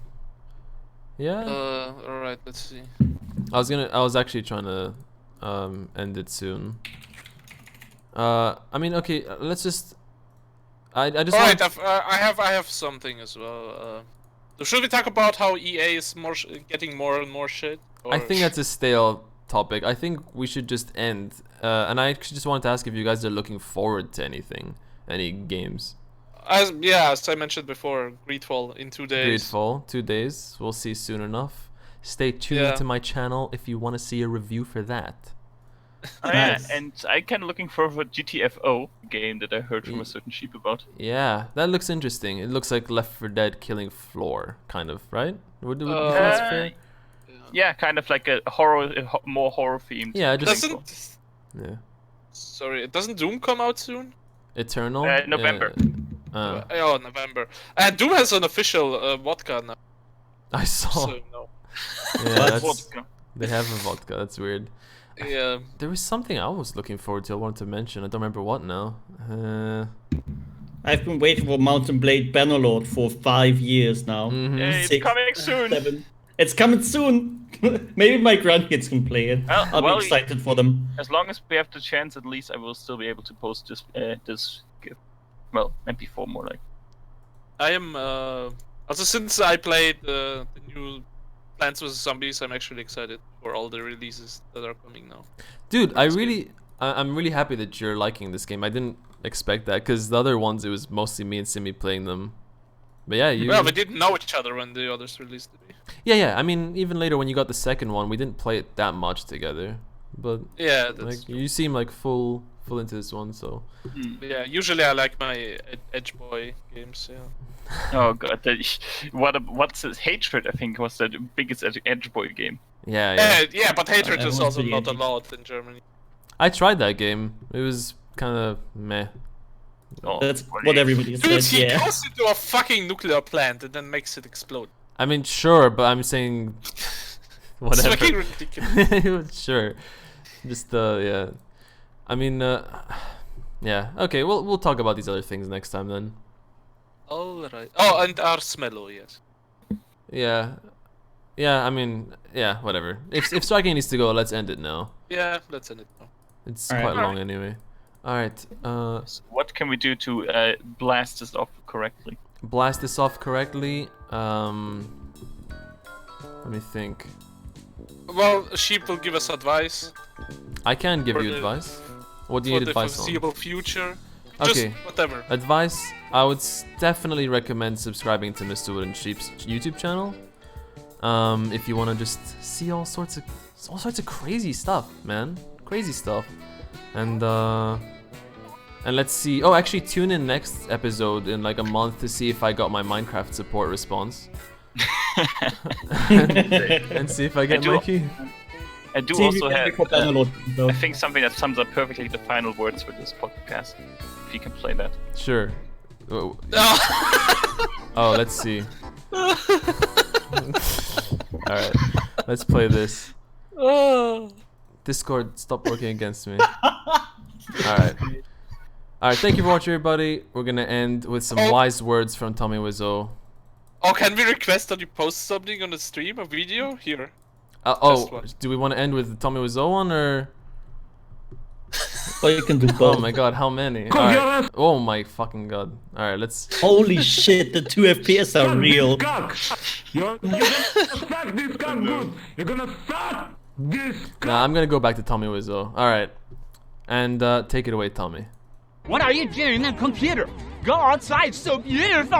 Yeah. Alright, let's see. I was actually trying to end it soon. I mean, okay, let's just. I just. Alright, want- I have something as well. So should we talk about how EA is getting more and more shit? I Or- think that's a stale topic. I think we should just end. And I actually just wanted to ask if you guys are looking forward to anything, any games. as I mentioned before, Greedfall in 2 days. Greedfall, 2 days. We'll see soon enough. Stay tuned Yeah. to my channel if you want to see a review for that. Oh, yeah, Nice. and I'm kind of looking forward for GTFO game that I heard from a certain sheep about. Yeah, that looks interesting. It looks like Left 4 Dead Killing Floor, kind of, right? Would you think Uh, that's fair? Yeah, kind of like a more horror themed. Yeah, just Doesn't yeah. sorry, doesn't Doom come out soon? Eternal. November. Oh, November. And Doom has an official vodka now. I saw. So no. Yeah, That's that's, what- they have a vodka. That's weird. Yeah. There was something I was looking forward to. I wanted to mention. I don't remember what now. I've been waiting for Mountain Blade Bannerlord for 5 years now. Mhm. Yeah, it's 6, coming soon. 7. It's coming soon. Maybe my grandkids can play it. I'll well, be excited for them. As long as we have the chance, at least I will still be able to post this GIF. Well, MP4 more like. I am also since I played the new Plants vs Zombies, I'm actually excited for all the releases that are coming now. Dude, I'm really happy that you're liking this game. I didn't expect that because the other ones it was mostly me and Simi playing them. But yeah, you. Well, we didn't know each other when the others released it. Yeah. I mean, even later when you got the second one, we didn't play it that much together. But Yeah, that's like, true. you seem like full into this one, so. Yeah, usually I like my Edge Boy games. Yeah. Oh god, what's his hatred? I think was the biggest Edge Boy game. Yeah. Yeah, but hatred that is was also pretty not edgy. allowed in Germany. I tried that game. It was kind of meh. Oh, That's funny. what everybody Dude, says. he Yeah. goes into a fucking nuclear plant and then makes it explode. I mean, sure, but I'm saying It's whatever. fucking ridiculous. Sure. Just yeah. I mean, yeah. Okay, we'll talk about these other things next time then. Alright. Oh, and Arsmello, yes. Yeah. Yeah, I mean, yeah, whatever. If striking needs to go, let's end it now. Yeah, let's end it now. It's Alright. quite long anyway. Alright, What can we do to blast this off correctly? blast this off correctly. Let me think. Well, Sheep will give us advice I can give For you the- advice. What do you for need the advice on? foreseeable future. Okay. Just whatever. Advice, I would definitely recommend subscribing to MrWoodenSheep's YouTube channel. If you want to just see all sorts of crazy stuff, man. Crazy stuff. And let's see. Oh, actually tune in next episode in like a month to see if I got my Minecraft support response. And see if I get do- my key. I do See if you also can have, record download, though. I think something that sums up perfectly the final words for this podcast. If you can play that. Sure. Oh, Oh. oh, let's see. Alright, let's play this. Discord, stop working against me. Alright. Alright, thank you for watching, everybody. We're gonna end with some wise words from Thomi Wiseau. Oh, can we request that you post something on the stream, a video? Here. Oh, one. do we want to end with the Thomi Wiseau one, or? Or you can do Oh both. my god, how many? Alright. Oh my fucking god. Alright, let's. Holy shit, the 2 FPS are real. You're gonna suck this cock good. You're gonna suck this. Nah, I'm gonna go back to Thomi Wiseau. Alright. And take it away, Tommy. What are you doing on the computer? Go outside, so beautiful!